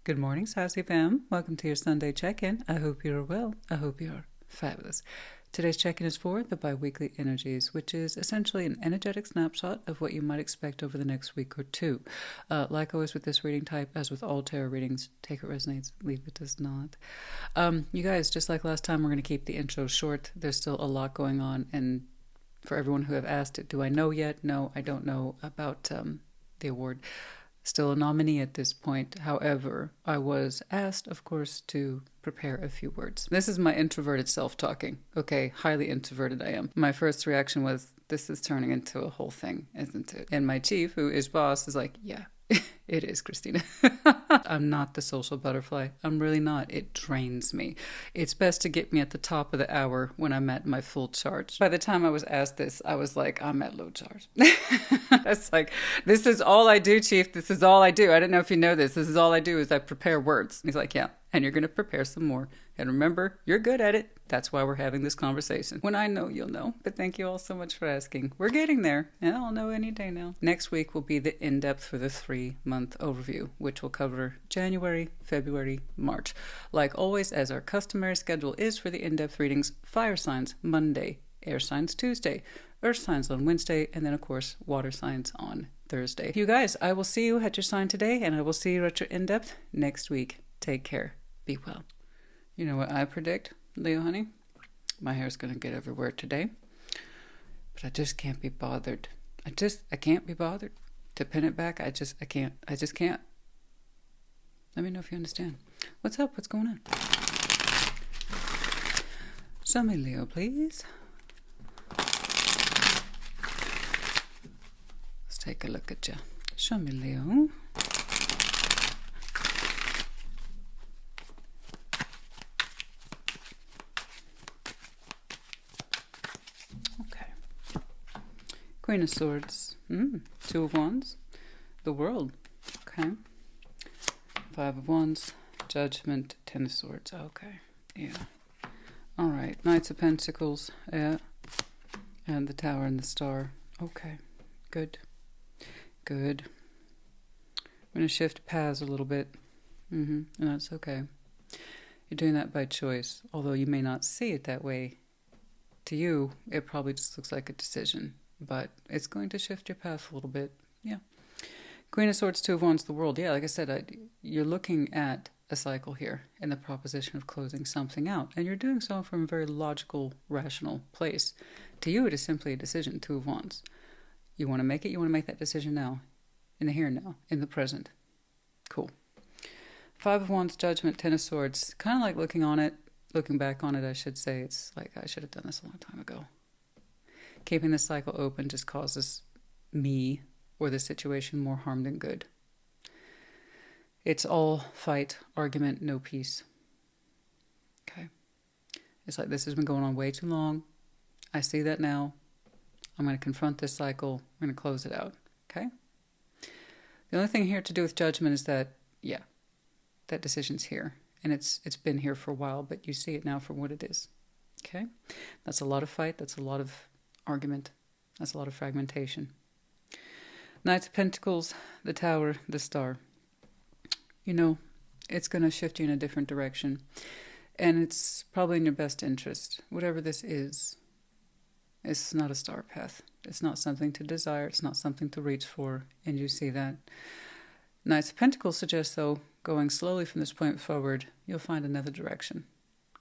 Good morning, Sassy Fam. Welcome to your Sunday check-in. I hope you're well. I hope you're fabulous. Today's check-in is for the bi-weekly energies, which is essentially an energetic snapshot of what you might expect over the next week or two. Like always with this reading type, as with all tarot readings, take it resonates, leave it does not. You guys, just like last time, we're going to keep the intro short. There's still a lot going on, and for everyone who have asked it, do I know yet? No, I don't know about the award. Still a nominee at this point. However, I was asked, of course, to prepare a few words. This is my introverted self talking. Okay, highly introverted I am. My first reaction was, this is turning into a whole thing, isn't it? And my chief, who is boss, is like, yeah, it is, Christina. I'm not the social butterfly. I'm really not. It drains me. It's best to get me at the top of the hour when I'm at my full charge. By the time I was asked this, I was like, I'm at low charge. That's like, this is all I do, chief. This is all I do. I don't know if you know this. This is all I do is I prepare words. He's like, yeah, and you're going to prepare some more. And remember, you're good at it. That's why we're having this conversation. When I know, you'll know. But thank you all so much for asking. We're getting there, and I'll know any day now. Next week will be the in-depth for the 3-month overview, which will cover January, February, March. Like always, as our customary schedule is for the in-depth readings, fire signs Monday, air signs Tuesday, earth signs on Wednesday, and then, of course, water signs on Thursday. You guys, I will see you at your sign today, and I will see you at your in-depth next week. Take care. Be well. You know what I predict, Leo honey? My hair's going to get everywhere today. But I just can't be bothered. I can't be bothered to pin it back. I just can't. Let me know if you understand. What's up? What's going on? Show me Leo, please. Let's take a look at you. Show me Leo. Queen of Swords, 2 of Wands, the World, okay, 5 of Wands, Judgment, 10 of Swords, okay, yeah, all right, Knights of Pentacles, yeah, and the Tower and the Star, okay, good, I'm going to shift paths a little bit, and that's okay. You're doing that by choice, although you may not see it that way. To you, it probably just looks like a decision. But it's going to shift your path a little bit. Yeah. Queen of Swords, 2 of Wands, the World. Yeah, like I said, you're looking at a cycle here in the proposition of closing something out. And you're doing so from a very logical, rational place. To you, it is simply a decision, 2 of Wands. You want to make it, you want to make that decision now. In the here and now, in the present. Cool. 5 of Wands, Judgment, 10 of Swords. Kind of like looking back on it, I should say. It's like, I should have done this a long time ago. Keeping the cycle open just causes me or the situation more harm than good. It's all fight, argument, no peace. Okay. It's like this has been going on way too long. I see that now. I'm going to confront this cycle. I'm going to close it out. Okay? The only thing here to do with Judgment is that, yeah, that decision's here. And it's been here for a while, but you see it now for what it is. Okay? That's a lot of fight. That's a lot of argument. That's a lot of fragmentation. Knights of Pentacles, the Tower, the Star. You know, it's going to shift you in a different direction. And it's probably in your best interest. Whatever this is, it's not a star path. It's not something to desire. It's not something to reach for. And you see that. Knights of Pentacles suggests, though, going slowly from this point forward, you'll find another direction.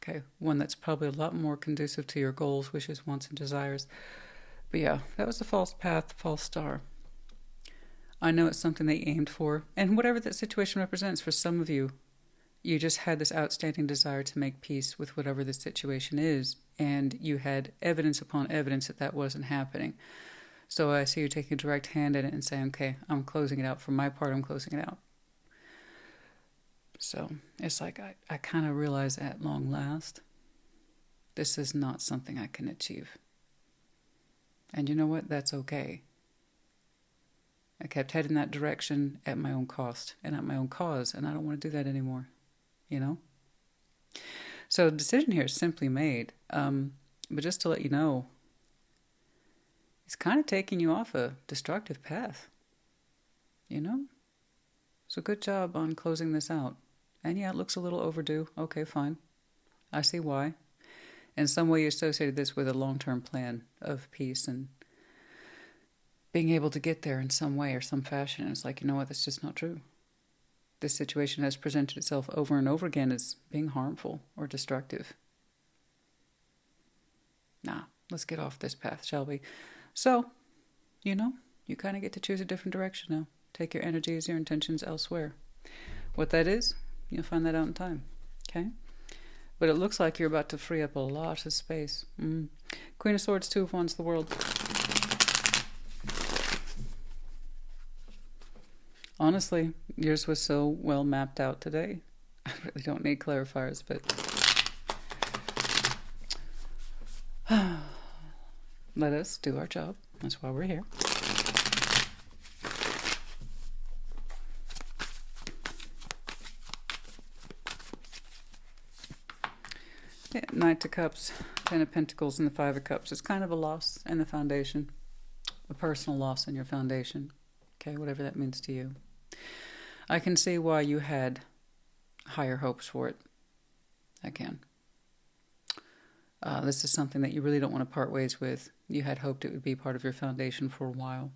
Okay, one that's probably a lot more conducive to your goals, wishes, wants, and desires. But yeah, that was the false path, false star. I know it's something they aimed for, and whatever that situation represents for some of you, you just had this outstanding desire to make peace with whatever the situation is, and you had evidence upon evidence that that wasn't happening. So I see you taking a direct hand in it and saying, okay, I'm closing it out. For my part, I'm closing it out. So it's like I kind of realize at long last, this is not something I can achieve. And you know what? That's okay. I kept heading that direction at my own cost and at my own cause, and I don't want to do that anymore, you know? So the decision here is simply made. But just to let you know, it's kind of taking you off a destructive path, you know? So good job on closing this out. And yeah, it looks a little overdue. Okay, fine. I see why. In some way you associated this with a long-term plan of peace and being able to get there in some way or some fashion. And it's like, you know what, that's just not true. This situation has presented itself over and over again as being harmful or destructive. Nah, let's get off this path, shall we? So, you know, you kind of get to choose a different direction now. Take your energies, your intentions elsewhere. What that is, you'll find that out in time. Okay? But it looks like you're about to free up a lot of space. Queen of Swords, Two of Wands, the World. Honestly, yours was so well mapped out today. I really don't need clarifiers, but let us do our job. That's why we're here. Yeah, Knight of Cups, Ten of Pentacles, and the Five of Cups. It's kind of a loss in the foundation, a personal loss in your foundation. Okay, whatever that means to you. I can see why you had higher hopes for it. I can. This is something that you really don't want to part ways with. You had hoped it would be part of your foundation for a while.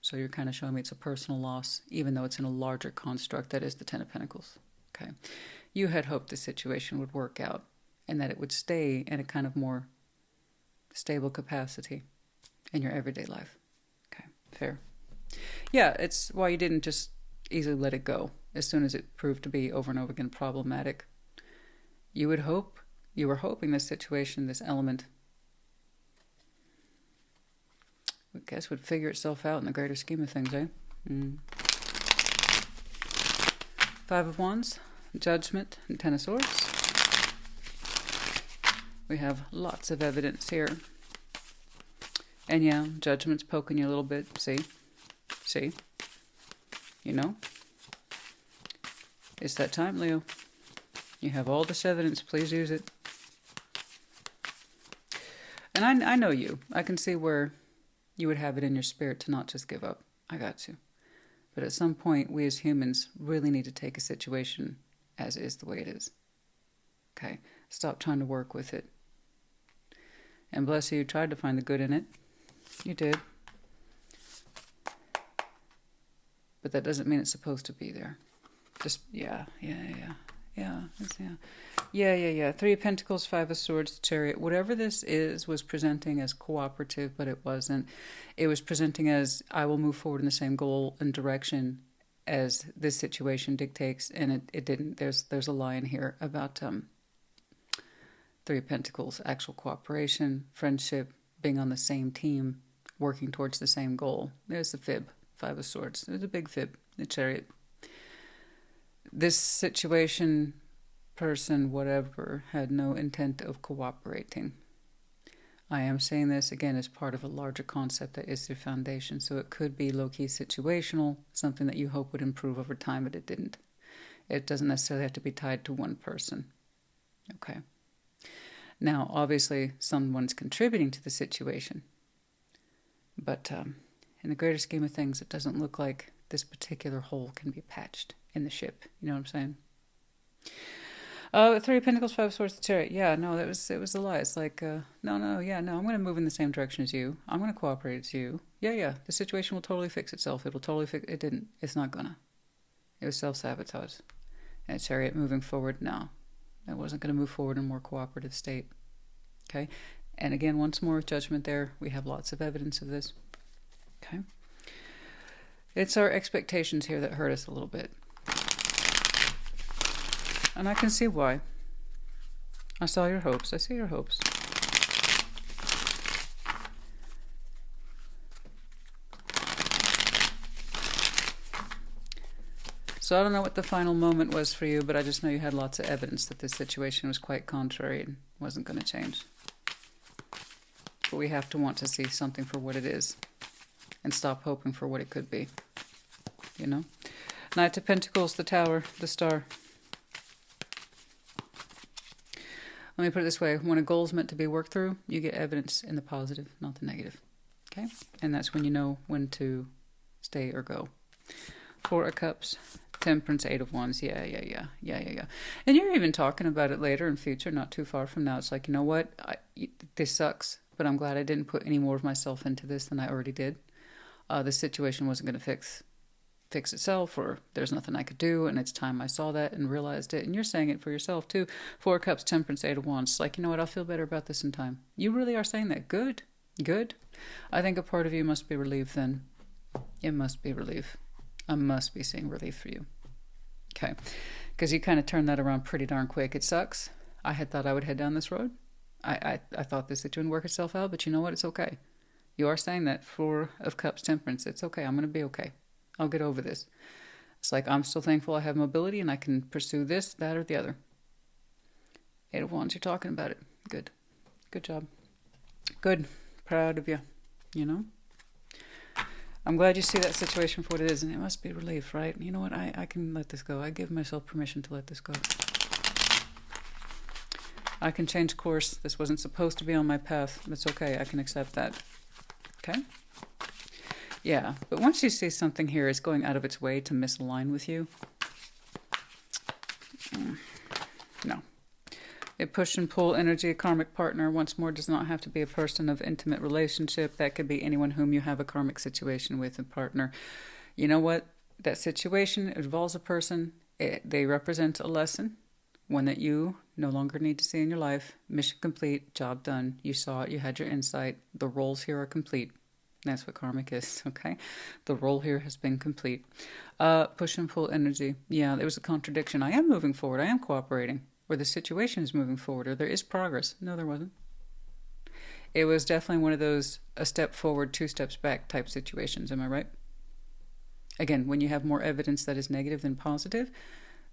So you're kind of showing me it's a personal loss, even though it's in a larger construct that is the Ten of Pentacles. Okay. You had hoped the situation would work out and that it would stay in a kind of more stable capacity in your everyday life. Okay, fair. Yeah, it's why you didn't just easily let it go as soon as it proved to be over and over again problematic. You were hoping this situation, this element, I guess would figure itself out in the greater scheme of things, eh? Five of Wands, Judgment, and Ten of Swords. We have lots of evidence here. And yeah, Judgment's poking you a little bit. See? You know? It's that time, Leo. You have all this evidence. Please use it. And I know you. I can see where you would have it in your spirit to not just give up. I got you. But at some point, we as humans really need to take a situation as is the way it is. Okay? Stop trying to work with it. And bless you tried to find the good in it. You did. But that doesn't mean it's supposed to be there. Just, yeah. Three of Pentacles, Five of Swords, Chariot. Whatever this is was presenting as cooperative, but it wasn't. It was presenting as, I will move forward in the same goal and direction as this situation dictates, and it didn't. There's a line here about Three of Pentacles, actual cooperation, friendship, being on the same team, working towards the same goal. There's the fib, Five of Swords. There's a big fib, the Chariot. This situation, person, whatever, had no intent of cooperating. I am saying this, again, as part of a larger concept that is the foundation. So it could be low-key situational, something that you hope would improve over time, but it didn't. It doesn't necessarily have to be tied to one person. Okay. Now, obviously, someone's contributing to the situation. But in the greater scheme of things, it doesn't look like this particular hole can be patched in the ship. You know what I'm saying? Three of Pentacles, Five of Swords, the Chariot. Yeah, no, it was a lie. It's like, no, I'm going to move in the same direction as you. I'm going to cooperate as you. Yeah, the situation will totally fix itself. It will totally fix. It didn't. It's not gonna. It was self-sabotage. And Chariot moving forward, no. It wasn't going to move forward in a more cooperative state. Okay? And again, once more, Judgment there. We have lots of evidence of this. Okay? It's our expectations here that hurt us a little bit. And I can see why. I saw your hopes. I see your hopes. So I don't know what the final moment was for you, but I just know you had lots of evidence that this situation was quite contrary and wasn't going to change. But we have to want to see something for what it is and stop hoping for what it could be. You know? Knight of Pentacles, the Tower, the Star. Let me put it this way. When a goal is meant to be worked through, you get evidence in the positive, not the negative. Okay? And that's when you know when to stay or go. Four of Cups, Temperance, Eight of Wands. Yeah. And you're even talking about it later in future, not too far from now. It's like, you know what? This sucks, but I'm glad I didn't put any more of myself into this than I already did. The situation wasn't going to fix itself, or there's nothing I could do, and it's time I saw that and realized it. And you're saying it for yourself too. Four of Cups, Temperance, Eight of Wands. It's like, you know what? I'll feel better about this in time. You really are saying that. Good. I think a part of you must be relieved then. It must be relief. I must be seeing relief for you. Okay. Because you kind of turned that around pretty darn quick. It sucks. I had thought I would head down this road. I thought this situation would work itself out, but you know what? It's okay. You are saying that. Four of Cups, Temperance. It's okay. I'm going to be okay. I'll get over this. It's like, I'm still thankful I have mobility and I can pursue this, that, or the other. Eight of Wands, you're talking about it. Good. Good job. Good. Proud of you. You know? I'm glad you see that situation for what it is, and it must be relief, right? You know what? I can let this go. I give myself permission to let this go. I can change course. This wasn't supposed to be on my path. That's okay. I can accept that. Okay? Yeah, but once you see something here is going out of its way to misalign with you, no. A push and pull energy, a karmic partner, once more, does not have to be a person of intimate relationship. That could be anyone whom you have a karmic situation with, a partner. You know what? That situation involves a person. They represent a lesson, one that you no longer need to see in your life. Mission complete, job done. You saw it, you had your insight. The roles here are complete. That's what karmic is, okay? The role here has been complete. Push and pull energy. Yeah, there was a contradiction. I am moving forward. I am cooperating. Or the situation is moving forward. Or there is progress. No, there wasn't. It was definitely one of those a step forward, two steps back type situations. Am I right? Again, when you have more evidence that is negative than positive,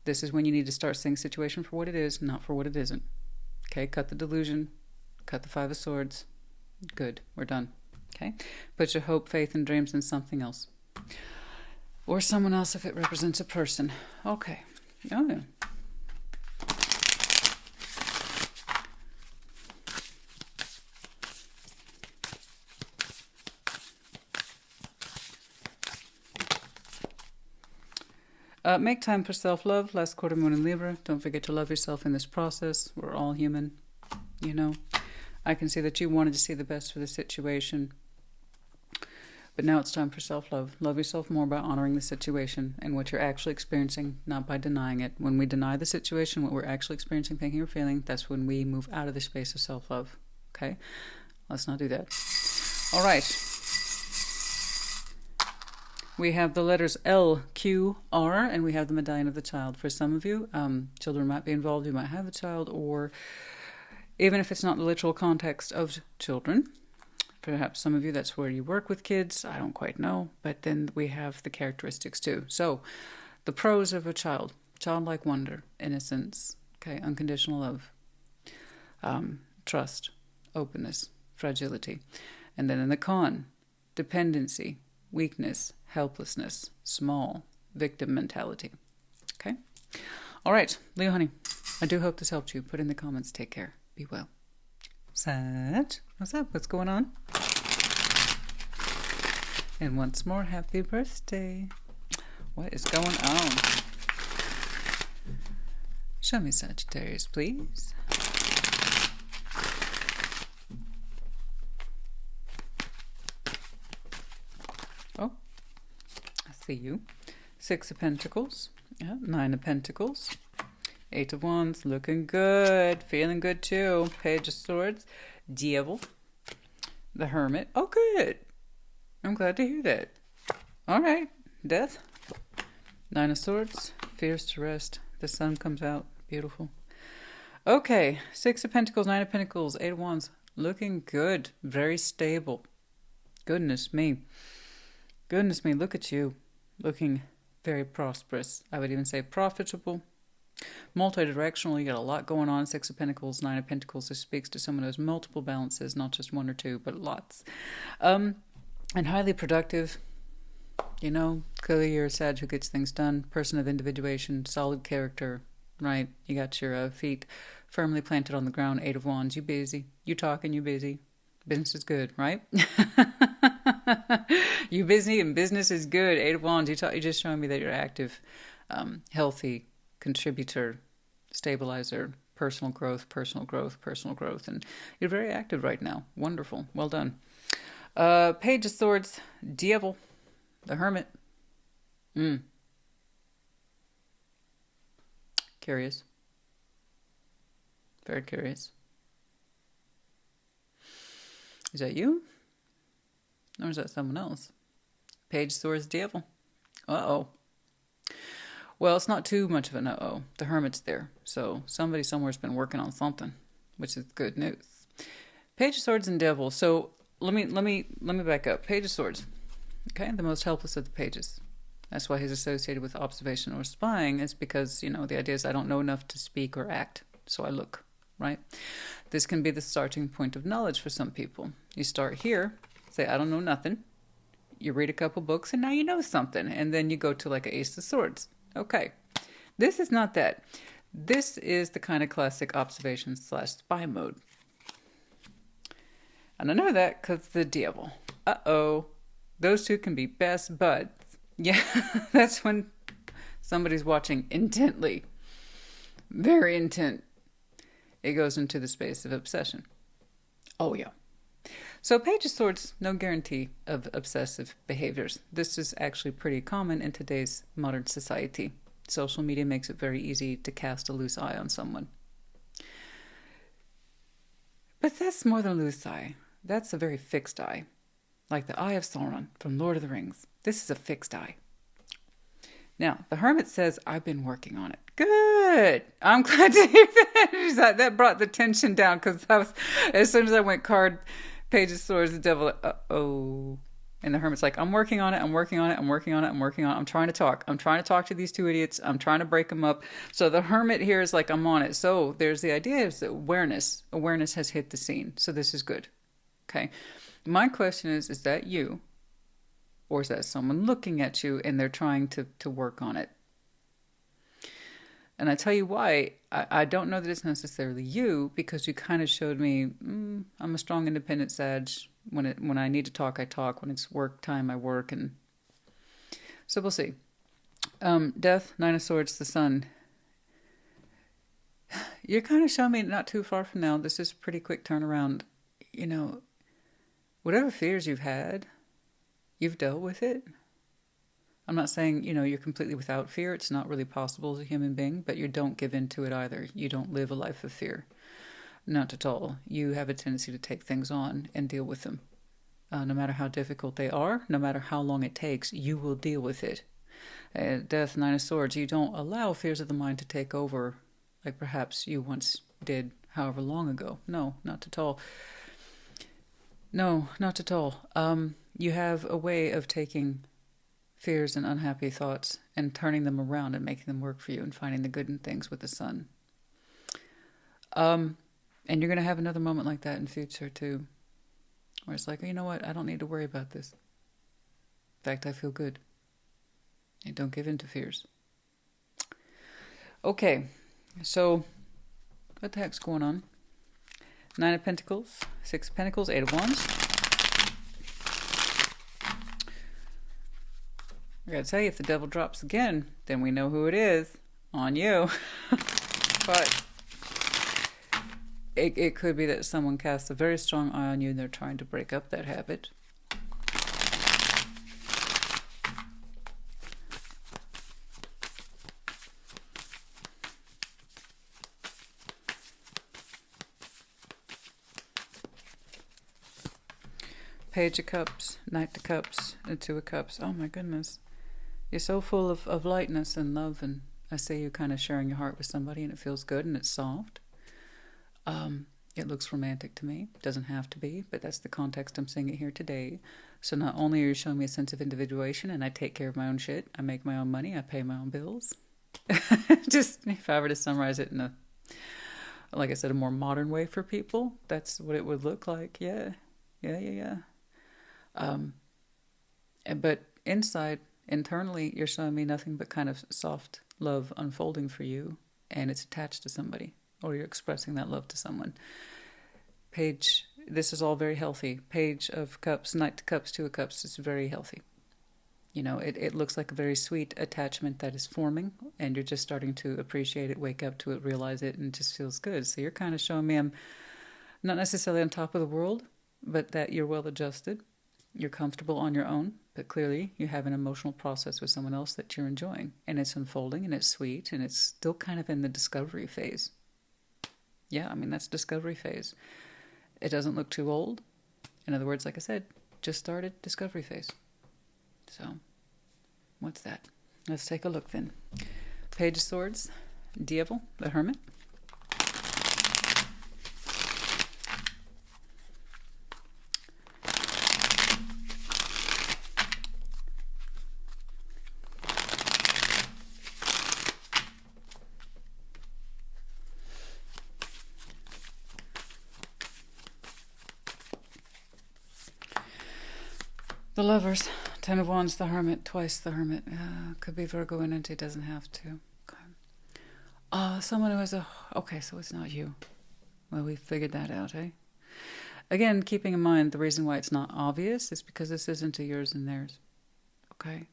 this is when you need to start seeing the situation for what it is, not for what it isn't. Okay, cut the delusion. Cut the Five of Swords. Good. We're done. Okay? Put your hope, faith, and dreams in something else. Or someone else if it represents a person. Okay. Oh, yeah. Make time for self-love. Last quarter moon in Libra. Don't forget to love yourself in this process. We're all human. You know. I can see that you wanted to see the best for the situation. But now it's time for self-love. Love yourself more by honoring the situation and what you're actually experiencing, not by denying it. When we deny the situation, what we're actually experiencing, thinking, or feeling, that's when we move out of the space of self-love. Okay? Let's not do that. All right. We have the letters L, Q, R, and we have the medallion of the child. For some of you, children might be involved. You might have a child, or even if it's not the literal context of children, perhaps some of you, that's where you work with kids. I don't quite know. But then we have the characteristics too. So the pros of a child: childlike wonder, innocence, okay, unconditional love, trust, openness, fragility. And then in the con, dependency, weakness, helplessness, small, victim mentality. Okay? All right, Leo honey, I do hope this helped you. Put in the comments. Take care. Be well. Sag, what's up? What's going on? And once more, happy birthday. What is going on? Show me Sagittarius, please. Oh, I see you. Six of Pentacles. Yeah, Nine of Pentacles. Eight of Wands, looking good, feeling good too. Page of Swords, Devil, the Hermit. Oh, good. I'm glad to hear that. All right, Death, Nine of Swords, fears to rest. The sun comes out, beautiful. Okay, Six of Pentacles, Nine of Pentacles, Eight of Wands, looking good, very stable. Goodness me. Goodness me, look at you, looking very prosperous. I would even say profitable. Multi-directional, you got a lot going on. Six of Pentacles, Nine of Pentacles. This speaks to someone who has multiple balances, not just one or two, but lots. And highly productive. You know, clearly you're a Sag who gets things done. Person of individuation, solid character, right? You got your feet firmly planted on the ground. Eight of Wands, you busy. You talking, you busy. Business is good, right? You busy and business is good. Eight of Wands, you're just showing me that you're active. healthy contributor, stabilizer, personal growth, personal growth, personal growth. And you're very active right now. Wonderful. Well done. Page of Swords, Devil, the Hermit. Curious. Very curious. Is that you? Or is that someone else? Page of Swords, Devil. Uh-oh. Well, it's not too much of an uh-oh. The Hermit's there. So somebody somewhere's been working on something, which is good news. Page of Swords and Devil. So let me back up. Page of Swords. Okay, the most helpless of the pages. That's why he's associated with observation or spying, is because, the idea is I don't know enough to speak or act, so I look, right? This can be the starting point of knowledge for some people. You start here, say, I don't know nothing. You read a couple books, and now you know something. And then you go to like an Ace of Swords. Okay, this is not that. This is the kind of classic observation/spy mode. And I know that because the Devil. Uh-oh. Those two can be best buds. Yeah, that's when somebody's watching intently. Very intent. It goes into the space of obsession. Oh, yeah. So Page of Swords, no guarantee of obsessive behaviors. This is actually pretty common in today's modern society. Social media makes it very easy to cast a loose eye on someone. But that's more than a loose eye. That's a very fixed eye. Like the Eye of Sauron from Lord of the Rings. This is a fixed eye. Now, the Hermit says, I've been working on it. Good. I'm glad to hear that. That brought the tension down, because as soon as I went card, Page of Swords, the Devil, uh-oh. And the Hermit's like, I'm working on it, I'm working on it, I'm working on it, I'm working on it. I'm trying to talk. I'm trying to talk to these two idiots. I'm trying to break them up. So the Hermit here is like, I'm on it. So there's the idea of awareness. Awareness has hit the scene. So this is good. Okay. My question is that you? Or is that someone looking at you and they're trying to work on it? And I tell you why. I don't know that it's necessarily you, because you kind of showed me, I'm a strong, independent Sag. When I need to talk, I talk. When it's work time, I work. And so we'll see. Death, Nine of Swords, the Sun. You're kind of showing me not too far from now. This is a pretty quick turnaround. Whatever fears you've had, you've dealt with it. I'm not saying, you're completely without fear. It's not really possible as a human being, but you don't give in to it either. You don't live a life of fear. Not at all. You have a tendency to take things on and deal with them. No matter how difficult they are, no matter how long it takes, you will deal with it. Death, Nine of Swords, you don't allow fears of the mind to take over like perhaps you once did however long ago. No, not at all. No, not at all. You have a way of taking fears and unhappy thoughts and turning them around and making them work for you and finding the good in things with the Sun. And you're going to have another moment like that in future too, where it's like, you know what? I don't need to worry about this. In fact, I feel good. And don't give in to fears. Okay, so what the heck's going on? Nine of Pentacles, Six of Pentacles, Eight of Wands. I gotta tell you, if the Devil drops again, then we know who it is. On you. But it could be that someone casts a very strong eye on you and they're trying to break up that habit. Page of Cups, Knight of Cups, and Two of Cups. Oh my goodness. You're so full of lightness and love, and I see you kind of sharing your heart with somebody, and it feels good and it's soft. It looks romantic to me. Doesn't have to be, but that's the context I'm seeing it here today. So not only are you showing me a sense of individuation, and I take care of my own shit, I make my own money, I pay my own bills. Just if I were to summarize it in a, like I said, a more modern way for people, that's what it would look like. Yeah. But inside, internally, you're showing me nothing but kind of soft love unfolding for you, and it's attached to somebody, or you're expressing that love to someone. This is all very healthy. Page of Cups, Knight of Cups, Two of Cups is very healthy. You know, it looks like a very sweet attachment that is forming, and you're just starting to appreciate it, wake up to it, realize it, and it just feels good. So you're kind of showing me I'm not necessarily on top of the world, but that you're well adjusted. You're comfortable on your own, but clearly you have an emotional process with someone else that you're enjoying, and it's unfolding, and it's sweet, and it's still kind of in the discovery phase. Yeah, I mean, that's discovery phase. It doesn't look too old. In other words, like I said, just started discovery phase. So, what's that? Let's take a look then. Page of Swords, Devil, the Hermit. The Lovers, Ten of Wands, the Hermit, twice the Hermit. Could be Virgo energy, doesn't have to. Okay. Someone who has a... Okay, so it's not you. Well, we figured that out, eh? Again, keeping in mind the reason why it's not obvious is because this isn't a yours and theirs. Okay?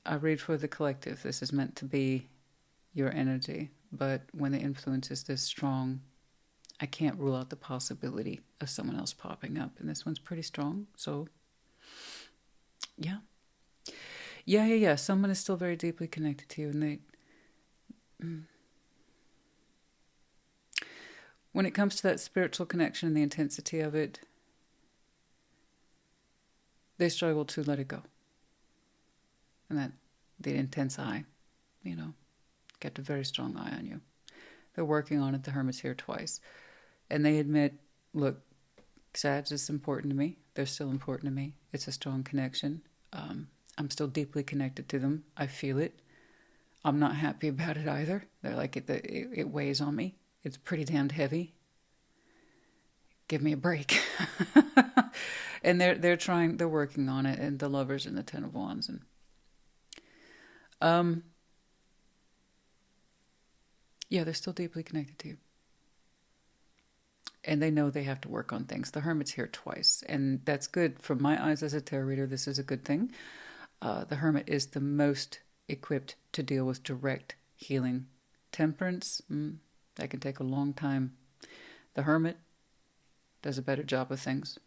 I read for the collective. This is meant to be your energy. But when the influence is this strong, I can't rule out the possibility of someone else popping up. And this one's pretty strong, so... Yeah. Someone is still very deeply connected to you, and they... When it comes to that spiritual connection and the intensity of it, they struggle to let it go. And that, the intense eye, you know, kept a very strong eye on you. They're working on it. The Hermit's here twice. And they admit, look, Sag is important to me. They're still important to me. It's a strong connection. I'm still deeply connected to them. I feel it. I'm not happy about it either. They're like, it weighs on me. It's pretty damned heavy. Give me a break. And they're working on it. And the Lovers and the Ten of Wands. And they're still deeply connected to you. And they know they have to work on things. The Hermit's here twice. And that's good. From my eyes as a tarot reader, this is a good thing. The Hermit is the most equipped to deal with direct healing. Temperance, that can take a long time. The Hermit does a better job of things.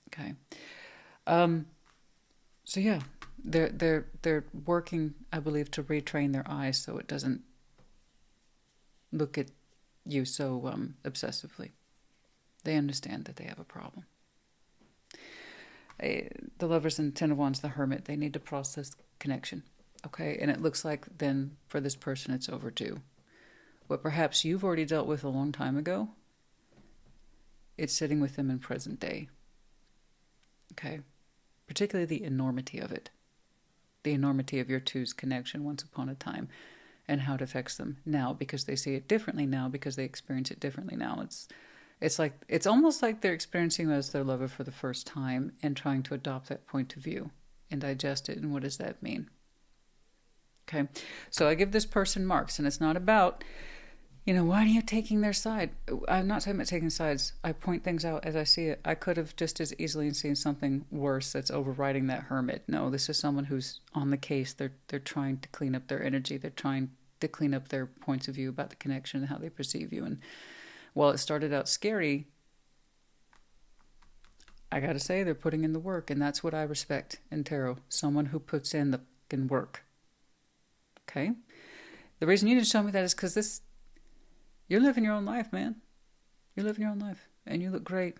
Okay. So yeah, they're working, I believe, to retrain their eyes so it doesn't look at you so obsessively. They understand that they have a problem. The Lovers and Ten of Wands, the Hermit, they need to process connection. Okay, and it looks like then for this person it's overdue. What perhaps you've already dealt with a long time ago, it's sitting with them in present day. Okay, particularly the enormity of it. The enormity of your two's connection once upon a time. And how it affects them now, because they see it differently now, because they experience it differently now. It's almost like they're experiencing you as their lover for the first time and trying to adopt that point of view and digest it. And what does that mean? Okay, so I give this person marks, and it's not about, why are you taking their side? I'm not talking about taking sides. I point things out as I see it. I could have just as easily seen something worse that's overriding that Hermit. No, this is someone who's on the case. They're trying to clean up their energy. They're trying to clean up their points of view about the connection and how they perceive you. And while it started out scary, I got to say they're putting in the work, and that's what I respect in tarot. Someone who puts in the fucking work. Okay? The reason you didn't show me that is because you're living your own life, man. You're living your own life. And you look great.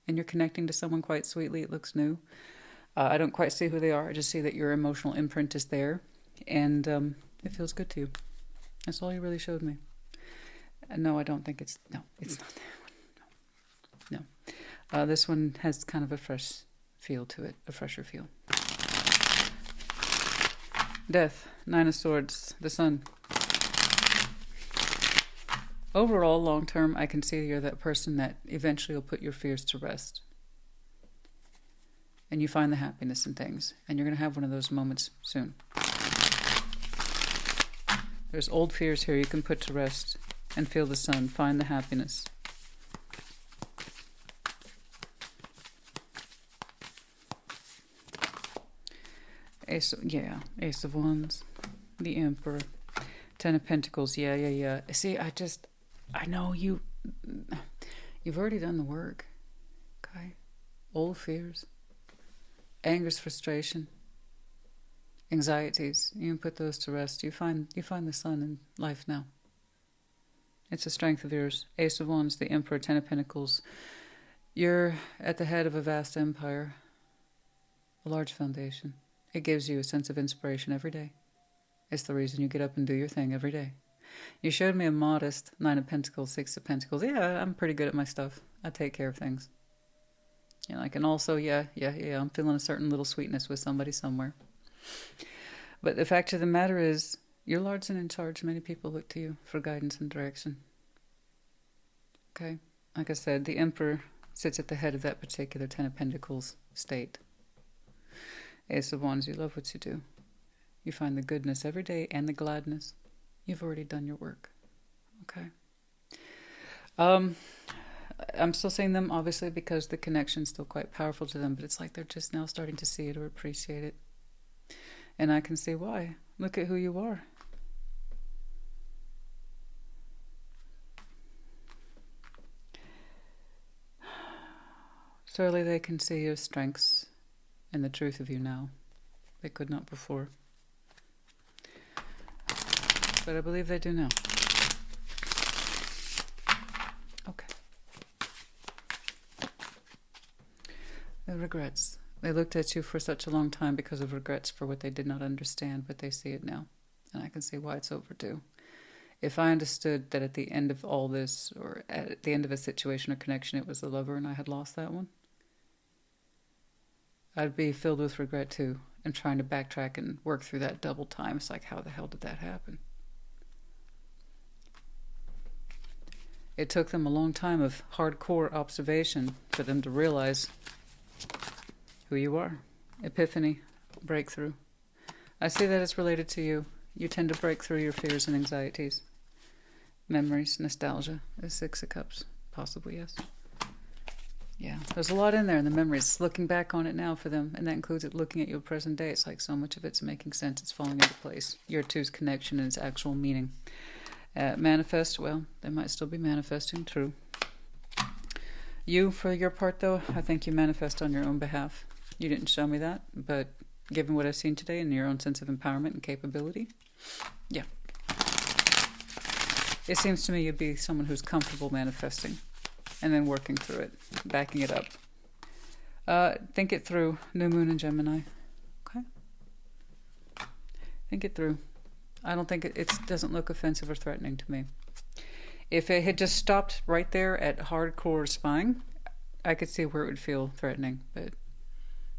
And you're connecting to someone quite sweetly. It looks new. I don't quite see who they are. I just see that your emotional imprint is there. And it feels good to you. That's all you really showed me. No, I don't think it's... No, it's not that one. No. This one has kind of a fresh feel to it. A fresher feel. Death. Nine of Swords. The Sun. Overall, long term, I can see you're that person that eventually will put your fears to rest. And you find the happiness in things. And you're going to have one of those moments soon. There's old fears here you can put to rest and feel the sun. Find the happiness. Ace of Wands, the Emperor, Ten of Pentacles. Yeah. See, I know you've already done the work. Okay, old fears, angers, frustration, anxieties. You can put those to rest. You find the sun in life now. It's a strength of yours. Ace of Wands, the Emperor, Ten of Pentacles. You're at the head of a vast empire, a large foundation. It gives you a sense of inspiration every day. It's the reason you get up and do your thing every day. You showed me a modest Nine of Pentacles, Six of Pentacles. Yeah, I'm pretty good at my stuff. I take care of things. You know, I can also, I'm feeling a certain little sweetness with somebody somewhere. But the fact of the matter is, you're large and in charge. Many people look to you for guidance and direction. Okay? Like I said, the Emperor sits at the head of that particular Ten of Pentacles state. Ace of Wands, you love what you do. You find the goodness every day and the gladness. You've already done your work. Okay? I'm still seeing them, obviously, because the connection's still quite powerful to them, but it's like they're just now starting to see it or appreciate it. And I can see why. Look at who you are. Surely they can see your strengths and the truth of you now. They could not before. But I believe they do now. Okay. The regrets. They looked at you for such a long time because of regrets for what they did not understand, but they see it now. And I can see why it's overdue. If I understood that at the end of all this, or at the end of a situation or connection, it was the lover and I had lost that one, I'd be filled with regret too, and trying to backtrack and work through that double time. It's like, how the hell did that happen? It took them a long time of hardcore observation for them to realize who you are. Epiphany, breakthrough. I see that it's related to you. You tend to break through your fears and anxieties. Memories, nostalgia, the Six of Cups. Possibly, yes. Yeah, there's a lot in there in the memories. Looking back on it now for them, and that includes it looking at your present day. It's like so much of it's making sense. It's falling into place. Your two's connection and its actual meaning. Manifest, well, they might still be manifesting, true. You, for your part, though, I think you manifest on your own behalf. You didn't show me that, but given what I've seen today and your own sense of empowerment and capability, yeah. It seems to me you'd be someone who's comfortable manifesting and then working through it, backing it up. Think it through, New Moon in Gemini. Okay? Think it through. I don't think it doesn't look offensive or threatening to me. If it had just stopped right there at hardcore spying, I could see where it would feel threatening, but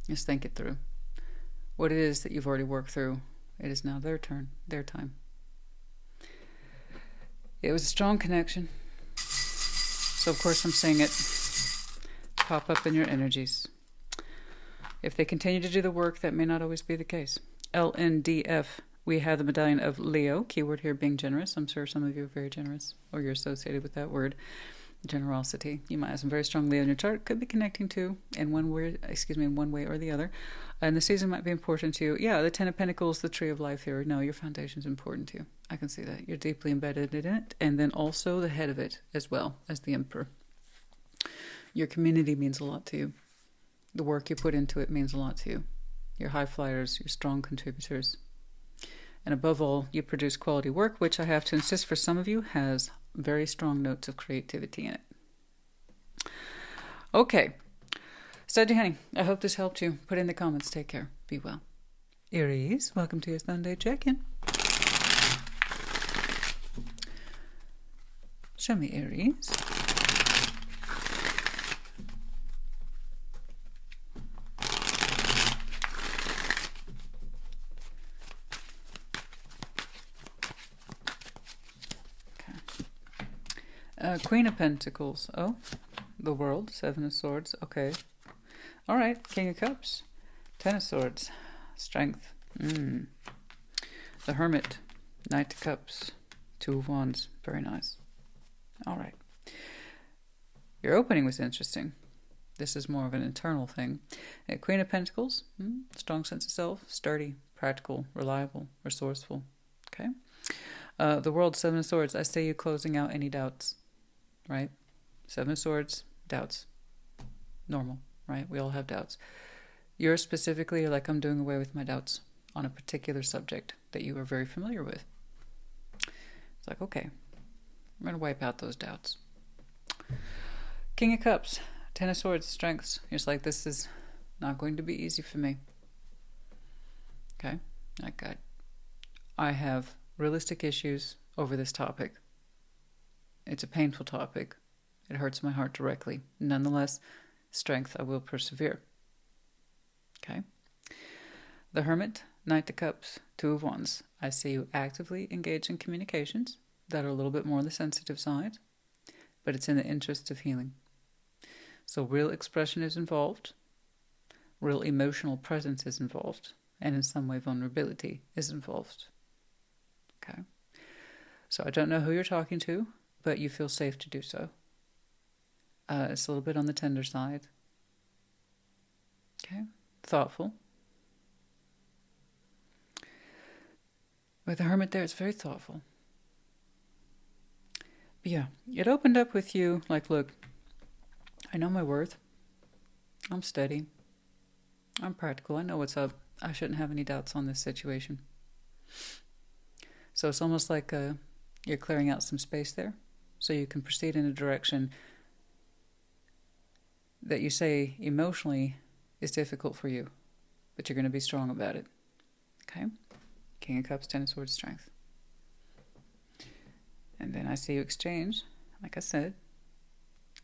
just think it through. What it is that you've already worked through, it is now their turn, their time. It was a strong connection. So, of course, I'm seeing it pop up in your energies. If they continue to do the work, that may not always be the case. LNDF. We have the medallion of Leo, keyword here being generous. I'm sure some of you are very generous, or you're associated with that word, generosity. You might have some very strong Leo in your chart. Could be connecting to in one way or the other. And the season might be important to you. Yeah, the Ten of Pentacles, the tree of life here. No, your foundation is important to you. I can see that. You're deeply embedded in it. And then also the head of it as well as the Emperor. Your community means a lot to you. The work you put into it means a lot to you. Your high flyers, your strong contributors. And above all, you produce quality work, which I have to insist for some of you has very strong notes of creativity in it. Okay. Steady honey, I hope this helped you. Put in the comments. Take care. Be well. Aries, welcome to your Sunday check-in. Show me Aries. Queen of Pentacles. Oh, the World. Seven of Swords. Okay. All right. King of Cups. Ten of Swords. Strength. The Hermit. Knight of Cups. Two of Wands. Very nice. All right. Your opening was interesting. This is more of an internal thing. Queen of Pentacles, strong sense of self, sturdy, practical, reliable, resourceful. Okay. The World, Seven of Swords. I see you closing out any doubts, right? Seven of Swords, doubts. Normal, right? We all have doubts. You're specifically like, I'm doing away with my doubts on a particular subject that you are very familiar with. It's like, okay, I'm going to wipe out those doubts. King of Cups, Ten of Swords, strengths. You're just like, this is not going to be easy for me. Okay, like I have realistic issues over this topic. It's a painful topic. It hurts my heart directly. Nonetheless, strength, I will persevere. Okay. The Hermit, Knight of Cups, Two of Wands. I see you actively engage in communications that are a little bit more on the sensitive side, but it's in the interest of healing. So real expression is involved, real emotional presence is involved, and in some way vulnerability is involved. Okay. So I don't know who you're talking to, but you feel safe to do so. It's a little bit on the tender side. Okay. Thoughtful. With the Hermit there, it's very thoughtful. But yeah, it opened up with you like, look, I know my worth. I'm steady. I'm practical. I know what's up. I shouldn't have any doubts on this situation. So it's almost like you're clearing out some space there so you can proceed in a direction that you say emotionally is difficult for you, but you're going to be strong about it. Okay? King of Cups, Ten of Swords, strength. And then I see you exchange, like I said,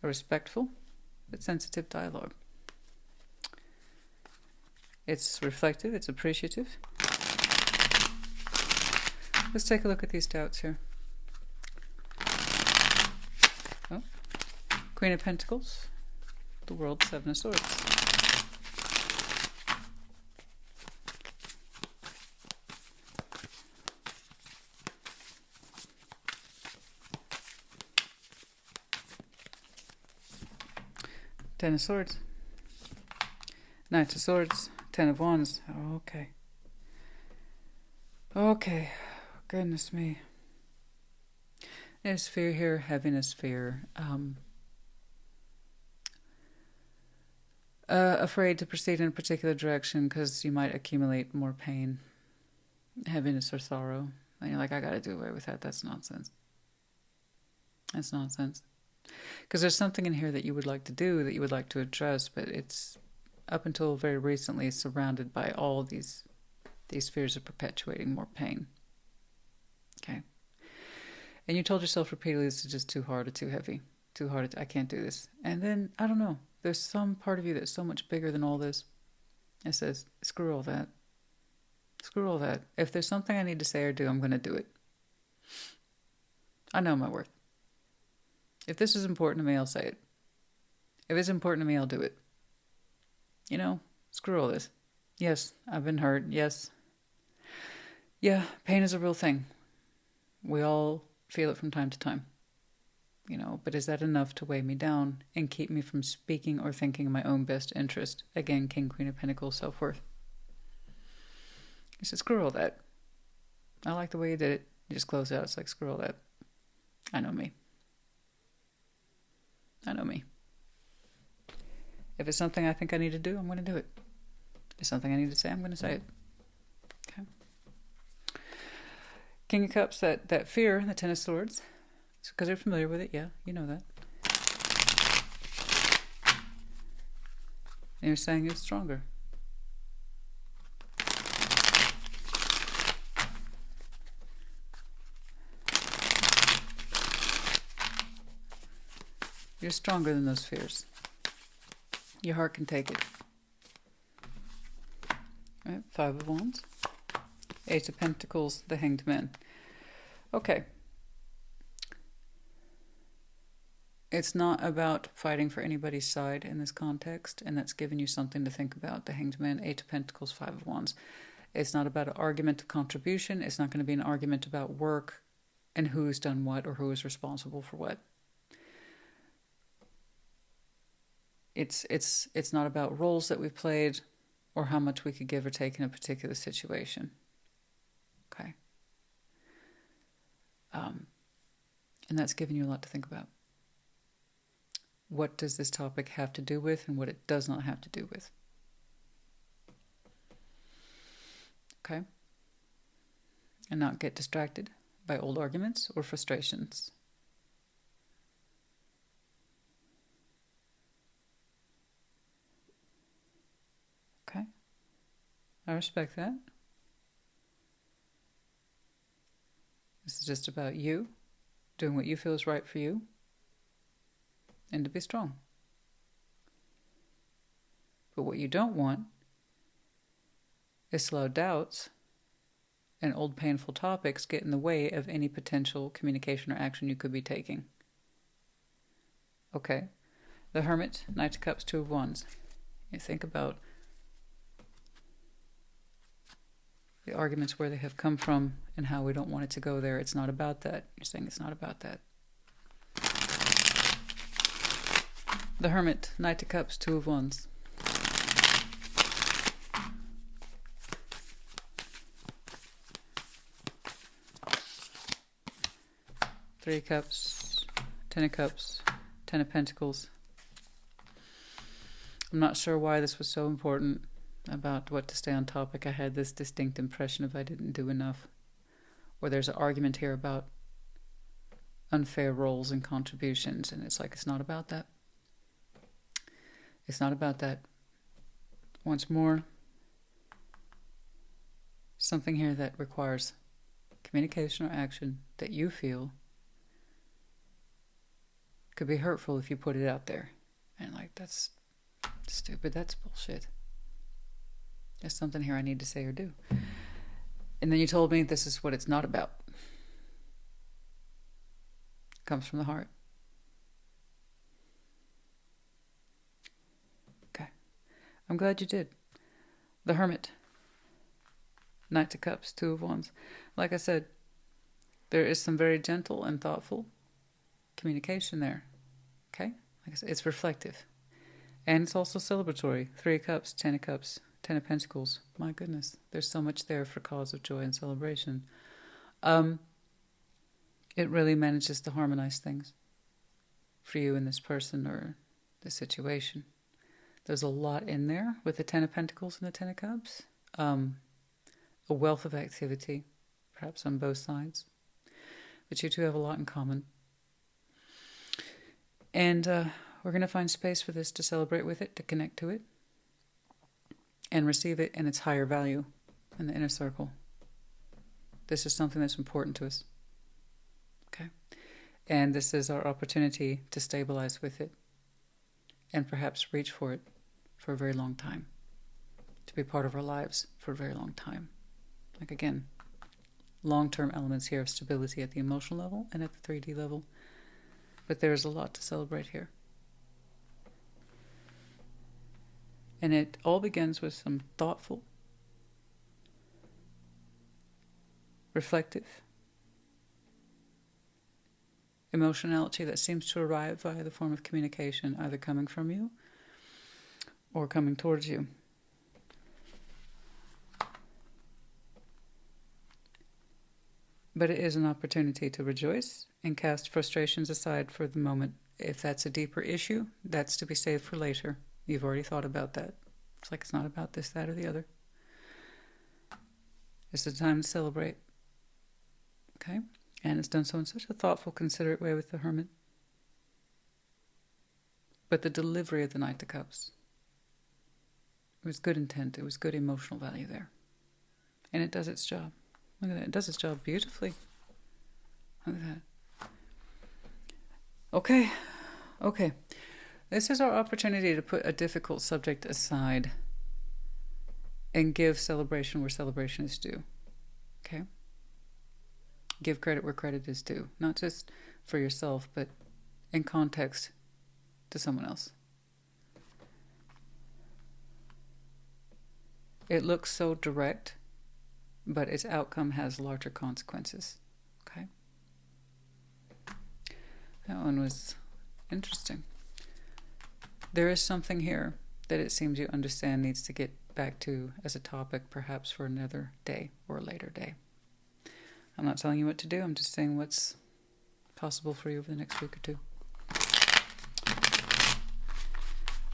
a respectful but sensitive dialogue. It's reflective, it's appreciative. Let's take a look at these doubts here. Oh, Queen of Pentacles, the World, Seven of Swords. Ten of Swords. Knight of Swords. Ten of Wands. Okay. Okay. Goodness me. There's fear here, heaviness, fear. Afraid to proceed in a particular direction because you might accumulate more pain, heaviness, or sorrow. And you're like, I gotta do away with that. That's nonsense. That's nonsense. Because there's something in here that you would like to do, that you would like to address, but it's up until very recently surrounded by all these fears of perpetuating more pain. Okay. And you told yourself repeatedly, this is just too hard or too heavy. Too hard, I can't do this. And then, I don't know, there's some part of you that's so much bigger than all this. It says, screw all that. Screw all that. If there's something I need to say or do, I'm going to do it. I know my worth. If this is important to me, I'll say it. If it's important to me, I'll do it. You know, screw all this. Yes, I've been hurt. Yes. Yeah, pain is a real thing. We all feel it from time to time. You know, but is that enough to weigh me down and keep me from speaking or thinking in my own best interest? Again, King, Queen of Pentacles, self-worth. He said, screw all that. I like the way you did it. You just close it out. It's like, screw all that. I know me. I know me. If it's something I think I need to do, I'm going to do it. If it's something I need to say, I'm going to say it. Okay. King of Cups, that fear, the Ten of Swords. It's because you're familiar with it. Yeah, you know that. And you're saying it's stronger. You're stronger than those fears. Your heart can take it. All right, Five of Wands. Ace of Pentacles, the Hanged Man. Okay. It's not about fighting for anybody's side in this context, and that's given you something to think about. The Hanged Man, Eight of Pentacles, Five of Wands. It's not about an argument of contribution. It's not going to be an argument about work and who's done what or who is responsible for what. It's not about roles that we've played or how much we could give or take in a particular situation. Okay. And that's giving you a lot to think about. What does this topic have to do with and what it does not have to do with? Okay? And not get distracted by old arguments or frustrations. Okay? I respect that. This is just about you doing what you feel is right for you and to be strong. But what you don't want is to allow doubts and old painful topics get in the way of any potential communication or action you could be taking. Okay. The Hermit, Knight of Cups, Two of Wands. You think about the arguments, where they have come from, and how we don't want it to go there. It's not about that. You're saying it's not about that. The Hermit, Knight of Cups, Two of Wands. Three of Cups, Ten of Cups, Ten of Pentacles. I'm not sure why this was so important about what to stay on topic. I had this distinct impression of I didn't do enough. Or there's an argument here about unfair roles and contributions, and it's like, it's not about that. It's not about that. Once more, something here that requires communication or action that you feel could be hurtful if you put it out there. And like, that's stupid, that's bullshit. There's something here I need to say or do. And then you told me this is what it's not about. It comes from the heart. Okay. I'm glad you did. The Hermit. Knight of Cups, Two of Wands. Like I said, there is some very gentle and thoughtful communication there. Okay? Like I said, it's reflective. And it's also celebratory. Three of Cups, Ten of Cups, Ten of Pentacles. My goodness, there's so much there for cause of joy and celebration. It really manages to harmonize things for you and this person or the situation. There's a lot in there with the Ten of Pentacles and the Ten of Cups. A wealth of activity, perhaps on both sides. But you two have a lot in common. And we're going to find space for this, to celebrate with it, to connect to it, and receive it in its higher value in the inner circle. This is something that's important to us. Okay? And this is our opportunity to stabilize with it and perhaps reach for it for a very long time. To be part of our lives for a very long time. Like again, long-term elements here of stability at the emotional level and at the 3D level. But there's a lot to celebrate here. And it all begins with some thoughtful, reflective emotionality that seems to arrive via the form of communication, either coming from you or coming towards you. But it is an opportunity to rejoice and cast frustrations aside for the moment. If that's a deeper issue, that's to be saved for later. You've already thought about that. It's like, it's not about this, that, or the other. It's a time to celebrate. Okay? And it's done so in such a thoughtful, considerate way with the Hermit. But the delivery of the Knight of Cups, it was good intent. It was good emotional value there. And it does its job. Look at that. It does its job beautifully. Look at that. Okay. Okay. This is our opportunity to put a difficult subject aside and give celebration where celebration is due. Okay? Give credit where credit is due. Not just for yourself, but in context to someone else. It looks so direct, but its outcome has larger consequences. Okay? That one was interesting. There is something here that it seems you understand needs to get back to as a topic, perhaps for another day or a later day. I'm not telling you what to do. I'm just saying what's possible for you over the next week or two.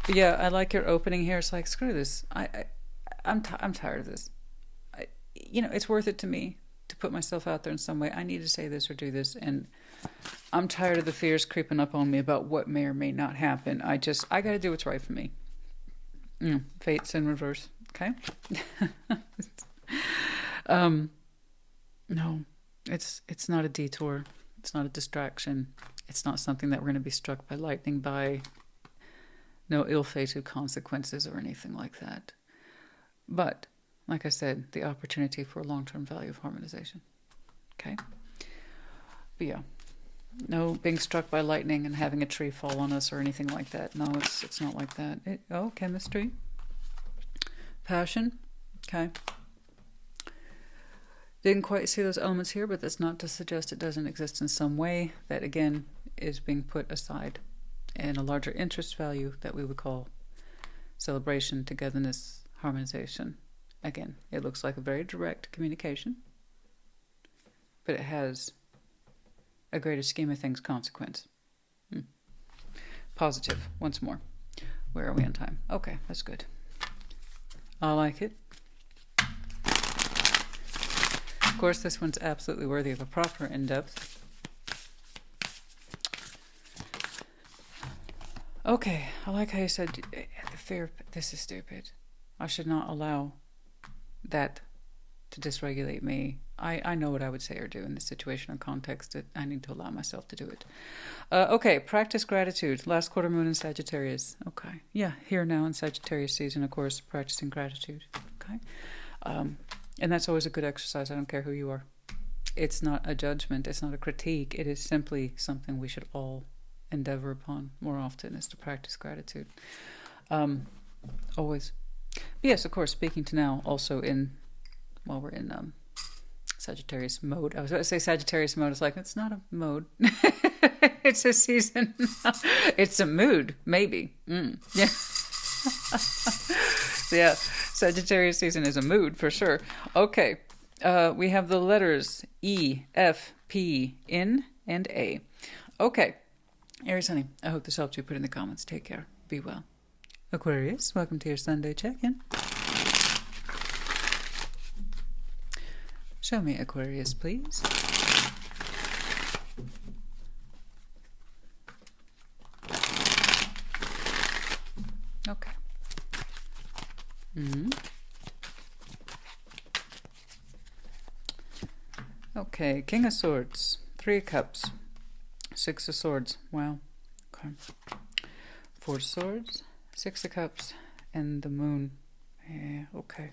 But yeah, I like your opening here. It's like, screw this. I'm tired of this. It's worth it to me to put myself out there in some way. I need to say this or do this, and I'm tired of the fears creeping up on me about what may or may not happen. I got to do what's right for me. Fate's in reverse. Okay. No, it's not a detour. It's not a distraction. It's not something that we're going to be struck by lightning by. No ill-fated consequences or anything like that. But, like I said, the opportunity for a long-term value of harmonization. Okay? But yeah, no being struck by lightning and having a tree fall on us or anything like that. No, it's not like that. Chemistry. Passion. Okay. Didn't quite see those elements here, but that's not to suggest it doesn't exist in some way. That, again, is being put aside in a larger interest value that we would call celebration, togetherness, harmonization. Again, it looks like a very direct communication, but it has a greater scheme of things consequence. Positive, once more. Where are we on time? Okay, that's good. I like it. Of course, this one's absolutely worthy of a proper in-depth. Okay, I like how you said, the fear, this is stupid. I should not allow that to dysregulate me. I know what I would say or do in this situation or context. I need to allow myself to do it. Okay, practice gratitude. Last quarter moon in Sagittarius. Okay, yeah, here now in Sagittarius season, of course, practicing gratitude. Okay, and that's always a good exercise. I don't care who you are. It's not a judgment. It's not a critique. It is simply something we should all endeavor upon more often, is to practice gratitude. Always. Yes, of course, speaking to now also while we're in Sagittarius mode. I was about to say Sagittarius mode. It's like, it's not a mode. It's a season. It's a mood, maybe. Yeah. Yeah, Sagittarius season is a mood for sure. Okay, we have the letters E, F, P, N, and A. Okay, Aries honey, I hope this helped you. Put in the comments. Take care. Be well. Aquarius, welcome to your Sunday check-in. Show me Aquarius, please. Okay. Okay, King of Swords, 3 of Cups, 6 of Swords. Wow. Okay. 4 of Swords, 6 of Cups, and the Moon. Yeah, okay.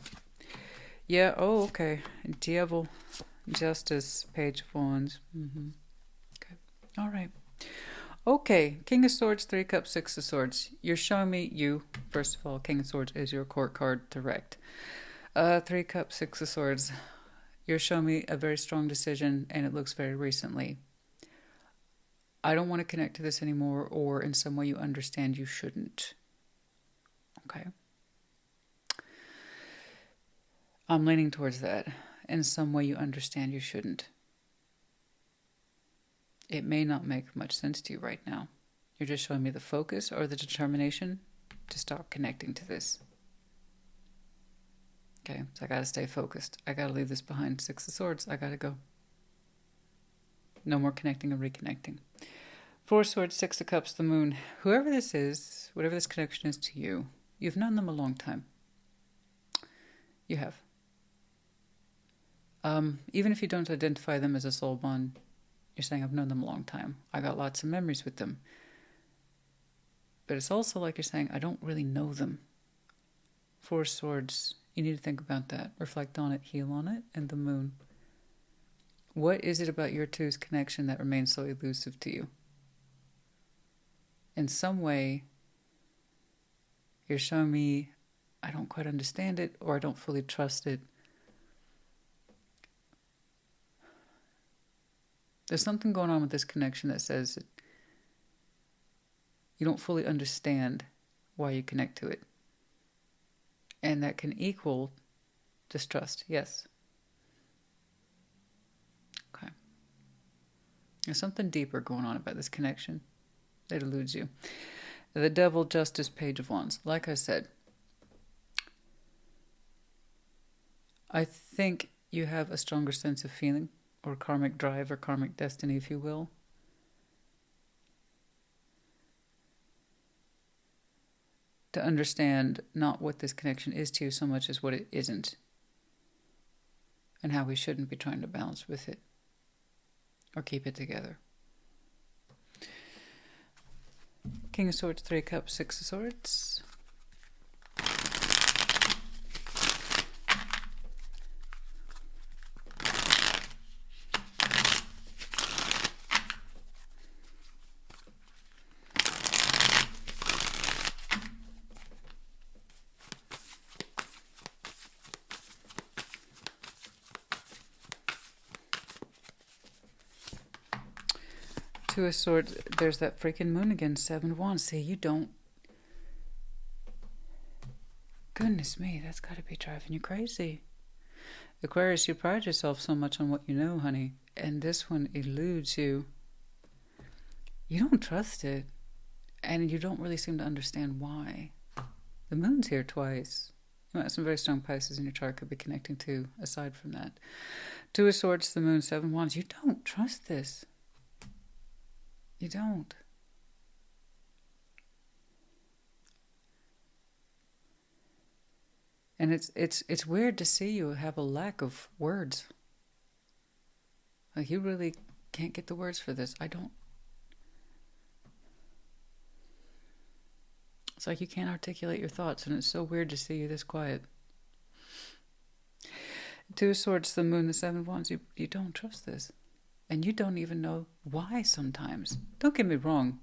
Yeah, oh, okay. Devil, Justice, Page of Wands. Okay. All right. Okay, King of Swords, 3 of Cups, 6 of Swords. You're showing me you, first of all, King of Swords is your court card direct. 3 of Cups, 6 of Swords. You're showing me a very strong decision, and it looks very recently. I don't want to connect to this anymore, or in some way you understand you shouldn't. Okay? I'm leaning towards that. In some way you understand you shouldn't. It may not make much sense to you right now. You're just showing me the focus or the determination to stop connecting to this. Okay, so I got to stay focused. I got to leave this behind. 6 of Swords, I got to go. No more connecting and reconnecting. 4 of Swords, 6 of Cups, the Moon. Whoever this is, whatever this connection is to you, you've known them a long time. You have. Even if you don't identify them as a soul bond, you're saying, I've known them a long time. I got lots of memories with them. But it's also like you're saying, I don't really know them. 4 of Swords, you need to think about that. Reflect on it, heal on it, and the Moon. What is it about your two's connection that remains so elusive to you? In some way, you're showing me I don't quite understand it, or I don't fully trust it. There's something going on with this connection that says that you don't fully understand why you connect to it. And that can equal distrust. Yes. Okay. There's something deeper going on about this connection that eludes you. The Devil, Justice, Page of Wands. Like I said, I think you have a stronger sense of feeling, or karmic drive, or karmic destiny, if you will. To understand not what this connection is to you so much as what it isn't. And how we shouldn't be trying to balance with it. Or keep it together. King of Swords, 3 of Cups, 6 of Swords. Two of Swords, there's that freaking moon again, 7 of Wands. See, you don't... Goodness me, that's got to be driving you crazy. Aquarius, you pride yourself so much on what you know, honey. And this one eludes you. You don't trust it. And you don't really seem to understand why. The moon's here twice. You might have some very strong Pisces in your chart could be connecting to, aside from that. 2 of Swords, the moon, 7 of Wands. You don't trust this. You don't. And it's weird to see you have a lack of words. Like, you really can't get the words for this. I don't. It's like you can't articulate your thoughts, and it's so weird to see you this quiet. 2 of Swords, the moon, the 7 of Wands. You don't trust this. And you don't even know why sometimes. Don't get me wrong.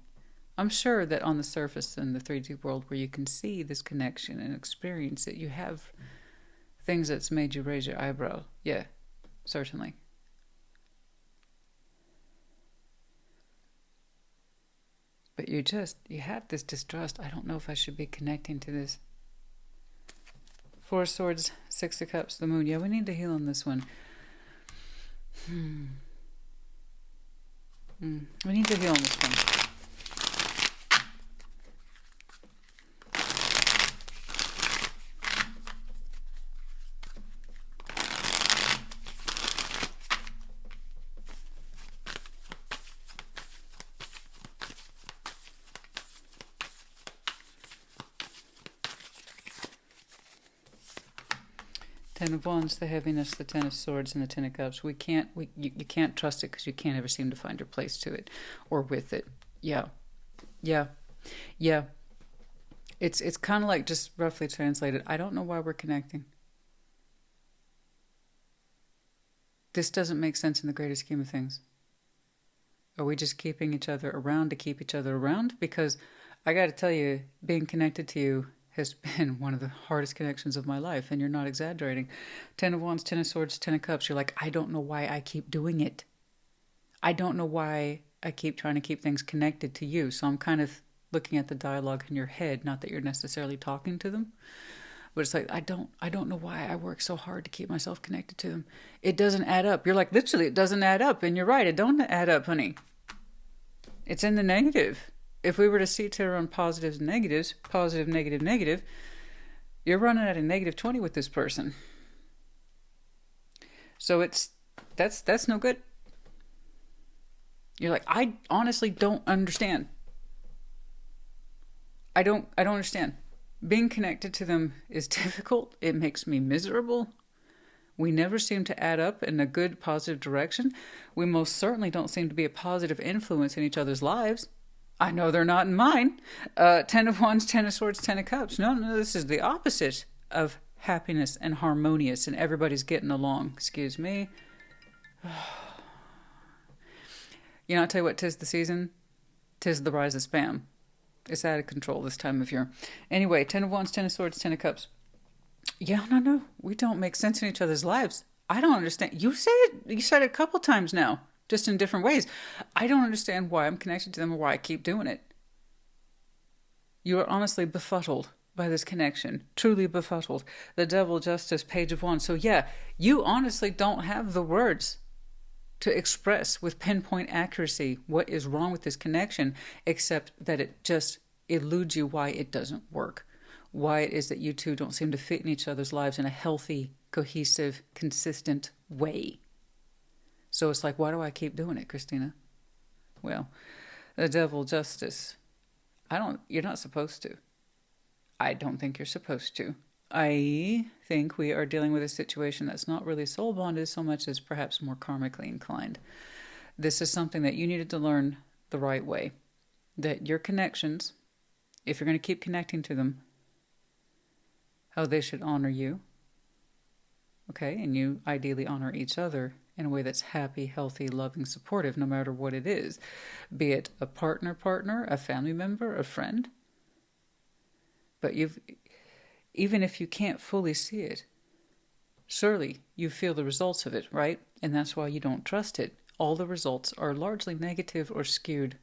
I'm sure that on the surface in the 3D world where you can see this connection and experience it, you have things that's made you raise your eyebrow. Yeah, certainly. But you have this distrust. I don't know if I should be connecting to this. 4 of Swords, 6 of Cups, the moon. Yeah, we need to heal on this one. We need to heal on this one. 10 of Wands, the heaviness, the 10 of Swords, and the 10 of Cups. You can't trust it because you can't ever seem to find your place to it or with it. Yeah. It's kind of like, just roughly translated, I don't know why we're connecting. This doesn't make sense in the greater scheme of things. Are we just keeping each other around to keep each other around? Because I got to tell you, being connected to you has been one of the hardest connections of my life, and you're not exaggerating. 10 of Wands, 10 of Swords, 10 of Cups. You're like, I don't know why I keep doing it. I don't know why I keep trying to keep things connected to you. So I'm kind of looking at the dialogue in your head, not that you're necessarily talking to them, but it's like, I don't know why I work so hard to keep myself connected to them. It doesn't add up. You're like, literally, it doesn't add up. And you're right, it don't add up, honey. It's in the negative. If we were to see to on positives and negatives, positive, negative, negative, you're running at a negative 20 with this person. So that's no good. You're like, I honestly don't understand. I don't understand. Being connected to them is difficult. It makes me miserable. We never seem to add up in a good, positive direction. We most certainly don't seem to be a positive influence in each other's lives. I know they're not in mine. 10 of Wands, 10 of Swords, 10 of Cups. No, this is the opposite of happiness and harmonious and everybody's getting along. Excuse me. You know, I'll tell you what, 'tis the season. 'Tis the rise of spam. It's out of control this time of year. Anyway, 10 of Wands, 10 of Swords, 10 of Cups. Yeah, no. We don't make sense in each other's lives. I don't understand. You said it a couple times now, just in different ways. I don't understand why I'm connected to them or why I keep doing it. You are honestly befuddled by this connection. Truly befuddled. The Devil, Justice, Page of Wands. So yeah, you honestly don't have the words to express with pinpoint accuracy what is wrong with this connection, except that it just eludes you why it doesn't work. Why it is that you two don't seem to fit in each other's lives in a healthy, cohesive, consistent way. So it's like, why do I keep doing it, Christina? Well, the Devil, Justice. You're not supposed to. I don't think you're supposed to. I think we are dealing with a situation that's not really soul bonded so much as perhaps more karmically inclined. This is something that you needed to learn the right way. That your connections, if you're going to keep connecting to them, how they should honor you. Okay, and you ideally honor each other in a way that's happy, healthy, loving, supportive, no matter what it is. Be it a partner, a family member, a friend. But even if you can't fully see it, surely you feel the results of it, right? And that's why you don't trust it. All the results are largely negative or skewed.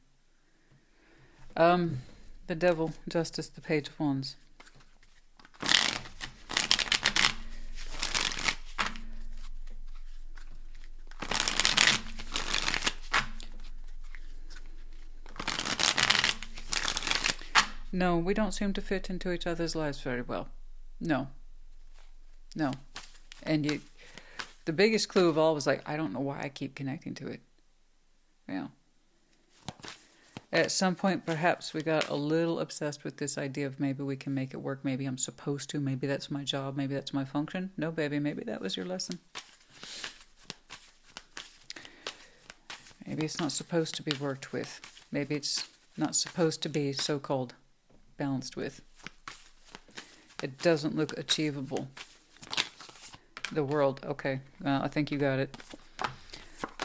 The Devil, Justice, the Page of Wands. No, we don't seem to fit into each other's lives very well. No. And the biggest clue of all was like, I don't know why I keep connecting to it. Yeah. At some point, perhaps we got a little obsessed with this idea of maybe we can make it work. Maybe I'm supposed to. Maybe that's my job. Maybe that's my function. No, baby, maybe that was your lesson. Maybe it's not supposed to be worked with. Maybe it's not supposed to be so-called balanced with. It doesn't look achievable. The World. Okay, well, I think you got it.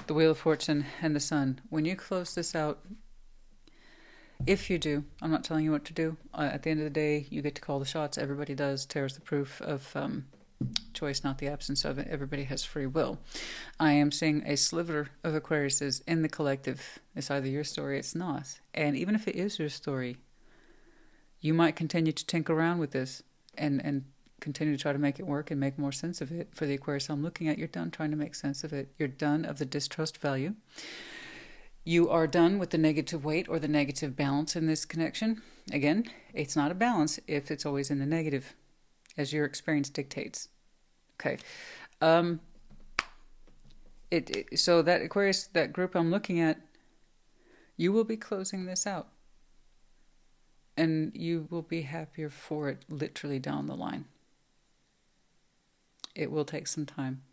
The Wheel of Fortune and the Sun. When you close this out, if you do, I'm not telling you what to do. At the end of the day, you get to call the shots. Everybody does. Tarot's the proof of choice, not the absence of it. Everybody has free will. I am seeing a sliver of Aquariuses in the collective. It's either your story, it's not. And even if it is your story, you might continue to tinker around with this and continue to try to make it work and make more sense of it. For the Aquarius I'm looking at, you're done trying to make sense of it. You're done of the distrust value. You are done with the negative weight or the negative balance in this connection. Again, it's not a balance if it's always in the negative, as your experience dictates. Okay. So that Aquarius, that group I'm looking at, you will be closing this out. And you will be happier for it literally down the line. It will take some time.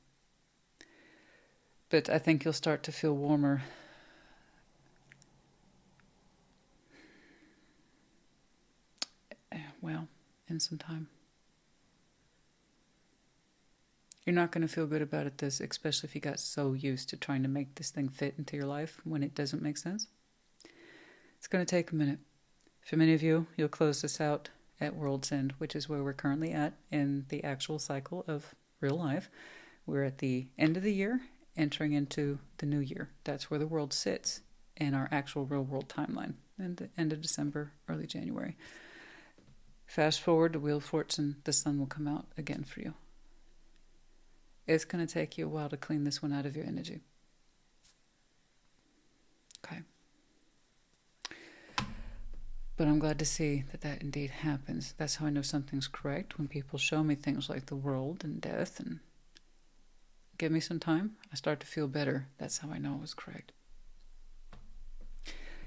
But I think you'll start to feel warmer. Well, in some time. You're not going to feel good about it, especially if you got so used to trying to make this thing fit into your life when it doesn't make sense. It's going to take a minute. For many of you, you'll close this out at World's End, which is where we're currently at in the actual cycle of real life. We're at the end of the year, entering into the new year. That's where the world sits in our actual real world timeline, and the end of December, early January. Fast forward, the Wheel of Fortune, the Sun will come out again for you. It's going to take you a while to clean this one out of your energy. Okay. But I'm glad to see that indeed happens. That's how I know something's correct. When people show me things like the world and death and give me some time, I start to feel better. That's how I know it was correct.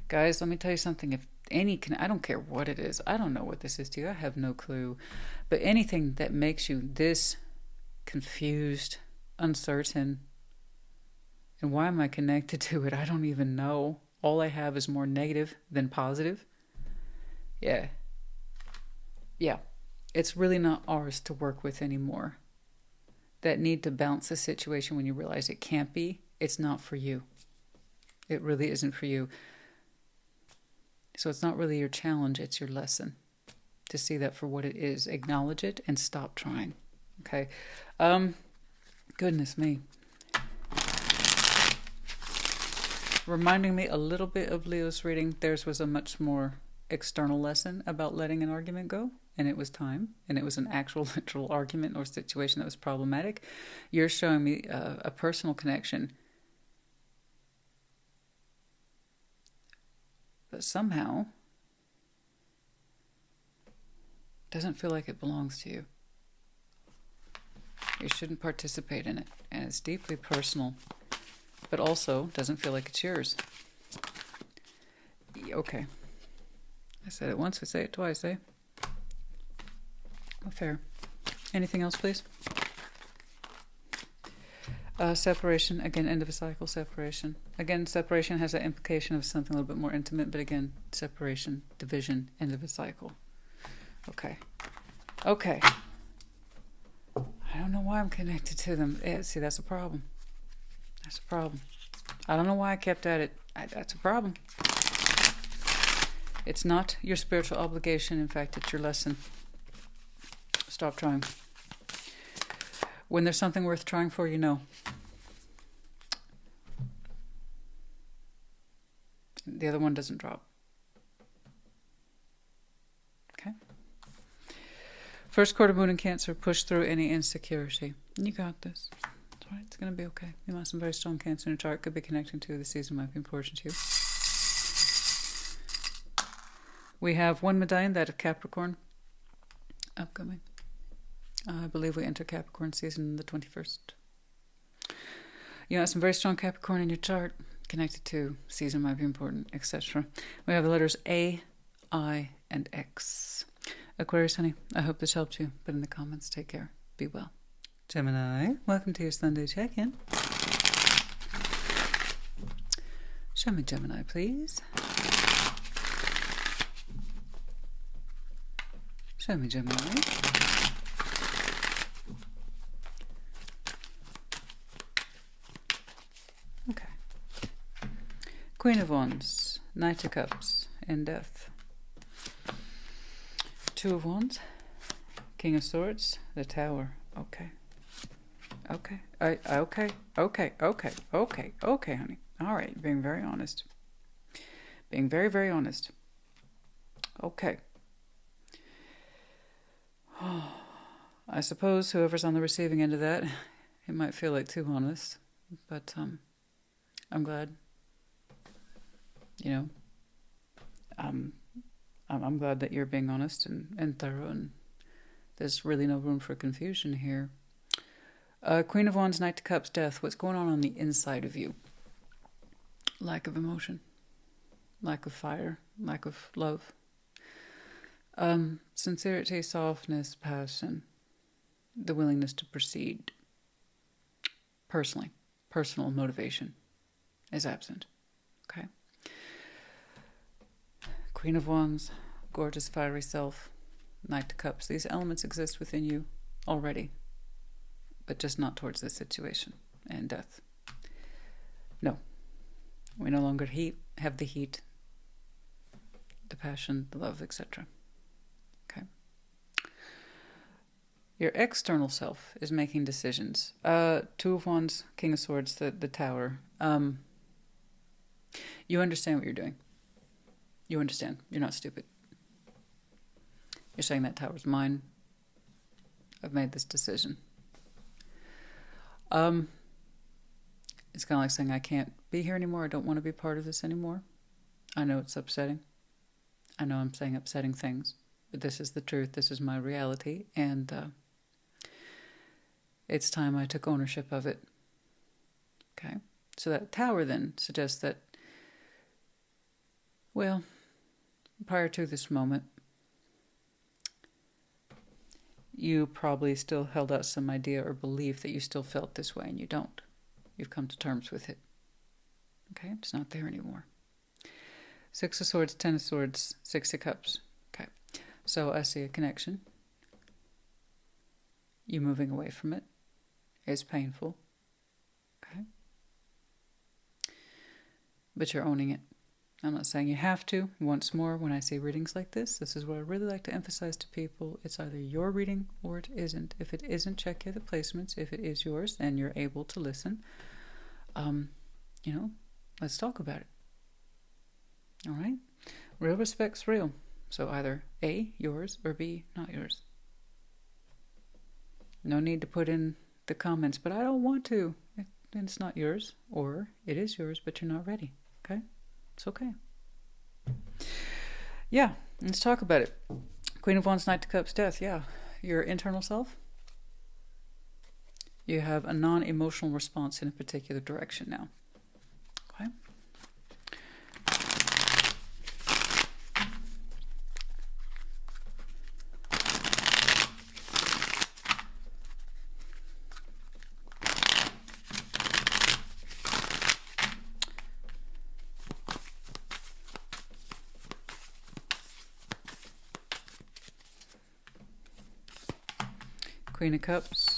Guys, let me tell you something. If I don't care what it is. I don't know what this is to you. I have no clue. But anything that makes you this confused, uncertain, and why am I connected to it? I don't even know. All I have is more negative than positive. Yeah. It's really not ours to work with anymore. That need to balance the situation when you realize it can't be, it's not for you. It really isn't for you. So it's not really your challenge, it's your lesson. To see that for what it is, acknowledge it, and stop trying. Okay? Goodness me. Reminding me a little bit of Leo's reading. Theirs was a much more external lesson about letting an argument go, and it was time, and it was an actual literal argument or situation that was problematic. You're showing me a personal connection that somehow doesn't feel like it belongs to you. You shouldn't participate in it, and it's deeply personal, but also doesn't feel like it's yours. Okay. I said it once, I say it twice, eh? Well, fair. Anything else, please? Separation. Again, end of a cycle, separation. Again, separation has that implication of something a little bit more intimate, but again, separation, division, end of a cycle. Okay. Okay. I don't know why I'm connected to them. Yeah, see, that's a problem. That's a problem. I don't know why I kept at it. That's a problem. It's not your spiritual obligation. In fact, it's your lesson. Stop trying. When there's something worth trying for, you know. The other one doesn't drop. Okay? First quarter moon in Cancer. Push through any insecurity. You got this. That's right. It's going to be okay. You might have some very strong Cancer in your chart. Could be connecting to the season. Might be important to you. We have one medallion, that of Capricorn, upcoming. I believe we enter Capricorn season the 21st. You have some very strong Capricorn in your chart, connected to season might be important, etc. We have the letters A, I, and X. Aquarius, honey, I hope this helped you. Put in the comments. Take care. Be well. Gemini, welcome to your Sunday check-in. Show me Gemini, please. Show me Gemini. Okay. Queen of Wands, Knight of Cups, and Death. Two of Wands, King of Swords, the Tower. Okay. Okay. Okay, honey. All right, being very honest. Being very, very honest. Okay. I suppose whoever's on the receiving end of that, it might feel like too honest, but I'm glad. You know, I'm glad that you're being honest and thorough, and there's really no room for confusion here. Queen of Wands, Knight of Cups, Death. What's going on the inside of you? Lack of emotion, lack of fire, lack of love. Sincerity, softness, passion, the willingness to proceed. Personal motivation is absent. Okay. Queen of Wands, gorgeous, fiery self, Knight of Cups. These elements exist within you already, but just not towards this situation and death. No. We no longer have the heat, the passion, the love, etc. Your external self is making decisions. Two of Wands, King of Swords, the Tower. You understand what you're doing. You understand. You're not stupid. You're saying that Tower's mine. I've made this decision. It's kind of like saying I can't be here anymore. I don't want to be part of this anymore. I know it's upsetting. I know I'm saying upsetting things. But this is the truth. This is my reality. And it's time I took ownership of it. Okay? So that Tower then suggests that, well, prior to this moment, you probably still held out some idea or belief that you still felt this way, and you don't. You've come to terms with it. Okay? It's not there anymore. Six of Swords, Ten of Swords, Six of Cups. Okay. So I see a connection. You moving away from it is painful. Okay? But you're owning it. I'm not saying you have to. Once more, when I see readings like this is what I really like to emphasize to people. It's either your reading or it isn't. If it isn't, check your placements. If it is yours and you're able to listen, let's talk about it. All right? Real respect's real. So either A, yours, or B, not yours. No need to put in the comments, but I don't want to. Then it's not yours, or it is yours, but you're not ready. Okay? It's okay. Yeah, let's talk about it. Queen of Wands, Knight of Cups, Death. Yeah, your internal self. You have a non-emotional response in a particular direction now. Okay? Queen of Cups,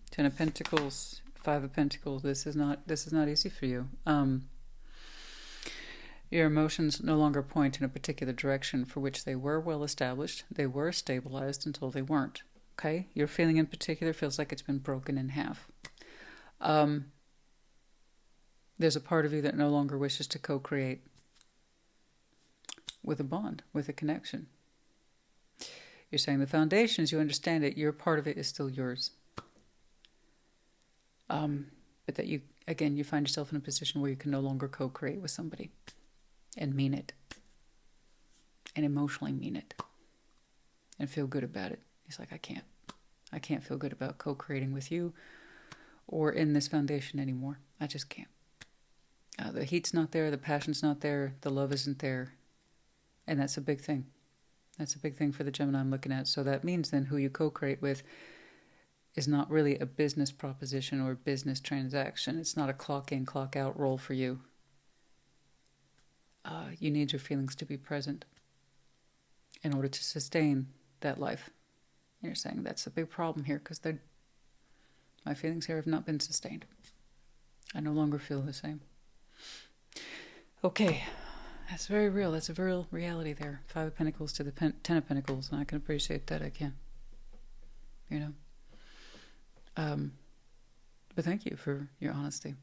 Ten of Pentacles, Five of Pentacles. This is not easy for you. Your emotions no longer point in a particular direction for which they were well established. They were stabilized until they weren't. Okay? Your feeling in particular feels like it's been broken in half. There's a part of you that no longer wishes to co-create with a bond, with a connection. You're saying the foundations, you understand it, your part of it is still yours. But that you find yourself in a position where you can no longer co-create with somebody and mean it. And emotionally mean it. And feel good about it. He's like, I can't feel good about co-creating with you or in this foundation anymore. I just can't. The heat's not there, the passion's not there, the love isn't there. And that's a big thing. That's a big thing for the Gemini I'm looking at. So that means then who you co-create with is not really a business proposition or a business transaction. It's not a clock in, clock out role for you. You need your feelings to be present in order to sustain that life. And you're saying that's a big problem here because my feelings here have not been sustained. I no longer feel the same. Okay. That's very real. That's a real reality there. Five of Pentacles to the Ten of Pentacles. And I can appreciate that. I can. You know. But thank you for your honesty.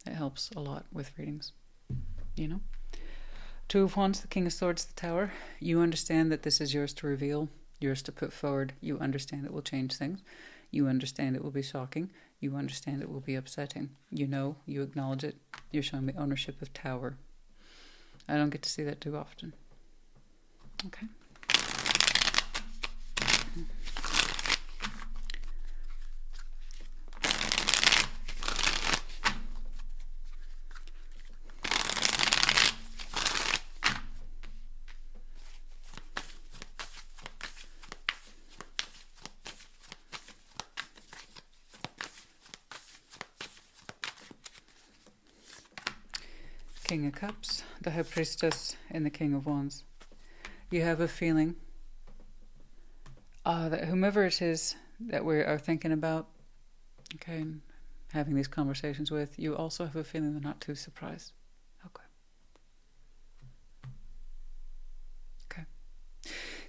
It helps a lot with readings. You know. Two of Wands, the King of Swords, the Tower. You understand that this is yours to reveal. Yours to put forward. You understand it will change things. You understand it will be shocking. You understand it will be upsetting. You know. You acknowledge it. You're showing me ownership of Tower. I don't get to see that too often. Okay. King of Cups, the High Priestess, and the King of Wands. You have a feeling that whomever it is that we are thinking about, okay, having these conversations with, you also have a feeling they're not too surprised. Okay. Okay.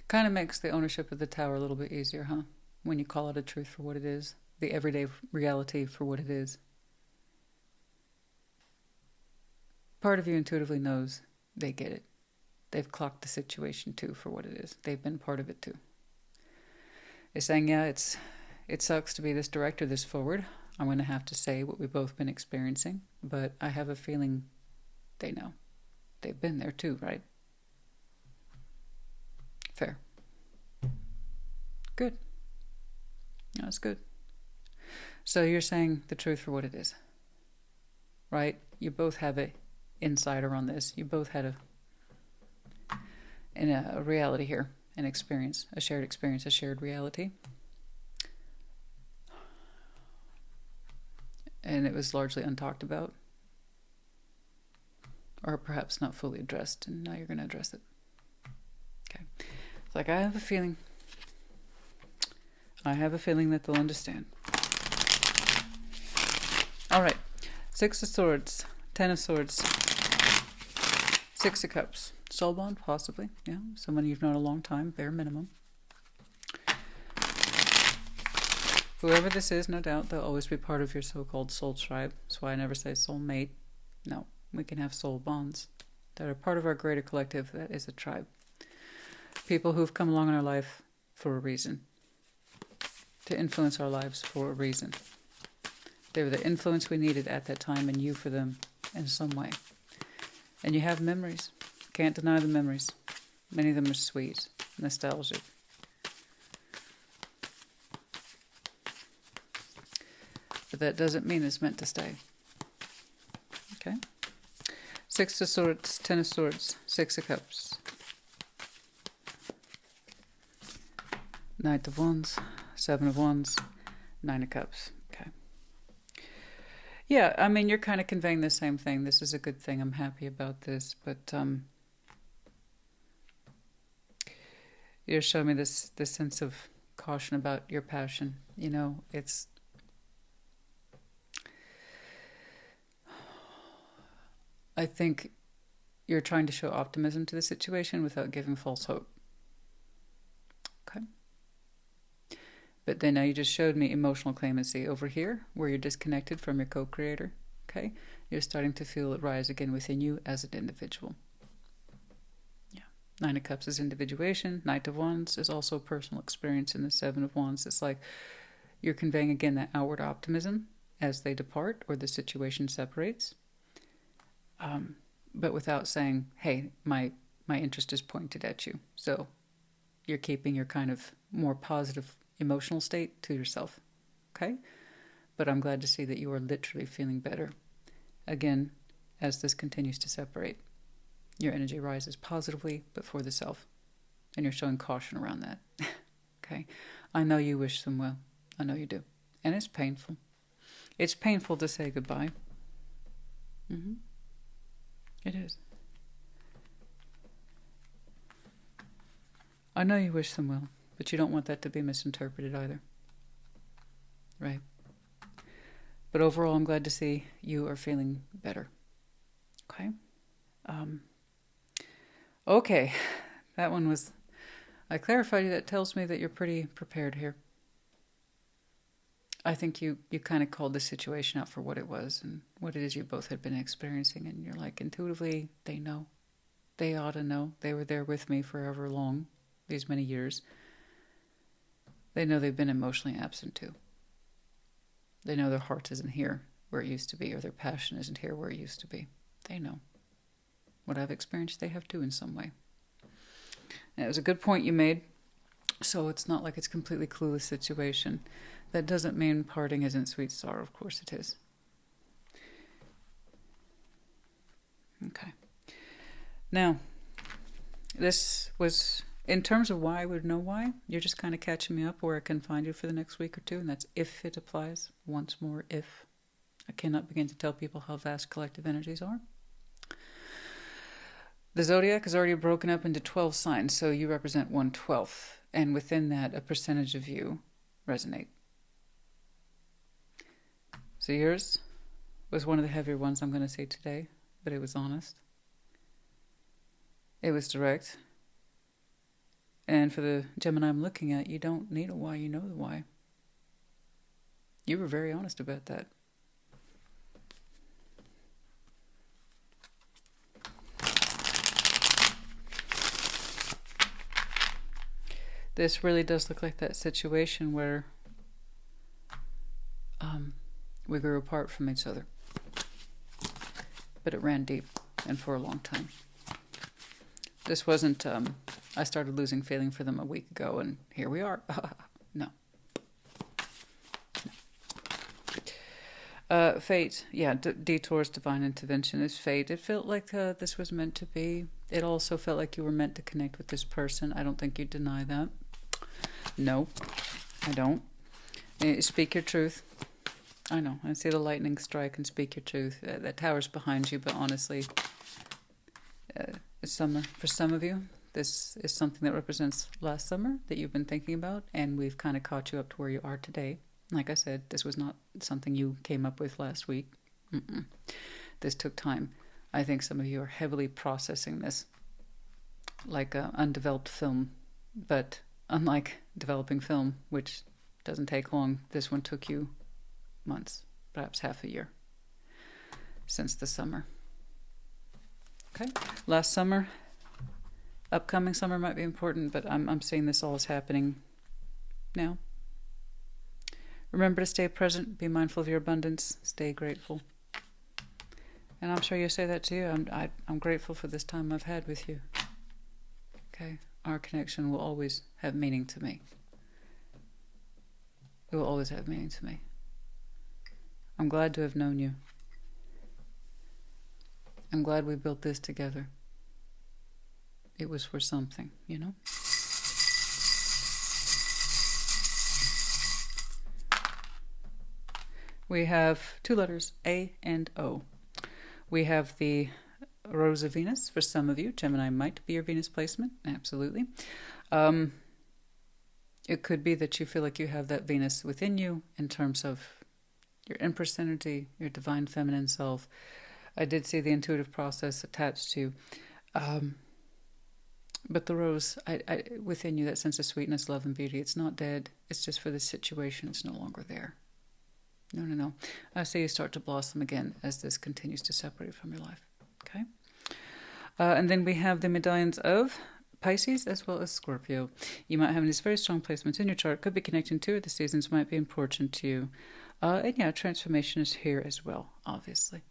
Kind of makes the ownership of the Tower a little bit easier, huh? When you call out a truth for what it is, the everyday reality for what it is. Part of you intuitively knows they get it. They've clocked the situation too for what it is. They've been part of it too. They're saying, yeah, it sucks to be this direct or this forward. I'm going to have to say what we've both been experiencing, but I have a feeling they know. They've been there too, right? Fair. Good. That's good. So you're saying the truth for what it is, right? You both have a insider on this. You both had a reality here, an experience, a shared reality. And it was largely untalked about. Or perhaps not fully addressed, and now you're going to address it. Okay. It's like, I have a feeling that they'll understand. All right. Six of Swords, Ten of Swords, Six of Cups. Soul bond, possibly. Yeah, someone you've known a long time, bare minimum. Whoever this is, no doubt, they'll always be part of your so-called soul tribe. That's why I never say soul mate. No, we can have soul bonds. that are part of our greater collective that is a tribe. People who've come along in our life for a reason, to influence our lives for a reason. They were the influence we needed at that time, and you for them in some way. And you have memories. Can't deny the memories. Many of them are sweet, nostalgic. But that doesn't mean it's meant to stay. Okay? 6 of Swords, 10 of Swords, 6 of Cups. Knight of Wands, 7 of Wands, 9 of Cups. Okay. Yeah, I mean, you're kind of conveying the same thing. This is a good thing. I'm happy about this. But you're showing me this sense of caution about your passion. You know, it's... I think you're trying to show optimism to the situation without giving false hope. Okay. But then now you just showed me emotional clemency over here, where you're disconnected from your co-creator. Okay. You're starting to feel it rise again within you as an individual. Yeah. 9 of Cups is individuation. Knight of Wands is also personal experience in the 7 of Wands. It's like you're conveying again that outward optimism as they depart or the situation separates. But without saying, hey, my interest is pointed at you. So you're keeping your kind of more positive emotional state to yourself. Okay? But I'm glad to see that you are literally feeling better. Again, as this continues to separate, your energy rises positively, but for the self. And you're showing caution around that. Okay? I know you wish them well. I know you do. And it's painful. It's painful to say goodbye. Mm-hmm. It is. I know you wish them well, but you don't want that to be misinterpreted either. Right? But overall, I'm glad to see you are feeling better. Okay? Okay. That one was... I clarified you. That tells me that you're pretty prepared here. I think you kind of called the situation out for what it was and what it is you both had been experiencing. And you're like, intuitively, they know. They ought to know. They were there with me forever long, these many years. They know they've been emotionally absent too. They know their heart isn't here where it used to be, or their passion isn't here where it used to be. They know. What I've experienced, they have too in some way. And it was a good point you made. So it's not like it's a completely clueless situation. That doesn't mean parting isn't sweet sorrow. Of course it is. Okay. Now, this was, in terms of why I would know why, you're just kind of catching me up where I can find you for the next week or two, and that's if it applies. Once more, if. I cannot begin to tell people how vast collective energies are. The zodiac is already broken up into 12 signs, so you represent 1/12, and within that, a percentage of you resonate. So yours was one of the heavier ones I'm going to say today, but it was honest. It was direct. And for the Gemini I'm looking at, you don't need a why, you know the why. You were very honest about that. This really does look like that situation where we grew apart from each other. But it ran deep and for a long time. This wasn't, I started losing feeling for them a week ago and here we are. No. Fate, yeah, detours, divine intervention is fate. It felt like this was meant to be. It also felt like you were meant to connect with this person. I don't think you deny that. No, I don't. Speak your truth. I know. I see the lightning strike and speak your truth. That tower's behind you, but honestly, summer. For some of you, this is something that represents last summer that you've been thinking about, and we've kind of caught you up to where you are today. Like I said, this was not something you came up with last week. This took time. I think some of you are heavily processing this like an undeveloped film, but unlike developing film, which doesn't take long, this one took you months, perhaps half a year since the summer. Okay. Last summer. Upcoming summer might be important, but I'm seeing this all is happening now. Remember to stay present. Be mindful of your abundance. Stay grateful. And I'm sure you say that to you. I'm grateful for this time I've had with you. Okay. Our connection will always have meaning to me. It will always have meaning to me. I'm glad to have known you. I'm glad we built this together. It was for something, you know? We have two letters, A and O. We have the Rose of Venus for some of you. Gemini might be your Venus placement, absolutely. It could be that you feel like you have that Venus within you in terms of your Empress energy, your divine feminine self. I did see the intuitive process attached to, but the rose within you, that sense of sweetness, love, and beauty, it's not dead. It's just for this situation, it's no longer there. No. I see you start to blossom again as this continues to separate from your life. Okay? And then we have the medallions of Pisces as well as Scorpio. You might have these very strong placements in your chart. Could be connecting to, or the seasons might be important to you. And yeah, transformation is here as well, obviously.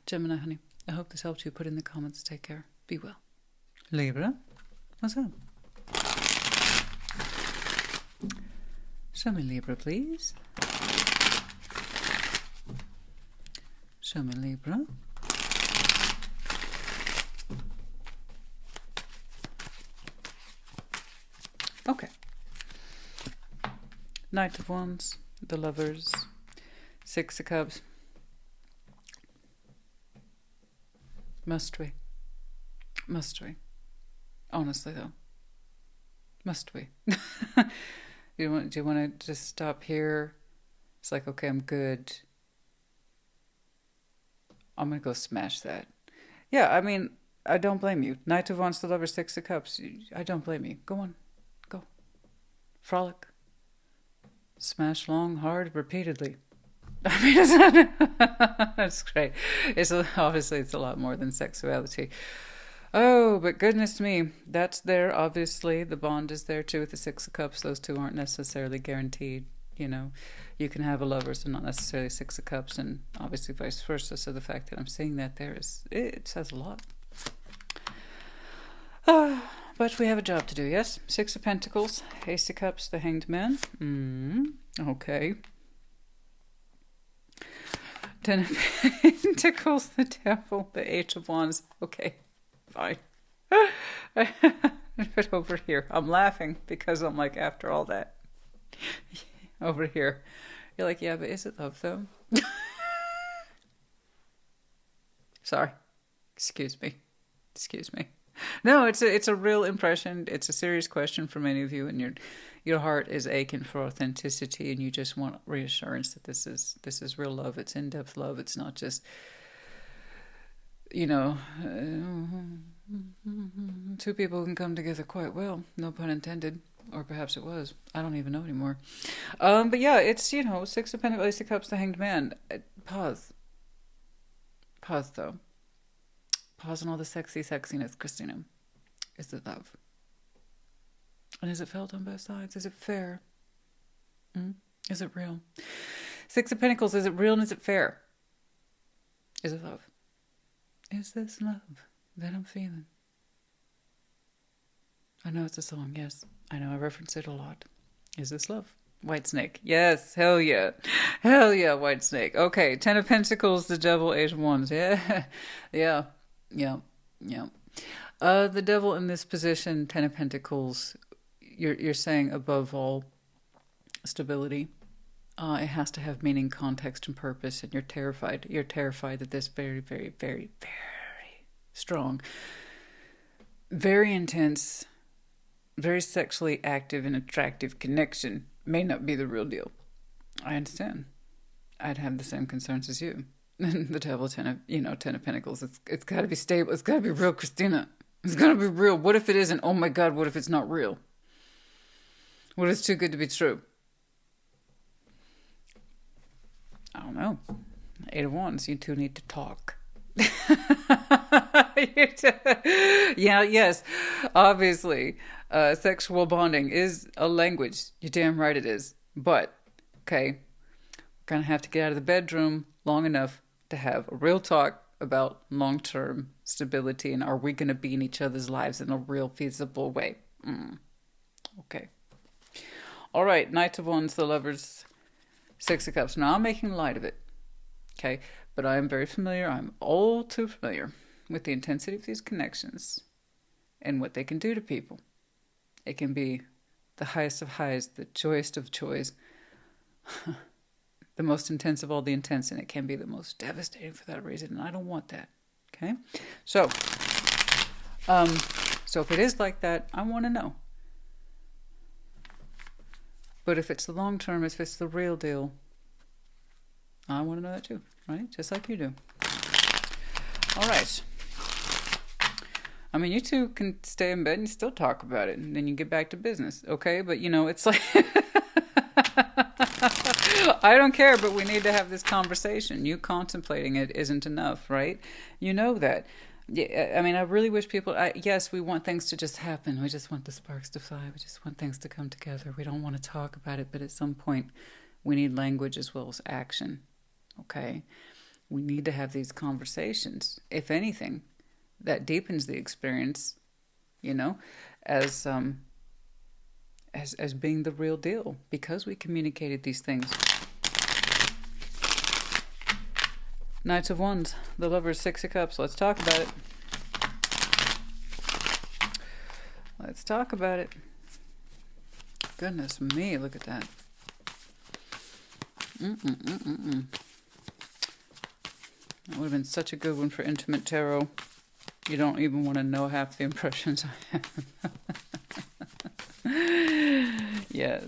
Gemini, honey, I hope this helped you. Put in the comments. Take care. Be well. Libra, what's up? Show me Libra, please. Show me Libra. Okay. Knight of Wands, the Lovers, Six of Cups. Must we? Must we? Honestly, though. Must we? Do you want to just stop here? It's like, okay, I'm good. I'm going to go smash that. Yeah, I mean, I don't blame you. Knight of Wands, the Lover, Six of Cups. I don't blame you. Go on. Go. Frolic. Smash long, hard, repeatedly. I mean, that's great. Obviously, it's a lot more than sexuality. Oh, but goodness me, that's there, obviously. The bond is there, too, with the Six of Cups. Those two aren't necessarily guaranteed, you know. You can have a lover, so not necessarily Six of Cups, and obviously vice versa. So the fact that I'm seeing that there it says a lot. But we have a job to do, yes? Six of Pentacles, Ace of Cups, the Hanged Man. Okay. Ten of Pentacles, the Devil, the Eight of Wands. Okay, fine. But over here, I'm laughing because I'm like, after all that, over here, you're like, yeah, but is it love though? Sorry, excuse me. No, it's a real impression. It's a serious question for many of you, and your heart is aching for authenticity, and you just want reassurance that this is real love. It's in-depth love. It's not just, you know, two people can come together quite well. No pun intended, or perhaps it was. I don't even know anymore. But yeah, it's, you know, Six of Pentacles, Ace of Cups, the Hanged Man. Pause though. Pause on all the sexiness, Christina. Is it love? And is it felt on both sides? Is it fair? Is it real? Six of Pentacles, is it real and is it fair? Is it love? Is this love that I'm feeling? I know it's a song, yes. I know I reference it a lot. Is this love? White Snake. Yes, hell yeah. Hell yeah, White Snake. Okay, Ten of Pentacles, the Devil, Eight of Wands. Yeah. Yeah. The Devil in this position, Ten of Pentacles, you're saying above all, stability. It has to have meaning, context, and purpose, and you're terrified. You're terrified that this very, very, very, very strong, very intense, very sexually active and attractive connection may not be the real deal. I understand. I'd have the same concerns as you. The Devil, Ten of Pentacles. It's got to be stable. It's got to be real, Christina. It's got to be real. What if it isn't? Oh my God, what if it's not real? What if it's too good to be true? I don't know. Eight of Wands, you two need to talk. Yeah, yes. Obviously, sexual bonding is a language. You're damn right it is. But, okay, we're going to have to get out of the bedroom long enough to have a real talk about long-term stability, and are we going to be in each other's lives in a real feasible way? Okay. All right, Knight of Wands, the Lovers, Six of Cups. Now, I'm making light of it, okay? But I am very familiar, I'm all too familiar with the intensity of these connections and what they can do to people. It can be the highest of highs, the joyous of joys, the most intense of all the intense, and it can be the most devastating for that reason, and I don't want that, okay? So if it is like that, I want to know. But if it's the long term, if it's the real deal, I want to know that too, right? Just like you do. All right. I mean, you two can stay in bed and still talk about it, and then you get back to business, okay? But, you know, it's like... I don't care, but we need to have this conversation. You contemplating it isn't enough, right? You know that. Yeah, I mean, I really wish people... yes, we want things to just happen. We just want the sparks to fly. We just want things to come together. We don't want to talk about it, but at some point, we need language as well as action, okay? We need to have these conversations. If anything, that deepens the experience, you know, as being the real deal, because we communicated these things. Knights of Wands, the Lovers, Six of Cups. Let's talk about it. Let's talk about it. Goodness me, look at that. That would have been such a good one for Intimate Tarot. You don't even want to know half the impressions I have. Yes.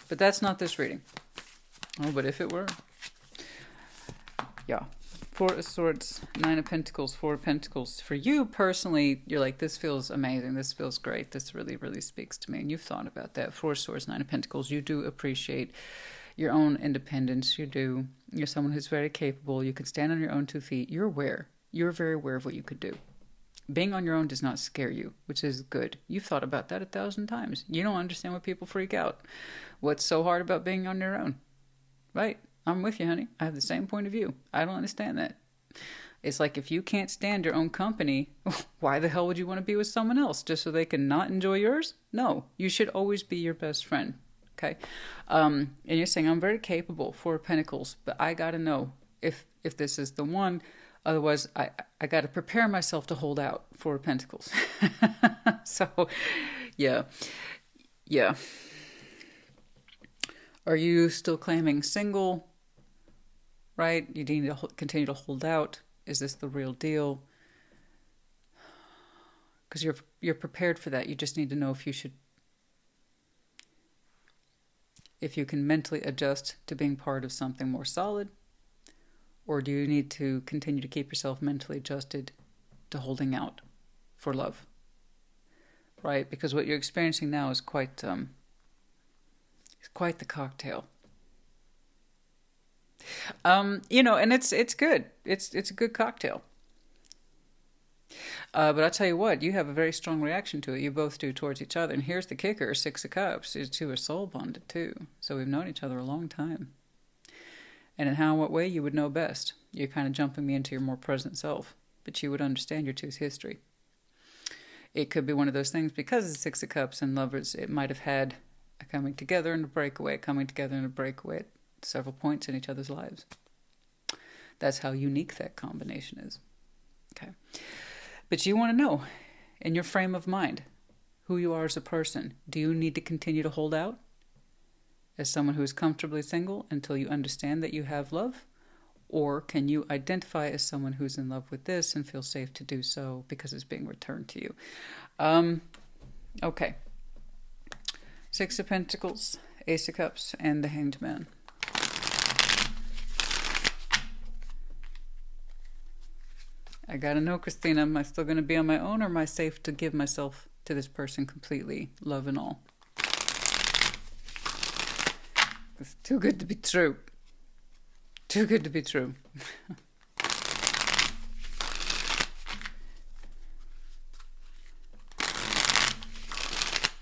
But that's not this reading. Oh, but if it were. Yeah. Four of Swords, Nine of Pentacles, Four of Pentacles. For you personally, you're like, this feels amazing. This feels great. This really, really speaks to me. And you've thought about that. Four of Swords, Nine of Pentacles. You do appreciate your own independence. You do. You're someone who's very capable. You can stand on your own 2 feet. You're aware. You're very aware of what you could do. Being on your own does not scare you, which is good. You've thought about that 1,000 times. You don't understand why people freak out. What's so hard about being on your own? Right? I'm with you, honey. I have the same point of view. I don't understand that. It's like, if you can't stand your own company, why the hell would you want to be with someone else? Just so they can not enjoy yours? No. You should always be your best friend. Okay? And you're saying, I'm very capable, Four of Pentacles, but I got to know if this is the one. Otherwise, I got to prepare myself to hold out, Four of Pentacles. So, yeah. Yeah. Are you still claiming single? Right? You need to continue to hold out. Is this the real deal? Because you're prepared for that. You just need to know if you can mentally adjust to being part of something more solid, or do you need to continue to keep yourself mentally adjusted to holding out for love? Right? Because what you're experiencing now is quite the cocktail. You know, and it's good. It's a good cocktail. But I'll tell you what, you have a very strong reaction to it. You both do towards each other. And here's the kicker, Six of Cups. You two are soul bonded too. So we've known each other a long time. And in what way you would know best. You're kind of jumping me into your more present self. But you would understand your two's history. It could be one of those things, because of the Six of Cups and Lovers, it might have had a coming together and a breakaway, coming together and a breakaway at several points in each other's lives. That's how unique that combination is. Okay. But you want to know, in your frame of mind, who you are as a person. Do you need to continue to hold out as someone who is comfortably single until you understand that you have love? Or can you identify as someone who's in love with this and feel safe to do so because it's being returned to you? Okay. Six of Pentacles, Ace of Cups, and the Hanged Man. I gotta know, Christina, am I still gonna be on my own, or am I safe to give myself to this person completely, love and all? It's too good to be true. Too good to be true.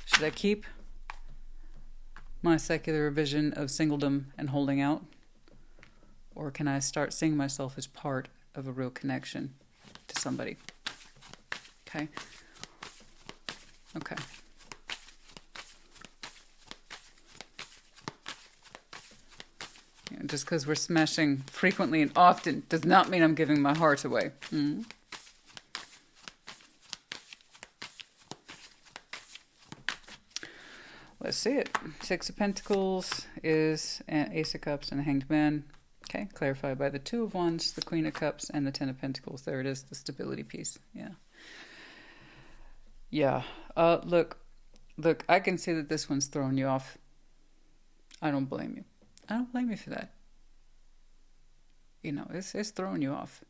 Should I keep my secular vision of singledom and holding out? Or can I start seeing myself as part of a real connection to somebody? Okay. Okay. Just because we're smashing frequently and often does not mean I'm giving my heart away. Mm-hmm. Let's see it. Six of Pentacles is an Ace of Cups and a Hanged Man. Okay, clarified by the Two of Wands, the Queen of Cups, and the Ten of Pentacles. There it is, the stability piece. Yeah. Yeah. Look, I can see that this one's throwing you off. I don't blame you. I don't blame you for that. You know, it's throwing you off.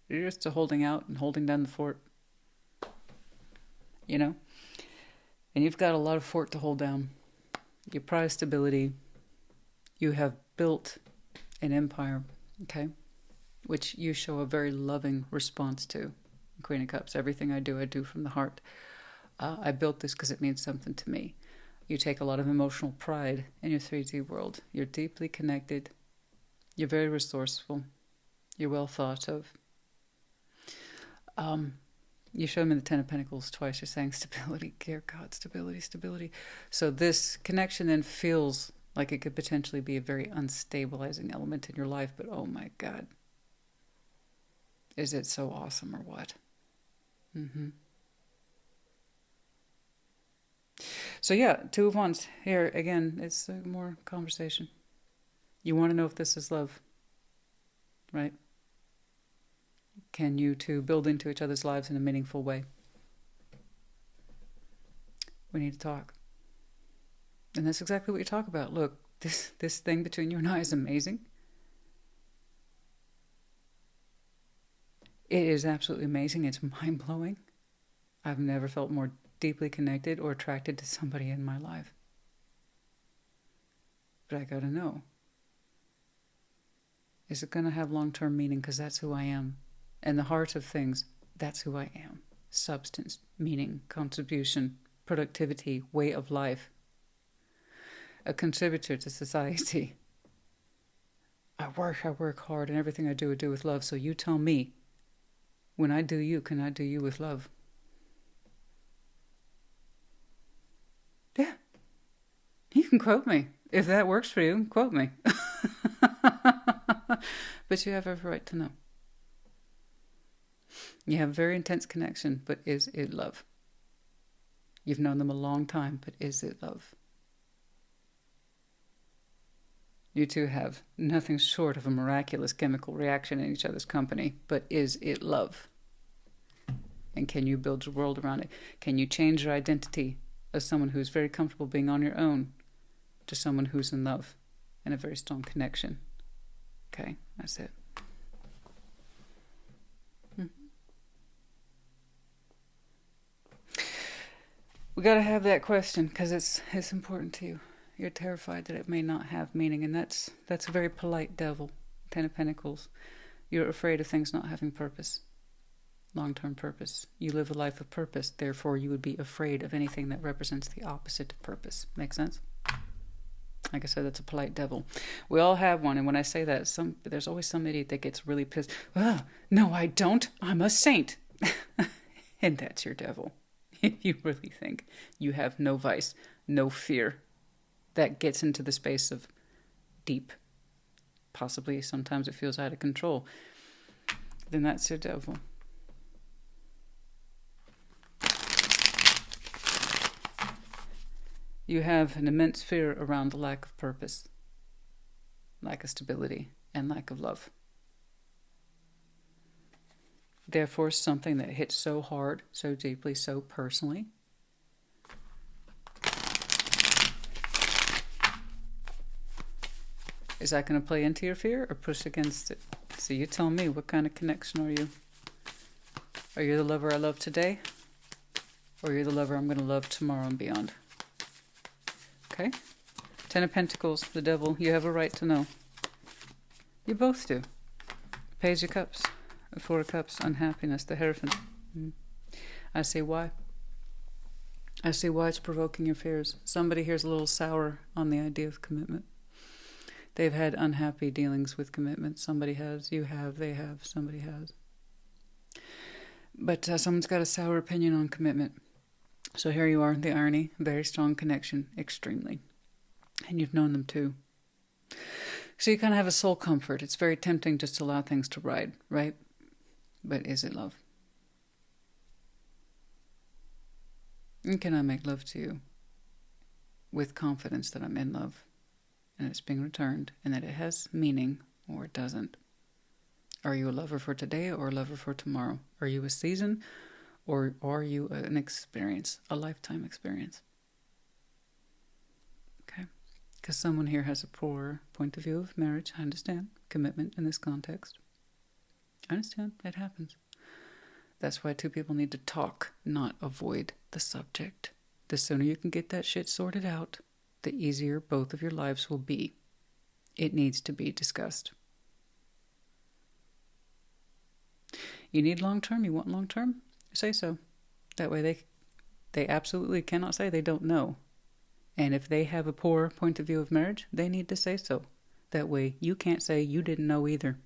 You're just holding out and holding down the fort. You know? And you've got a lot of fort to hold down. You prize stability. You have built an empire, okay? Which you show a very loving response to. Queen of Cups. Everything I do from the heart. I built this because it means something to me. You take a lot of emotional pride in your 3D world. You're deeply connected. You're very resourceful. You're well thought of. You show me the Ten of Pentacles twice. You're saying stability. Dear God, stability, stability. So this connection then feels like it could potentially be a very unstabilizing element in your life. But oh my God. Is it so awesome or what? Mm-hmm. So yeah, Two of Wands. Here, again, it's more conversation. You want to know if this is love, right? Can you two build into each other's lives in a meaningful way? We need to talk. And that's exactly what you talk about. Look, this thing between you and I is amazing. It is absolutely amazing. It's mind-blowing. I've never felt more deeply connected or attracted to somebody in my life. But I gotta know. Is it gonna have long-term meaning? Because that's who I am. And the heart of things, that's who I am. Substance, meaning, contribution, productivity, way of life. A contributor to society. I work hard, and everything I do with love. So you tell me, when I do you, can I do you with love? Yeah. You can quote me. If that works for you, quote me. But you have every right to know. You have a very intense connection, but is it love? You've known them a long time, but is it love? You two have nothing short of a miraculous chemical reaction in each other's company, but is it love? And can you build your world around it? Can you change your identity as someone who's very comfortable being on your own to someone who's in love and a very strong connection? Okay, that's it. We got to have that question because it's important to you. You're terrified that it may not have meaning, and that's a very polite devil. Ten of Pentacles. You're afraid of things not having purpose, long-term purpose. You live a life of purpose, therefore you would be afraid of anything that represents the opposite of purpose. Make sense? Like I said, that's a polite devil. We all have one, and when I say that, there's always some idiot that gets really pissed. Oh, no, I don't. I'm a saint. And that's your devil. If you really think you have no vice, no fear, that gets into the space of deep, possibly sometimes it feels out of control, then that's your devil. You have an immense fear around the lack of purpose, lack of stability, and lack of love. Therefore, something that hits so hard, so deeply, so personally. Is that going to play into your fear or push against it? So you tell me, what kind of connection are you? Are you the lover I love today? Or are you the lover I'm going to love tomorrow and beyond? Okay? Ten of Pentacles, the devil, you have a right to know. You both do. Page of Cups, Four of Cups, unhappiness, the Hierophant. I see why. I see why it's provoking your fears. Somebody here's a little sour on the idea of commitment. They've had unhappy dealings with commitment. Somebody has, you have, they have, somebody has. But someone's got a sour opinion on commitment. So here you are, the irony, very strong connection, extremely. And you've known them too. So you kind of have a soul comfort. It's very tempting just to allow things to ride, right? But is it love? And can I make love to you with confidence that I'm in love and it's being returned and that it has meaning or it doesn't? Are you a lover for today or a lover for tomorrow? Are you a season or are you an experience, a lifetime experience? Okay. Because someone here has a poor point of view of marriage. I understand. Commitment in this context. I understand. It happens. That's why two people need to talk, not avoid the subject. The sooner you can get that shit sorted out, the easier both of your lives will be. It needs to be discussed. You need long-term? You want long-term? Say so. That way they absolutely cannot say they don't know. And if they have a poor point of view of marriage, they need to say so. That way you can't say you didn't know either.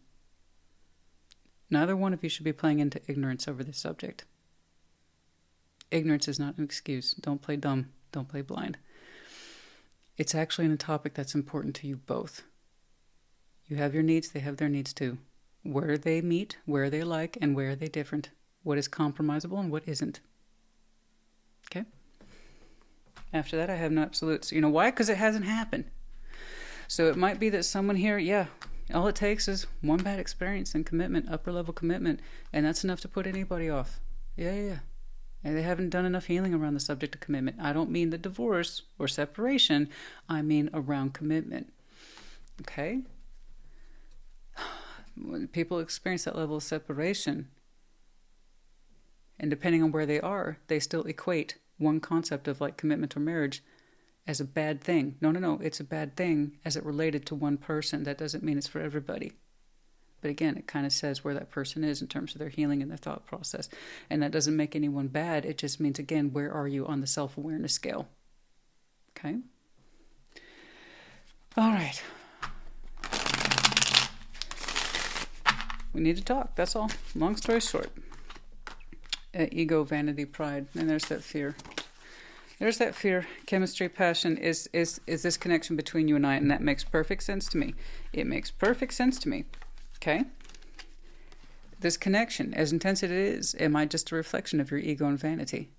Neither one of you should be playing into ignorance over this subject. Ignorance is not an excuse. Don't play dumb. Don't play blind. It's actually a topic that's important to you both. You have your needs. They have their needs too. Where they meet, where they like, and where are they different. What is compromisable and what isn't. Okay? After that, I have no absolutes. You know why? Because it hasn't happened. So it might be that someone here, yeah, all it takes is one bad experience and commitment, upper level commitment, and that's enough to put anybody off. Yeah. And they haven't done enough healing around the subject of commitment. I don't mean the divorce or separation. I mean around commitment. Okay? When people experience that level of separation, and depending on where they are, they still equate one concept of like commitment or marriage as a bad thing. No, it's a bad thing as it related to one person. That doesn't mean it's for everybody. But again, it kind of says where that person is in terms of their healing and their thought process. And that doesn't make anyone bad. It just means, again, where are you on the self-awareness scale? Okay? All right. We need to talk. That's all. Long story short. Ego, vanity, pride. And there's that fear. There's that fear. Chemistry, passion is this connection between you and I. And that makes perfect sense to me. It makes perfect sense to me. Okay? This connection, as intense as it is, am I just a reflection of your ego and vanity?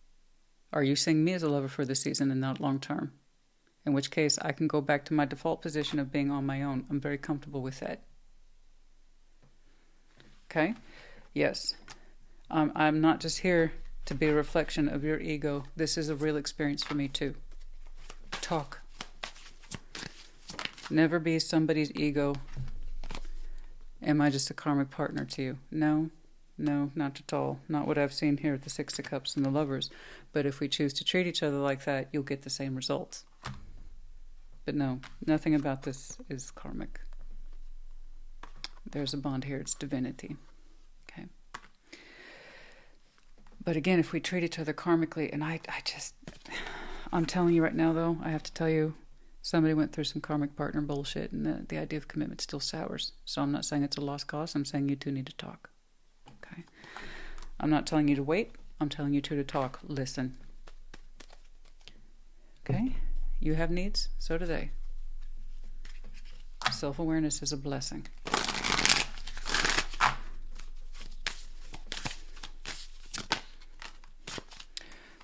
Are you seeing me as a lover for the season and not long term? In which case, I can go back to my default position of being on my own. I'm very comfortable with that. Okay? Yes. I'm not just here to be a reflection of your ego. This is a real experience for me too. Talk. Never be somebody's ego. Am I just a karmic partner to you? No, not at all. Not what I've seen here with the Six of Cups and the Lovers. But if we choose to treat each other like that, you'll get the same results. But no, nothing about this is karmic. There's a bond here. It's divinity. Okay. But again, if we treat each other karmically, and I'm telling you right now, though, I have to tell you, somebody went through some karmic partner bullshit, and the idea of commitment still sours. So I'm not saying it's a lost cause. I'm saying you two need to talk. Okay? I'm not telling you to wait. I'm telling you two to talk. Listen. Okay? You have needs. So do they. Self-awareness is a blessing.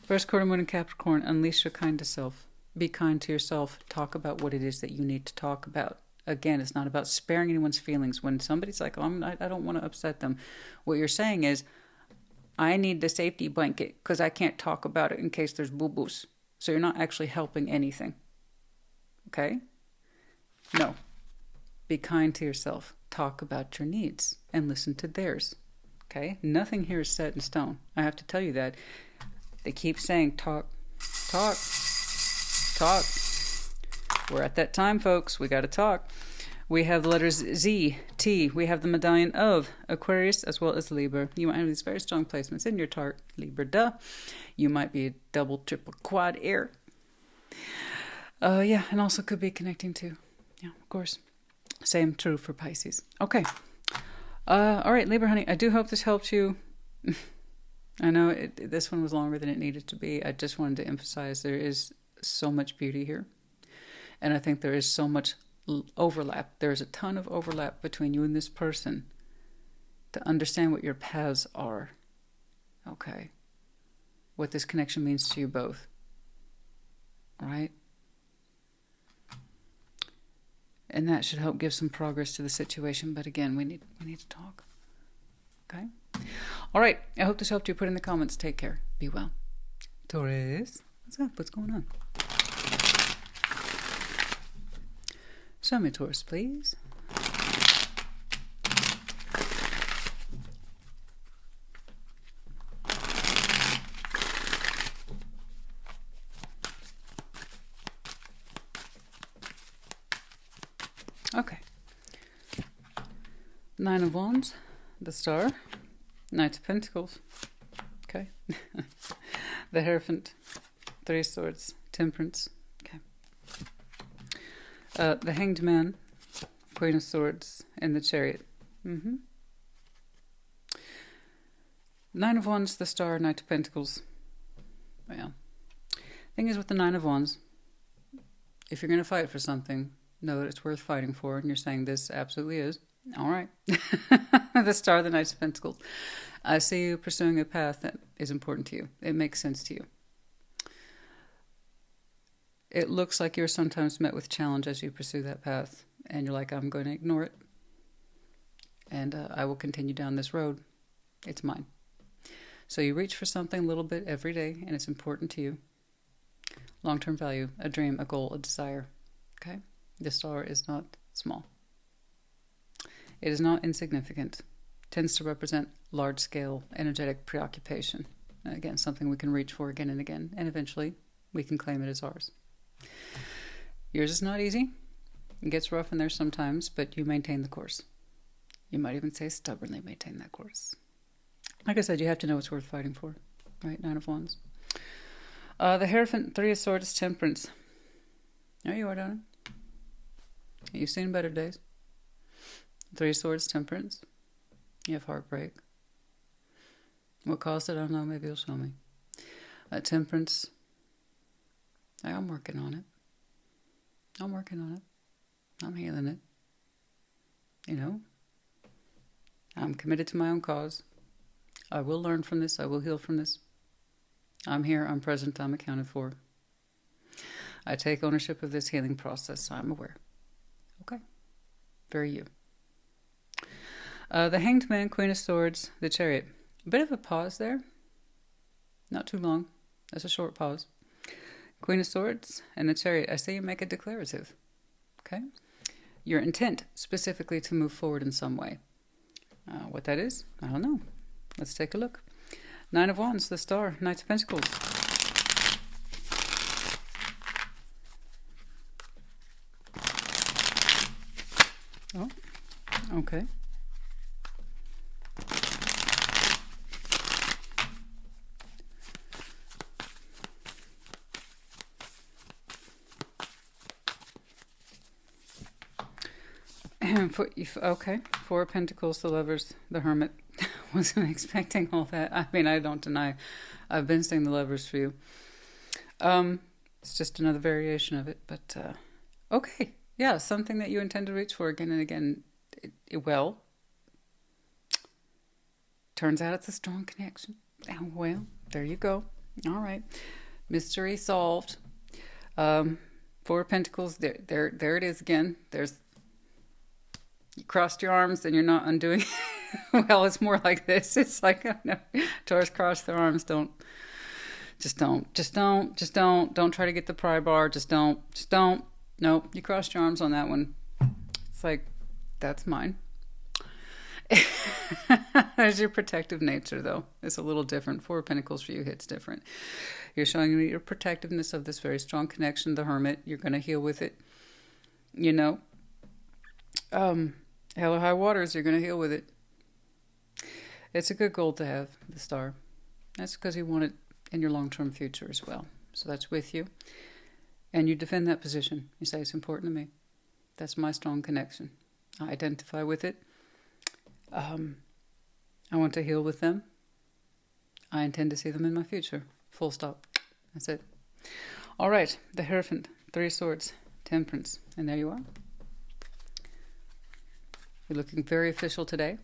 First quarter moon in Capricorn, unleash your kind to self. Be kind to yourself. Talk about what it is that you need to talk about. Again, it's not about sparing anyone's feelings. When somebody's like, I don't want to upset them. What you're saying is, I need the safety blanket because I can't talk about it in case there's boo-boos. So you're not actually helping anything. Okay? No. Be kind to yourself. Talk about your needs and listen to theirs. Okay? Nothing here is set in stone. I have to tell you that. They keep saying, talk. We're at that time, folks. We got to talk. We have the letters Z, T. We have the medallion of Aquarius as well as Libra. You might have these very strong placements in your chart. Libra, duh. You might be a double, triple, quad air. Yeah, and also could be connecting to, yeah, of course. Same true for Pisces. Okay. All right, Libra, honey, I do hope this helped you. I know this one was longer than it needed to be. I just wanted to emphasize there is so much beauty here. And I think there is so much overlap. There's a ton of overlap between you and this person to understand what your paths are. Okay. What this connection means to you both. Right? And that should help give some progress to the situation. But again, we need to talk. Okay? All right. I hope this helped you. Put in the comments. Take care. Be well. Taurus. What's up? What's going on? Show me Taurus, please. Okay. Nine of Wands, the Star, Knight of Pentacles. Okay. The Hierophant, Three of Swords, Temperance. Okay. The Hanged Man, Queen of Swords, and the Chariot. Nine of Wands, the Star, Knight of Pentacles. Well, thing is with the Nine of Wands, if you're going to fight for something, know that it's worth fighting for, and you're saying this absolutely is. All right. The Star, the Knight of Pentacles. I see you pursuing a path that is important to you. It makes sense to you. It looks like you're sometimes met with challenge as you pursue that path, and you're like, I'm going to ignore it, and I will continue down this road. It's mine. So you reach for something a little bit every day, and it's important to you. Long-term value, a dream, a goal, a desire. Okay? The Star is not small. It is not insignificant. Tends to represent large-scale, energetic preoccupation. Again, something we can reach for again and again, and eventually we can claim it as ours. Yours is not easy. It gets rough in there sometimes, but you maintain the course. You might even say stubbornly maintain that course. Like I said, you have to know what's worth fighting for. Right? Nine of Wands. The Hierophant, Three of Swords, Temperance. There you are, darling. You've seen better days. Three of Swords, Temperance. You have heartbreak. What caused it? I don't know. Maybe you'll show me. Temperance. I'm working on it. I'm working on it. I'm healing it. You know? I'm committed to my own cause. I will learn from this. I will heal from this. I'm here. I'm present. I'm accounted for. I take ownership of this healing process. I'm aware. Okay. Very you. The Hanged Man, Queen of Swords, the Chariot. A bit of a pause there. Not too long. That's a short pause. Queen of Swords and the Chariot. I say you make it declarative. Okay? Your intent specifically to move forward in some way. What that is, I don't know. Let's take a look. Nine of Wands, the Star, Knight of Pentacles. Oh, okay. Okay, Four of Pentacles, the Lovers, the Hermit. Wasn't expecting all that. I mean, I don't deny. I've been seeing the Lovers for you. It's just another variation of it, but okay. Yeah, something that you intend to reach for again and again. Well, turns out it's a strong connection. Well, there you go. All right. Mystery solved. Four of Pentacles, there it is again. You crossed your arms and you're not undoing. Well, it's more like this. It's like, oh, no, Taurus, cross their arms. Don't try to get the pry bar. Just don't. Nope, you crossed your arms on that one. It's like, that's mine. There's your protective nature, though. It's a little different. Four of Pentacles for you hits different. You're showing me your protectiveness of this very strong connection, the Hermit. You're going to heal with it. You know, Hell or high waters, you're going to heal with it. It's a good goal to have, the star. That's because you want it in your long-term future as well. So that's with you. And you defend that position. You say, it's important to me. That's my strong connection. I identify with it. I want to heal with them. I intend to see them in my future. Full stop. That's it. All right. The Hierophant. 3 Swords. Temperance. And there you are. You're looking very official today.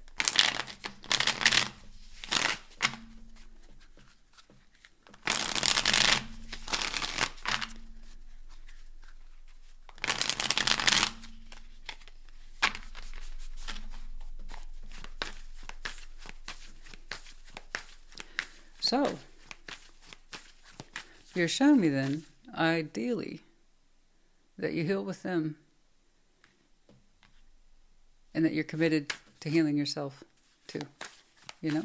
So, you're showing me then, ideally, that you heal with them and that you're committed to healing yourself too, you know?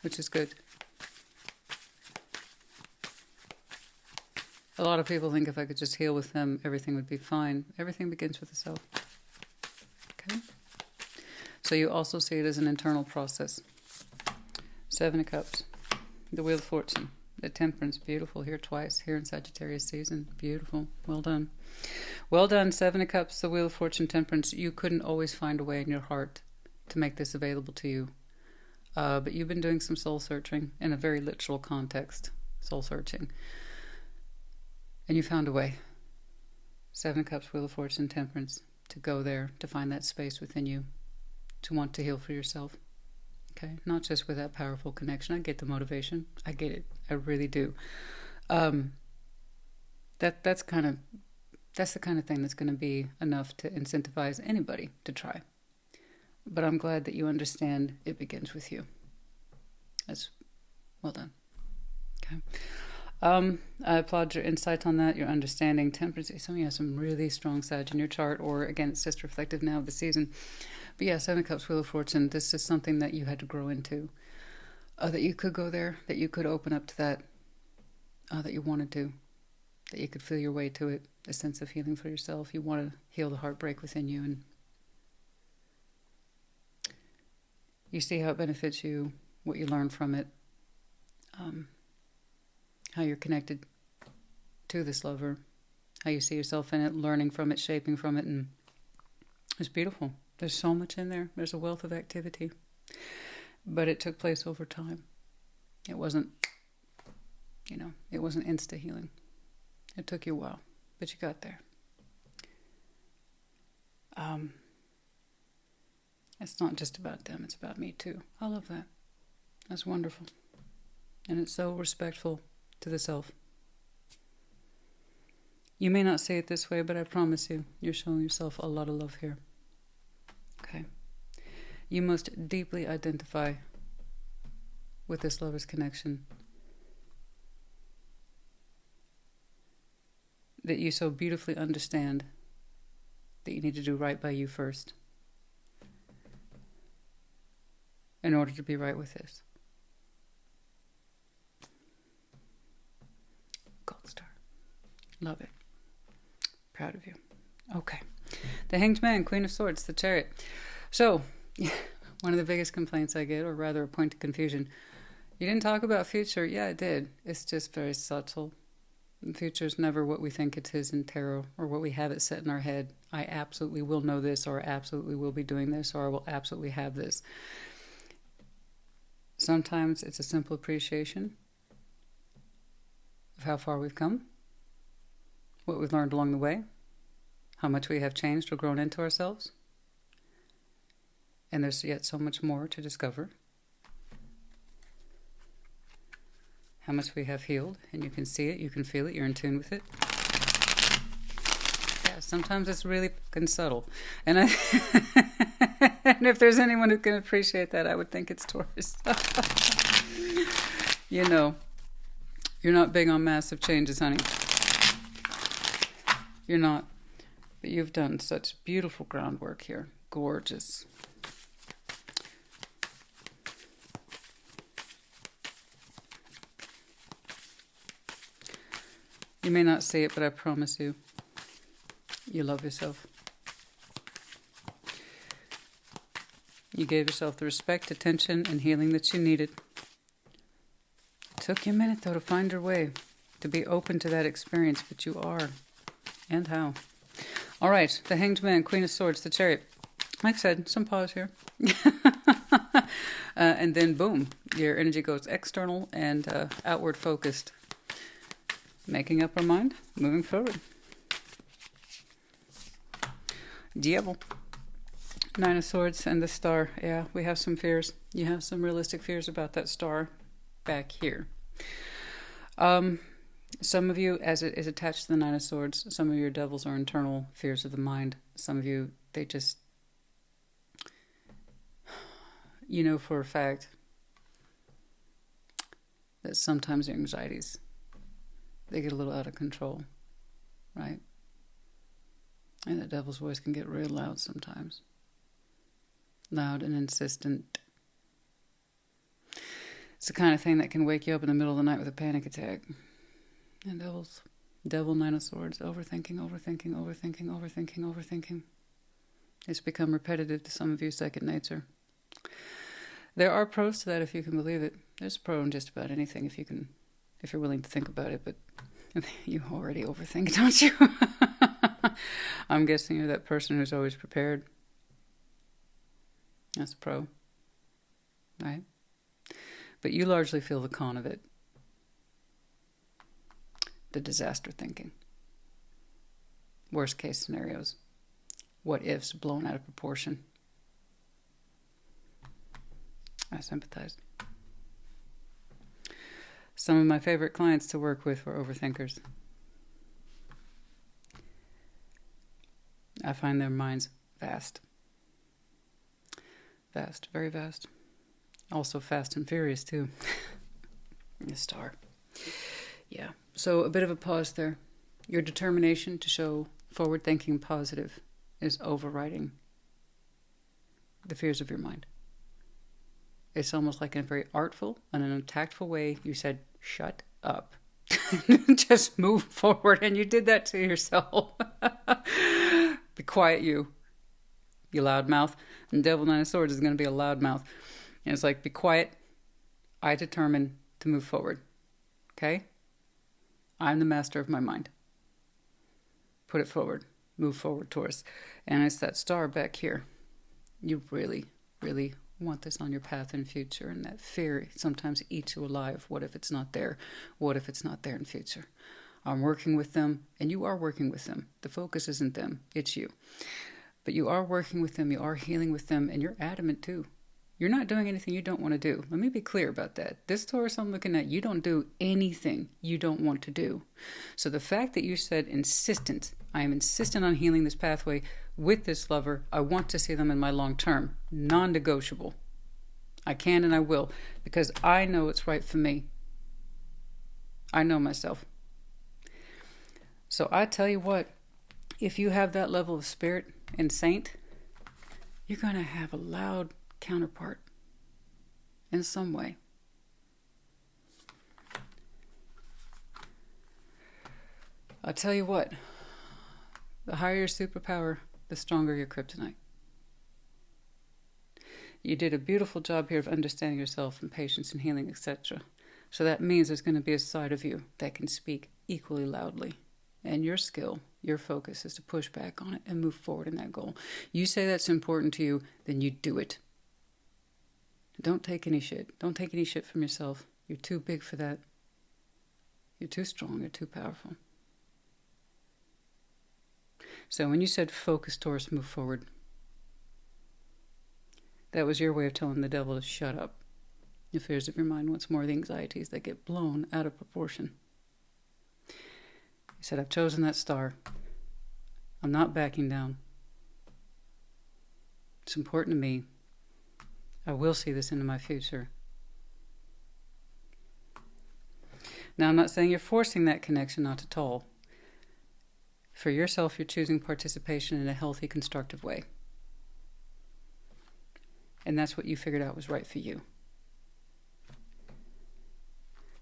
Which is good. A lot of people think if I could just heal with them, everything would be fine. Everything begins with the self. Okay? So you also see it as an internal process. 7 of Cups, the Wheel of Fortune, the Temperance, beautiful, here twice, here in Sagittarius season, beautiful, well done. Well done, 7 of Cups, the Wheel of Fortune, Temperance. You couldn't always find a way in your heart to make this available to you, but you've been doing some soul searching, in a very literal context, soul searching, and you found a way. 7 of Cups, Wheel of Fortune, Temperance, to go there, to find that space within you, to want to heal for yourself. Okay, not just with that powerful connection. I get the motivation. I get it. I really do. That's the kind of thing that's going to be enough to incentivize anybody to try. But I'm glad that you understand it begins with you. That's well done. Okay. I applaud your insight on that, your understanding. Temperance. Some of you have some really strong Sag in your chart, or again, it's just reflective now of the season. But yeah, 7 of Cups, Wheel of Fortune, this is something that you had to grow into. That you could go there, that you could open up to that, that you wanted to, that you could feel your way to it, a sense of healing for yourself. You want to heal the heartbreak within you, and you see how it benefits you, what you learn from it, how you're connected to this lover, how you see yourself in it, learning from it, shaping from it, and it's beautiful. There's so much in there. There's a wealth of activity. But it took place over time. It wasn't, it wasn't insta-healing. It took you a while, but you got there. It's not just about them, it's about me too. I love that. That's wonderful. And it's so respectful to the self. You may not say it this way, but I promise you, you're showing yourself a lot of love here. Okay. You most deeply identify with this lover's connection. That you so beautifully understand that you need to do right by you first in order to be right with this. Gold star. Love it. Proud of you. Okay. The Hanged Man, Queen of Swords, the Chariot. So, one of the biggest complaints I get, or rather a point of confusion, you didn't talk about future. Yeah, I did. It's just very subtle. The future is never what we think it is in tarot, or what we have it set in our head. I absolutely will know this, or I absolutely will be doing this, or I will absolutely have this. Sometimes it's a simple appreciation of how far we've come, what we've learned along the way, how much we have changed or grown into ourselves. And there's yet so much more to discover. How much we have healed, and you can see it, you can feel it, you're in tune with it. Yeah, sometimes it's really fucking subtle. And and if there's anyone who can appreciate that, I would think it's Taurus. You're not big on massive changes, honey. You're not. But you've done such beautiful groundwork here. Gorgeous. You may not see it, but I promise you, you love yourself. You gave yourself the respect, attention, and healing that you needed. It took you a minute, though, to find your way, to be open to that experience, but you are. And how. All right, the Hanged Man, Queen of Swords, the Chariot. Like I said, some pause here. And then, boom, your energy goes external and outward focused. Making up our mind, moving forward. Devil. Nine of Swords and the Star. Yeah, we have some fears. You have some realistic fears about that star back here. Some of you, as it is attached to the Nine of Swords, some of your devils are internal fears of the mind. Some of you, they just, you know for a fact that sometimes your anxieties, they get a little out of control, right? And the devil's voice can get real loud sometimes. Loud and insistent. It's the kind of thing that can wake you up in the middle of the night with a panic attack. And devil, Nine of Swords, overthinking. It's become repetitive to some of you, second nature. There are pros to that if you can believe it. There's a pro in just about anything if you're willing to think about it, but you already overthink, don't you? I'm guessing you're that person who's always prepared. That's a pro, right? But you largely feel the con of it. The disaster thinking. Worst case scenarios. What ifs blown out of proportion. I sympathize. Some of my favorite clients to work with were overthinkers. I find their minds vast. Vast, very vast. Also fast and furious, too. The Star. Yeah. So a bit of a pause there. Your determination to show forward-thinking positive is overriding the fears of your mind. It's almost like in a very artful and in a tactful way, you said, shut up. Just move forward. And you did that to yourself. Be quiet, you loudmouth. And Devil, Nine of Swords is going to be a loudmouth. And it's like, be quiet. I determine to move forward. Okay? I'm the master of my mind. Put it forward. Move forward towards. And it's that star back here. You really, really want this on your path in future. And that fear sometimes eats you alive. What if it's not there? What if it's not there in future? I'm working with them, and you are working with them. The focus isn't them, it's you. But you are working with them, you are healing with them, and you're adamant too. You're not doing anything you don't want to do. Let me be clear about that. This Taurus I'm looking at, you don't do anything you don't want to do. So the fact that you said insistent, I am insistent on healing this pathway with this lover. I want to see them in my long term. Non-negotiable. I can and I will, because I know it's right for me. I know myself. So I tell you what, if you have that level of spirit and saint, you're going to have a loud counterpart in some way. I'll tell you what, the higher your superpower, the stronger your kryptonite. You did a beautiful job here of understanding yourself and patience and healing, etc. So that means there's going to be a side of you that can speak equally loudly. And your skill, your focus is to push back on it and move forward in that goal. You say that's important to you, then you do it. Don't take any shit. Don't take any shit from yourself. You're too big for that. You're too strong. You're too powerful. So when you said focus, Taurus, move forward, that was your way of telling the devil to shut up. The fears of your mind, once more, the anxieties that get blown out of proportion. He said, I've chosen that star. I'm not backing down. It's important to me. I will see this into my future. Now, I'm not saying you're forcing that connection, not at all. For yourself, you're choosing participation in a healthy, constructive way. And that's what you figured out was right for you.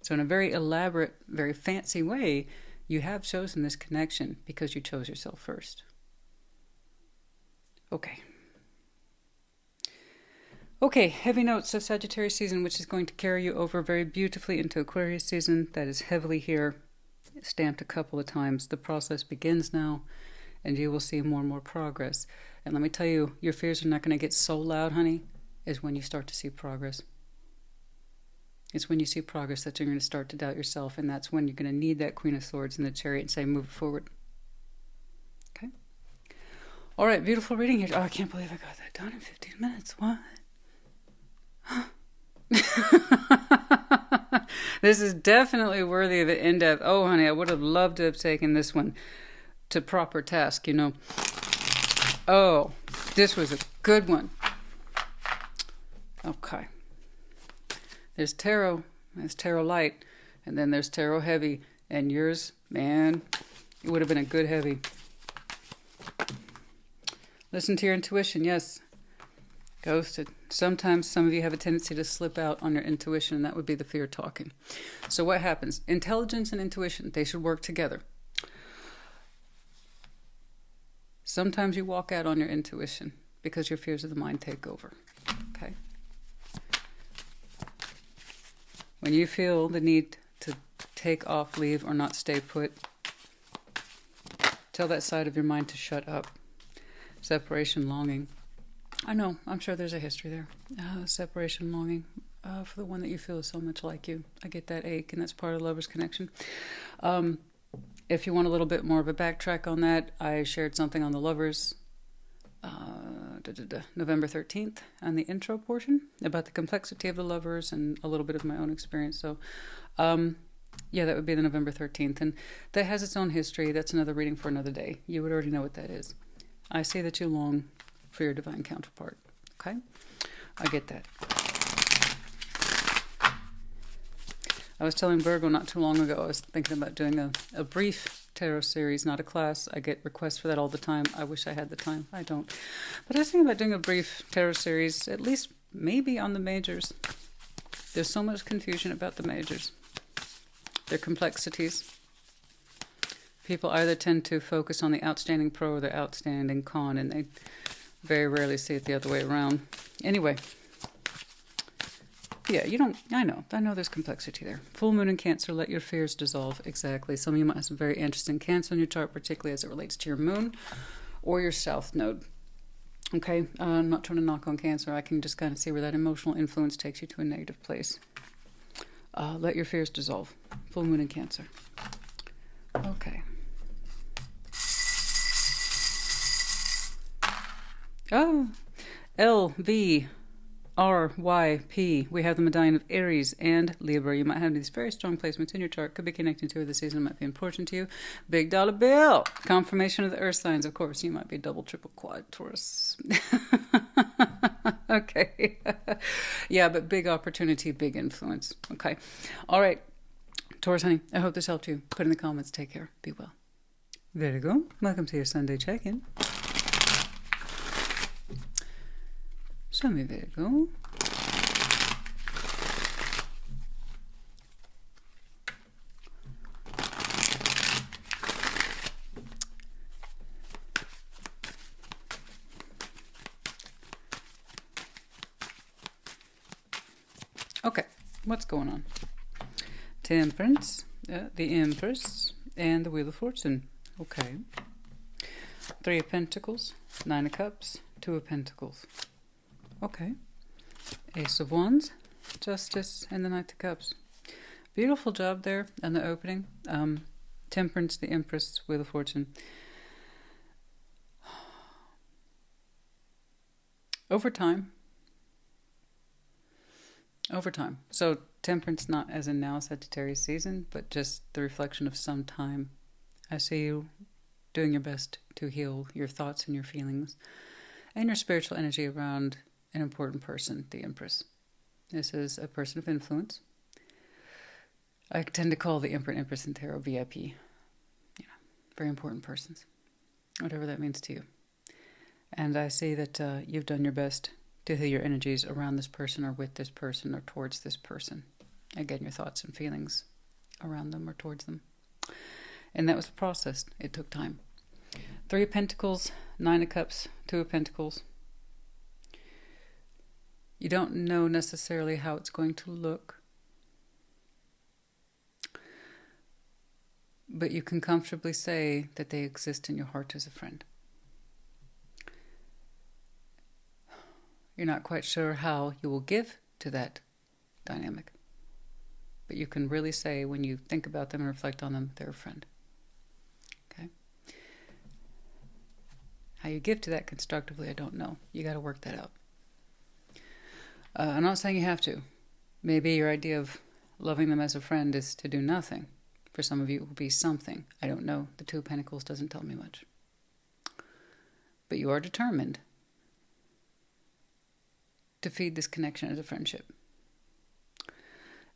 So in a very elaborate, very fancy way, you have chosen this connection because you chose yourself first. Okay. Okay, heavy notes of Sagittarius season, which is going to carry you over very beautifully into Aquarius season. That is heavily here, stamped a couple of times. The process begins now, and you will see more and more progress. And let me tell you, your fears are not going to get so loud, honey, is when you start to see progress. It's when you see progress that you're going to start to doubt yourself, and that's when you're going to need that Queen of Swords and the Chariot and say, move it forward. Okay? All right, beautiful reading here. Oh, I can't believe I got that done in 15 minutes. What? This is definitely worthy of an in-depth. Oh, honey, I would have loved to have taken this one to proper task, you know. Oh, this was a good one. Okay. There's tarot light, and then there's tarot heavy, and yours, man, it would have been a good heavy. Listen to your intuition, yes. Ghosted. Sometimes some of you have a tendency to slip out on your intuition, and that would be the fear talking. So what happens? Intelligence and intuition, they should work together. Sometimes you walk out on your intuition because your fears of the mind take over. Okay? When you feel the need to take off, leave, or not stay put, tell that side of your mind to shut up. Separation, longing. I know, I'm sure there's a history there. Separation, longing for the one that you feel is so much like you. I get that ache, and that's part of lover's connection. If you want a little bit more of a backtrack on that, I shared something on the lovers November 13th on the intro portion about the complexity of the lovers and a little bit of my own experience. So, yeah, that would be the November 13th. And that has its own history. That's another reading for another day. You would already know what that is. I say that you long for your divine counterpart. Okay? I get that. I was telling Virgo not too long ago, I was thinking about doing a brief tarot series, not a class. I get requests for that all the time. I wish I had the time. I don't. But I was thinking about doing a brief tarot series, at least maybe on the majors. There's so much confusion about the majors. Their complexities. People either tend to focus on the outstanding pro or the outstanding con, and they very rarely see it the other way around. Anyway. Yeah, you don't, I know there's complexity there. Full moon in Cancer, let your fears dissolve. Exactly. Some of you might have some very interesting Cancer in your chart, particularly as it relates to your moon or your south node. Okay, I'm not trying to knock on Cancer. I can just kind of see where that emotional influence takes you to a negative place. Let your fears dissolve. Full moon in Cancer. Okay. Oh, LVRYP. We have the medallion of Aries and Libra. You might have these very strong placements in your chart. Could be connecting to the season. Might be important to you. Big dollar bill. Confirmation of the earth signs. Of course, you might be double, triple, quad, Taurus. Okay. Yeah, but big opportunity, big influence. Okay. All right. Taurus, honey, I hope this helped you. Put in the comments. Take care. Be well. Virgo, welcome to your Sunday check-in. Show me Virgo. Okay, what's going on? Temperance, the Empress, and the Wheel of Fortune. Okay. 3 of Pentacles, 9 of Cups, 2 of Pentacles. Okay. Ace of Wands, Justice, and the Knight of Cups. Beautiful job there on the opening. Temperance, the Empress, Wheel of Fortune. Over time. So Temperance not as in now Sagittarius season, but just the reflection of some time. I see you doing your best to heal your thoughts and your feelings and your spiritual energy around an important person, the Empress. This is a person of influence. I tend to call the Emperor and Empress in Tarot VIP. You know, very important persons, whatever that means to you. And I see that you've done your best to heal your energies around this person or with this person or towards this person. Again, your thoughts and feelings around them or towards them. And that was the process. It took time. 3 of Pentacles, 9 of Cups, 2 of Pentacles. You don't know necessarily how it's going to look, but you can comfortably say that they exist in your heart as a friend. You're not quite sure how you will give to that dynamic, but you can really say, when you think about them and reflect on them, they're a friend. Okay? How you give to that constructively, I don't know. You got to work that out. I'm not saying you have to. Maybe your idea of loving them as a friend is to do nothing. For some of you, it will be something. I don't know. The Two of Pentacles doesn't tell me much. But you are determined to feed this connection as a friendship.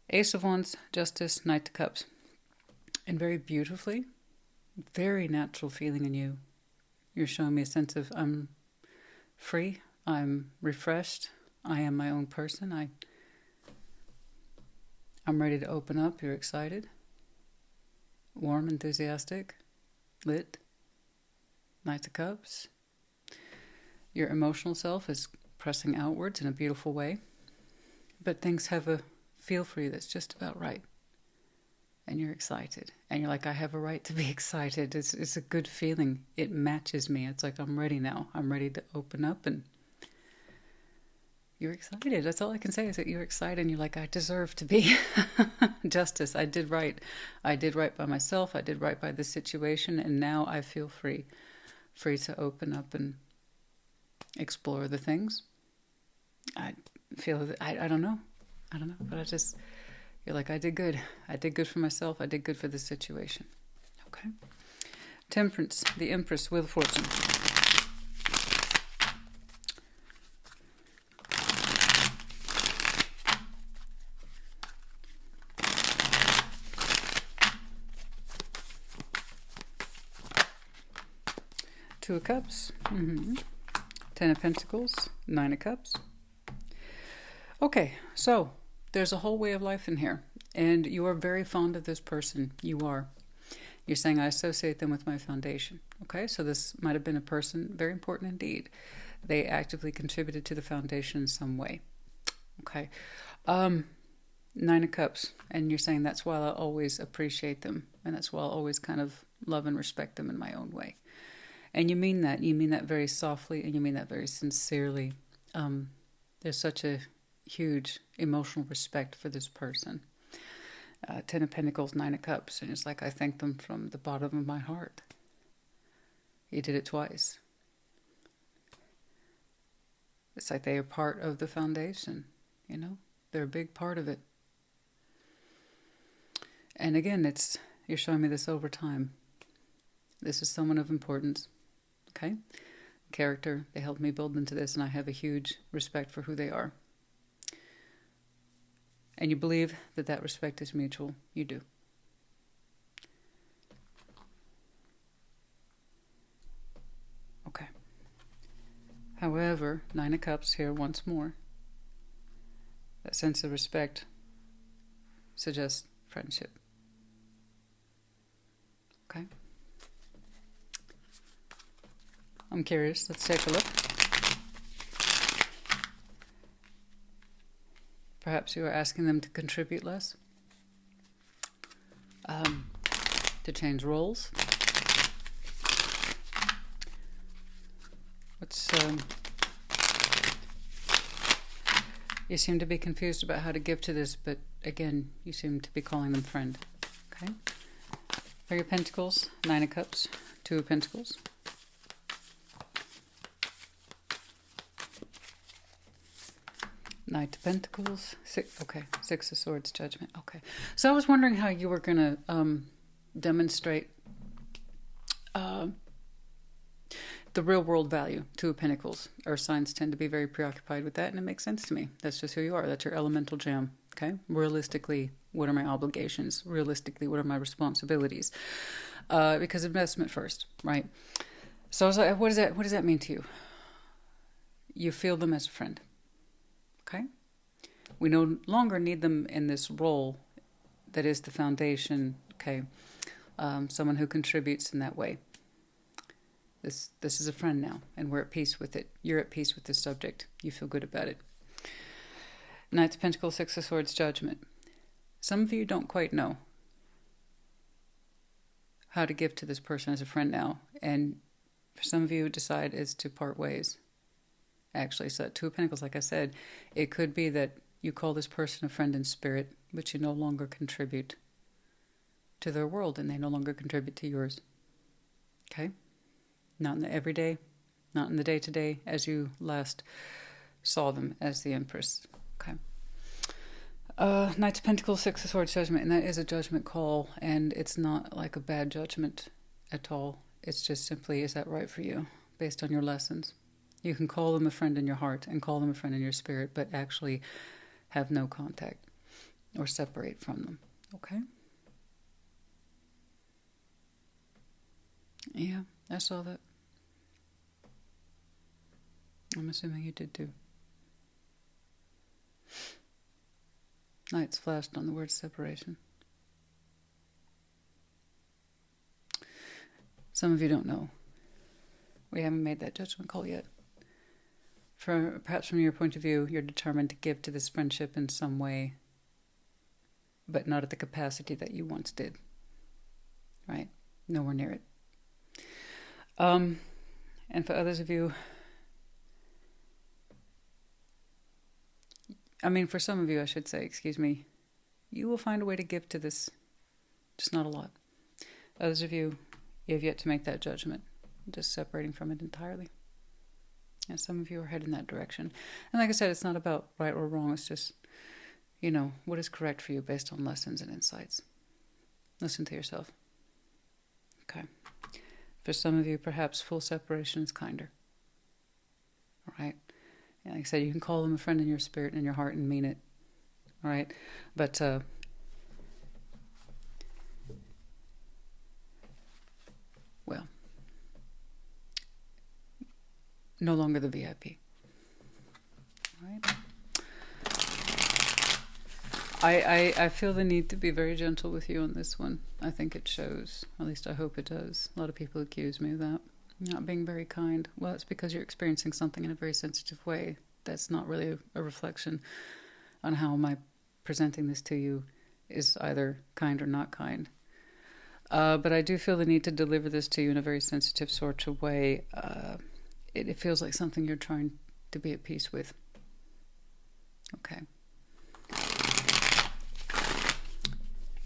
Ace of Wands, Justice, Knight of Cups. And very beautifully, very natural feeling in you. You're showing me a sense of, I'm free, I'm refreshed, I am my own person, I'm ready to open up. You're excited, warm, enthusiastic, lit. Knight of Cups. Your emotional self is pressing outwards in a beautiful way, but things have a feel for you that's just about right, and you're excited, and you're like, I have a right to be excited. It's a good feeling. It matches me. It's like, I'm ready now. I'm ready to open up, and you're excited. That's all I can say, is that you're excited, and you're like, I deserve to be. Justice. I did right. I did right by myself. I did right by the situation, and now I feel free to open up and explore the things. I feel that I don't know, but you're like, I did good. I did good for myself. I did good for this situation. Okay. Temperance, the Empress, Wheel of Fortune. Two of Cups. Ten of Pentacles, Nine of Cups. Okay, so there's a whole way of life in here, and you are very fond of this person. You are. You're saying, I associate them with my foundation. Okay, so this might have been a person, very important indeed. They actively contributed to the foundation in some way. Okay. Nine of Cups, and you're saying that's why I always appreciate them, and that's why I'll always kind of love and respect them in my own way. And you mean that. You mean that very softly, and you mean that very sincerely. There's such a huge emotional respect for this person. Ten of Pentacles, Nine of Cups. And it's like, I thank them from the bottom of my heart. You did it twice. It's like they are part of the foundation, you know? They're a big part of it. And again, you're showing me this over time. This is someone of importance. Okay? Character, they helped me build into this, and I have a huge respect for who they are. And you believe that that respect is mutual. You do. Okay. However, Nine of Cups here once more. That sense of respect suggests friendship. Okay. I'm curious. Let's take a look. Perhaps you are asking them to contribute less, to change roles. You seem to be confused about how to give to this, but again, you seem to be calling them friend. Okay. Three of Pentacles, Nine of Cups, Two of Pentacles. Knight of Pentacles, Six of Swords, Judgment. Okay, so I was wondering how you were going to demonstrate the real world value. Two of Pentacles. Earth signs tend to be very preoccupied with that, and it makes sense to me. That's just who you are. That's your elemental jam. Okay, realistically, what are my obligations? Realistically, what are my responsibilities? Because investment first, right? So I was like, what does that mean to you? You feel them as a friend. Okay? We no longer need them in this role that is the foundation. Okay? Someone who contributes in that way. This is a friend now, and we're at peace with it. You're at peace with this subject. You feel good about it. Knights of Pentacles, Six of Swords, Judgment. Some of you don't quite know how to give to this person as a friend now. And for some of you, decide is to part ways. Actually, so that Two of Pentacles, like I said, it could be that you call this person a friend in spirit, but you no longer contribute to their world and they no longer contribute to yours. Okay? Not in the everyday, not in the day-to-day as you last saw them as the Empress. Okay. Knights of Pentacles, Six of Swords, Judgment, and that is a judgment call, and it's not like a bad judgment at all. It's just simply, is that right for you, based on your lessons? You can call them a friend in your heart and call them a friend in your spirit, but actually have no contact or separate from them. Okay? Yeah, I saw that. I'm assuming you did too. Lights flashed on the word separation. Some of you don't know. We haven't made that judgment call yet. Perhaps from your point of view, you're determined to give to this friendship in some way, but not at the capacity that you once did. Right? Nowhere near it. And for others of you, for some of you, I should say, excuse me, you will find a way to give to this, just not a lot. Others of you, you have yet to make that judgment, just separating from it entirely. And some of you are heading that direction. And like I said, it's not about right or wrong. It's just, what is correct for you based on lessons and insights. Listen to yourself. Okay. For some of you, perhaps full separation is kinder. All right. And like I said, you can call them a friend in your spirit and in your heart and mean it. All right. But, no longer the VIP. All right. I feel the need to be very gentle with you on this one. I think it shows. At least I hope it does. A lot of people accuse me of that. Not being very kind. Well, it's because you're experiencing something in a very sensitive way. That's not really a reflection on how my presenting this to you is either kind or not kind. But I do feel the need to deliver this to you in a very sensitive sort of way. It feels like something you're trying to be at peace with. Okay.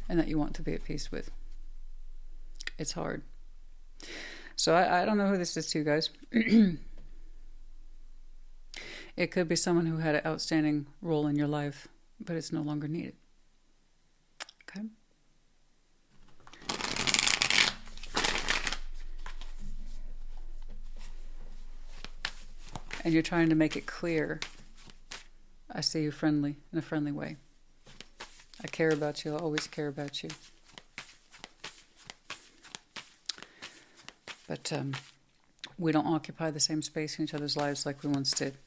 And that you want to be at peace with. It's hard. So I don't know who this is to, guys. It could be someone who had an outstanding role in your life, but it's no longer needed. Okay? And you're trying to make it clear, I see you friendly, in a friendly way. I care about you. I always care about you. But we don't occupy the same space in each other's lives like we once did.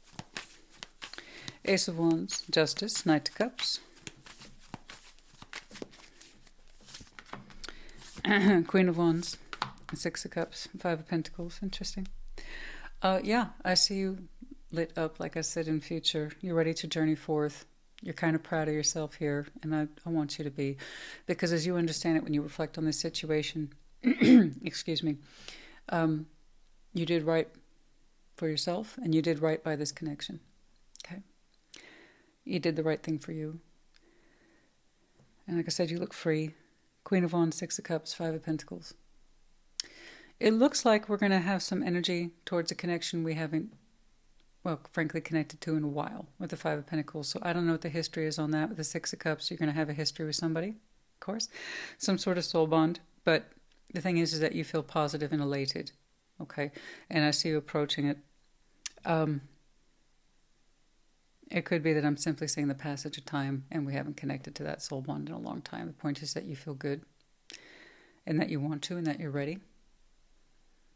Ace of Wands, Justice, Knight of Cups. Queen of Wands, Six of Cups, Five of Pentacles. Interesting. Yeah, I see you lit up, like I said, in future. You're ready to journey forth. You're kind of proud of yourself here, and I want you to be. Because as you understand it, when you reflect on this situation, excuse me, you did right for yourself, and you did right by this connection. Okay? You did the right thing for you. And like I said, you look free. Queen of Wands, Six of Cups, Five of Pentacles. It looks like we're going to have some energy towards a connection we haven't, well, frankly, connected to in a while with the Five of Pentacles. So I don't know what the history is on that. With the Six of Cups, you're going to have a history with somebody, of course. Some sort of soul bond. But the thing is that you feel positive and elated. Okay? And I see you approaching it. It could be that I'm simply seeing the passage of time and we haven't connected to that soul bond in a long time. The point is that you feel good and that you want to and that you're ready.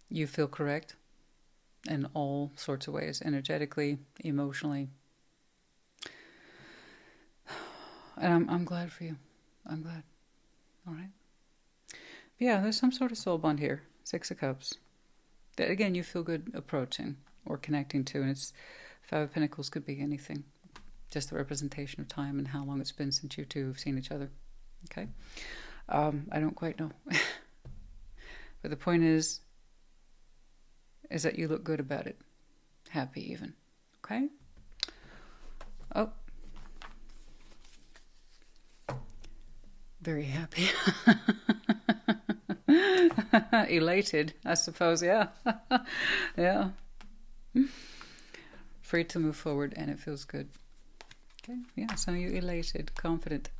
You feel correct in all sorts of ways, energetically, emotionally. And I'm glad for you. I'm glad. All right. But yeah, there's some sort of soul bond here. Six of Cups. That, again, you feel good approaching or connecting to. And it's Five of Pentacles could be anything. just the representation of time and how long it's been since you two have seen each other. Okay? I don't quite know. But the point is that you look good about it. Happy even. Okay? Oh. Very happy. Elated, I suppose, yeah. Yeah. Free to move forward, and it feels good. Okay, yeah, so you're elated, confident.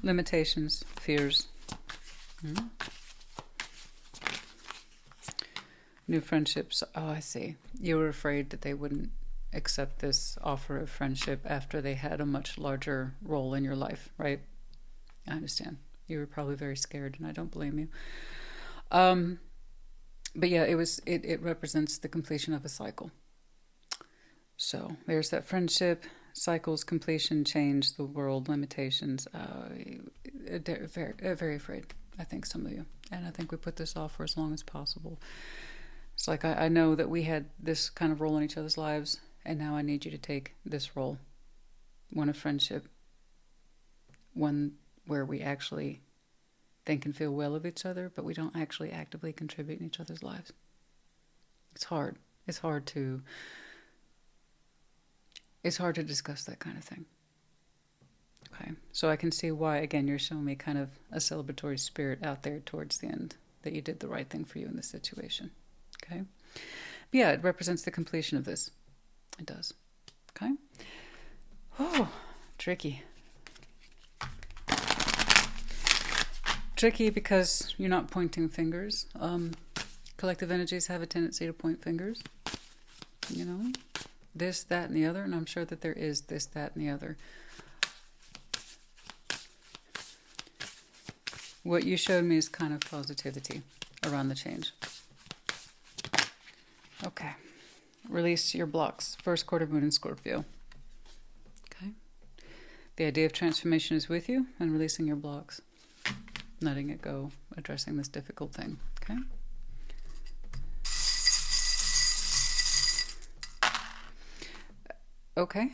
Limitations, fears. New friendships. Oh, I see. You were afraid that they wouldn't accept this offer of friendship after they had a much larger role in your life, right? I understand. You were probably very scared, and I don't blame you. But yeah, it represents the completion of a cycle. So there's that friendship, cycles, completion, change, the world, limitations. Very, very afraid, I think, some of you. And I think we put this off for as long as possible. It's like I know that we had this kind of role in each other's lives, and now I need you to take this role. One of friendship. One where we actually think and feel well of each other, but we don't actually actively contribute in each other's lives. It's hard. It's hard to discuss that kind of thing. Okay. So I can see why, again, you're showing me kind of a celebratory spirit out there towards the end, that you did the right thing for you in this situation. Okay. But yeah, it represents the completion of this. It does. Okay. Oh, tricky. Tricky because you're not pointing fingers. Collective energies have a tendency to point fingers. You know, this, that, and the other. And I'm sure that there is this, that, and the other. What you showed me is kind of positivity around the change. Okay. Release your blocks. First quarter moon in Scorpio. Okay. The idea of transformation is with you, and releasing your blocks. Letting it go. Addressing this difficult thing. Okay. Okay.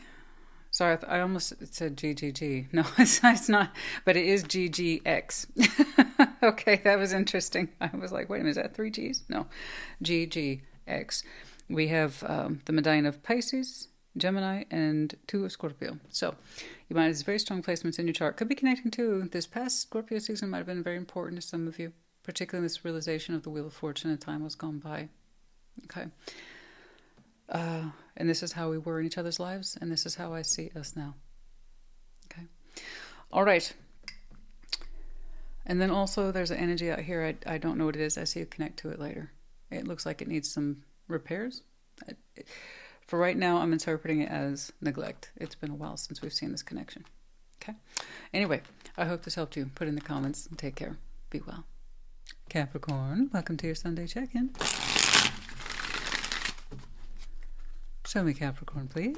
Sorry, I almost said GGG. No, it's not. But it is GGX. Okay, that was interesting. I was like, wait a minute, is that 3 Gs? No. GGX. We have the medallion of Pisces, Gemini, and 2 of Scorpio. So, your mind has very strong placements in your chart. Could be connecting to this past Scorpio season. Might have been very important to some of you, particularly this realization of the Wheel of Fortune and time was gone by. Okay. And this is how we were in each other's lives, and this is how I see us now. Okay. All right. And then also there's an energy out here. I don't know what it is. I see you connect to it later. It looks like it needs some repairs. For right now, I'm interpreting it as neglect. It's been a while since we've seen this connection. Okay. Anyway, I hope this helped you. Put in the comments and take care. Be well. Capricorn, welcome to your Sunday check-in. Show me Capricorn, please.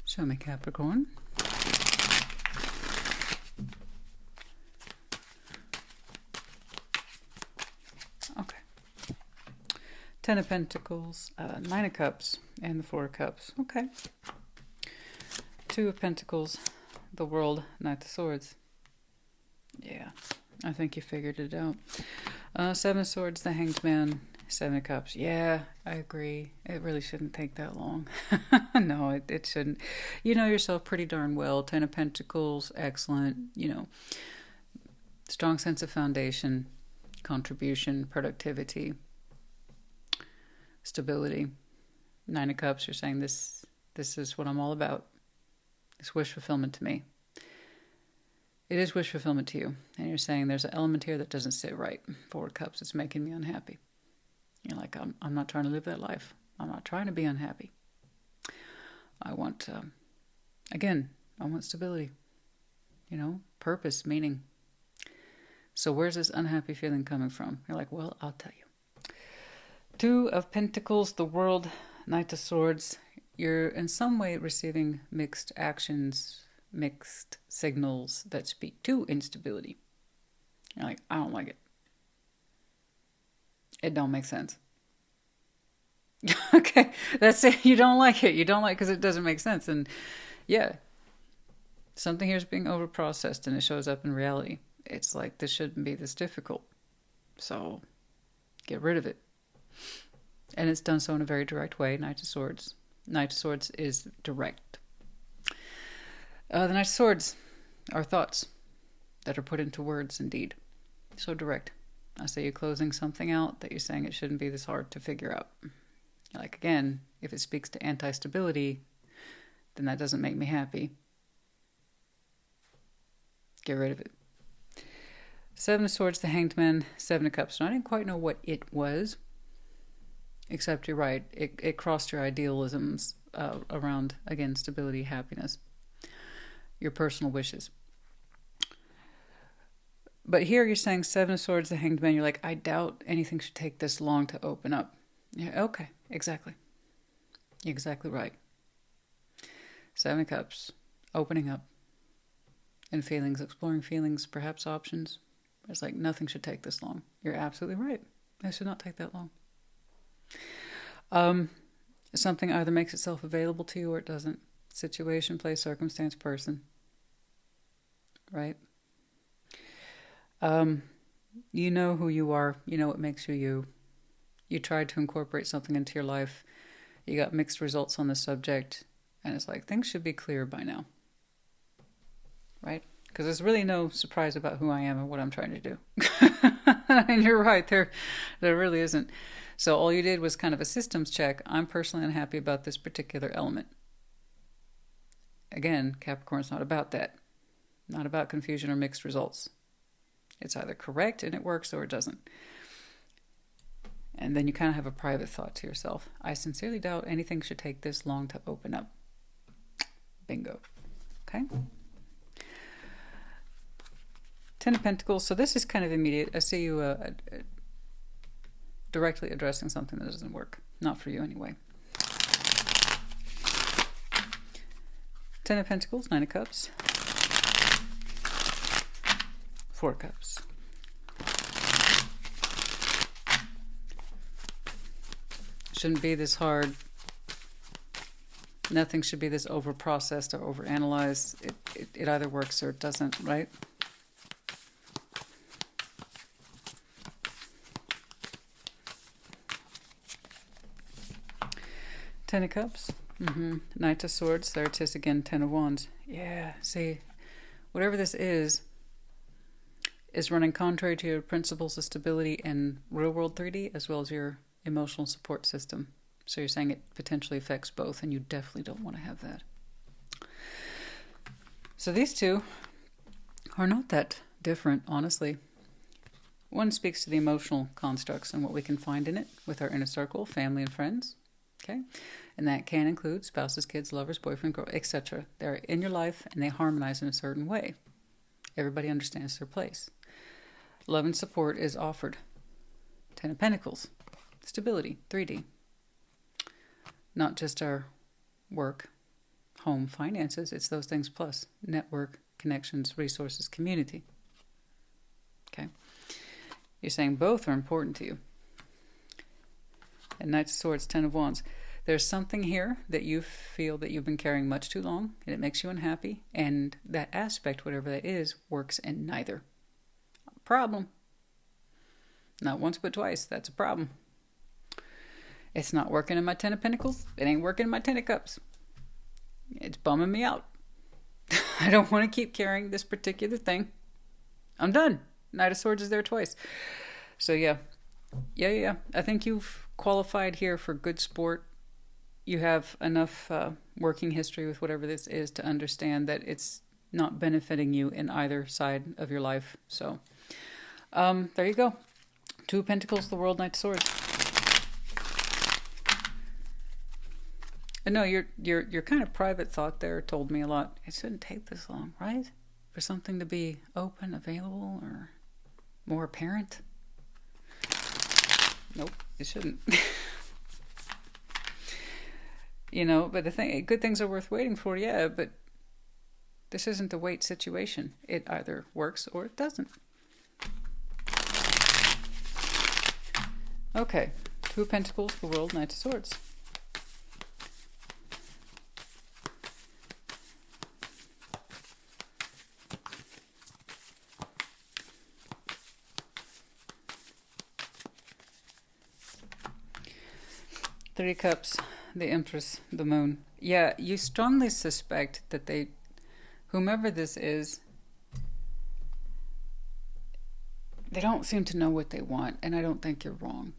Show me Capricorn. Okay. 10 of Pentacles, 9 of Cups, and the 4 of Cups. Okay. 2 of Pentacles, the World, Knight of Swords. Yeah, I think you figured it out. 7 of Swords, the Hanged Man, 7 of Cups. Yeah, I agree. It really shouldn't take that long. No, it shouldn't. You know yourself pretty darn well. 10 of Pentacles, excellent. You know, strong sense of foundation, contribution, productivity, stability. 9 of Cups, you're saying this is what I'm all about. It's wish fulfillment to me. It is wish fulfillment to you. And you're saying there's an element here that doesn't sit right. 4 of Cups, it's making me unhappy. You're like, I'm not trying to live that life. I'm not trying to be unhappy. I want, again, I want stability. You know, purpose, meaning. So where's this unhappy feeling coming from? You're like, well, I'll tell you. 2 of Pentacles, the World, Knight of Swords. You're in some way receiving mixed actions, mixed signals that speak to instability. You're like, I don't like it. It don't make sense. Okay, that's it. You don't like it. You don't like because it doesn't make sense. And yeah, something here is being overprocessed and it shows up in reality. It's like, this shouldn't be this difficult. So get rid of it. And it's done so in a very direct way. Knight of Swords. Knight of Swords is direct. The Knight of Swords are thoughts that are put into words, indeed. So direct. I say you're closing something out that you're saying it shouldn't be this hard to figure out. Like, again, if it speaks to anti-stability, then that doesn't make me happy. Get rid of it. Seven of Swords, the Hanged Man, Seven of Cups. So I didn't quite know what it was, except you're right. It crossed your idealisms around, again, stability, happiness, your personal wishes. But here you're saying Seven of Swords, the Hanged Man. You're like, I doubt anything should take this long to open up. Yeah, okay, exactly. You're exactly right. Seven of Cups, opening up. And feelings, exploring feelings, perhaps options. It's like, nothing should take this long. You're absolutely right. It should not take that long. Something either makes itself available to you or it doesn't. Situation, place, circumstance, person. Right? You know who you are. You know what makes you you. You tried to incorporate something into your life. You got mixed results on the subject. And it's like, things should be clear by now. Right? Because there's really no surprise about who I am and what I'm trying to do. And you're right, there really isn't. So all you did was kind of a systems check. I'm personally unhappy about this particular element. Again, Capricorn's not about that. Not about confusion or mixed results. It's either correct and it works or it doesn't. And then you kind of have a private thought to yourself. I sincerely doubt anything should take this long to open up. Bingo. Okay? Ten of Pentacles. So this is kind of immediate. I see you directly addressing something that doesn't work. Not for you anyway. Ten of Pentacles, Nine of Cups. Four of Cups. Shouldn't be this hard. Nothing should be this over-processed or over-analyzed. It either works or it doesn't, right? Ten of Cups. Knight of Swords. There it is again. Ten of Wands. Yeah, see, whatever this is running contrary to your principles of stability in real world 3D as well as your emotional support system. So you're saying it potentially affects both, and you definitely don't want to have that. So these two are not that different, honestly. One speaks to the emotional constructs and what we can find in it with our inner circle, family and friends. Okay? And that can include spouses, kids, lovers, boyfriend, girl, etc. They're in your life and they harmonize in a certain way. Everybody understands their place. Love and support is offered. Ten of Pentacles. Stability, 3D. Not just our work, home, finances. It's those things plus network, connections, resources, community. Okay? You're saying both are important to you. And Knight of Swords, Ten of Wands. There's something here that you feel that you've been carrying much too long, and it makes you unhappy, and that aspect, whatever that is, works in neither. Problem. Not once but twice. That's a problem. It's not working in my Ten of Pentacles. It ain't working in my Ten of Cups. It's bumming me out. I don't want to keep carrying this particular thing. I'm done. Knight of Swords is there twice. So yeah. I think you've qualified here for good sport. You have enough working history with whatever this is to understand that it's not benefiting you in either side of your life. So there you go. Two of Pentacles, the World, Knight of Swords. And no, your kind of private thought there told me a lot. It shouldn't take this long, right? For something to be open, available, or more apparent. Nope, it shouldn't. You know, but the thing, good things are worth waiting for, yeah, but This isn't a wait situation. It either works or it doesn't. Okay, Two of Pentacles, the World, Knight of Swords. Three of Cups, the Empress, the Moon. Yeah, you strongly suspect that whomever this is, they don't seem to know what they want, and I don't think you're wrong.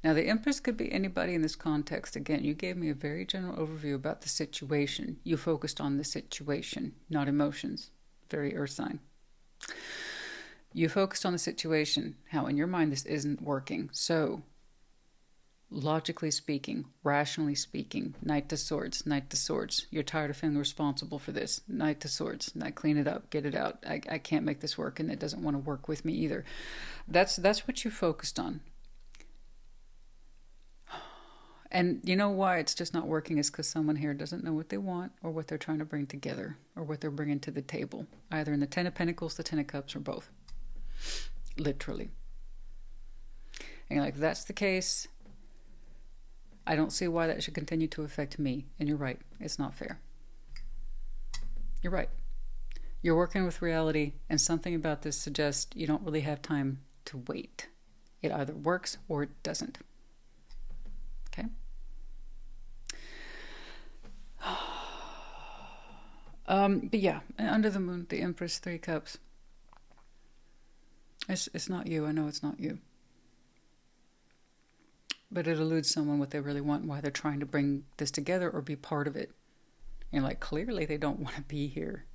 Now, the Empress could be anybody in this context. Again, you gave me a very general overview about the situation. You focused on the situation, not emotions. Very Earth sign. You focused on the situation, how in your mind this isn't working. So, logically speaking, rationally speaking, Knight to Swords, Knight to Swords. You're tired of feeling responsible for this. Knight to Swords. Now clean it up, get it out. I can't make this work, and it doesn't want to work with me either. That's what you focused on. And you know why it's just not working is because someone here doesn't know what they want or what they're trying to bring together or what they're bringing to the table. Either in the Ten of Pentacles, the Ten of Cups, or both. Literally. And like, if that's the case, I don't see why that should continue to affect me. And you're right. It's not fair. You're right. You're working with reality, and something about this suggests you don't really have time to wait. It either works or it doesn't. Okay? But yeah, under the Moon, the Empress, Three Cups. It's not you. I know it's not you. But it eludes someone what they really want and why they're trying to bring this together or be part of it. And like, clearly they don't want to be here.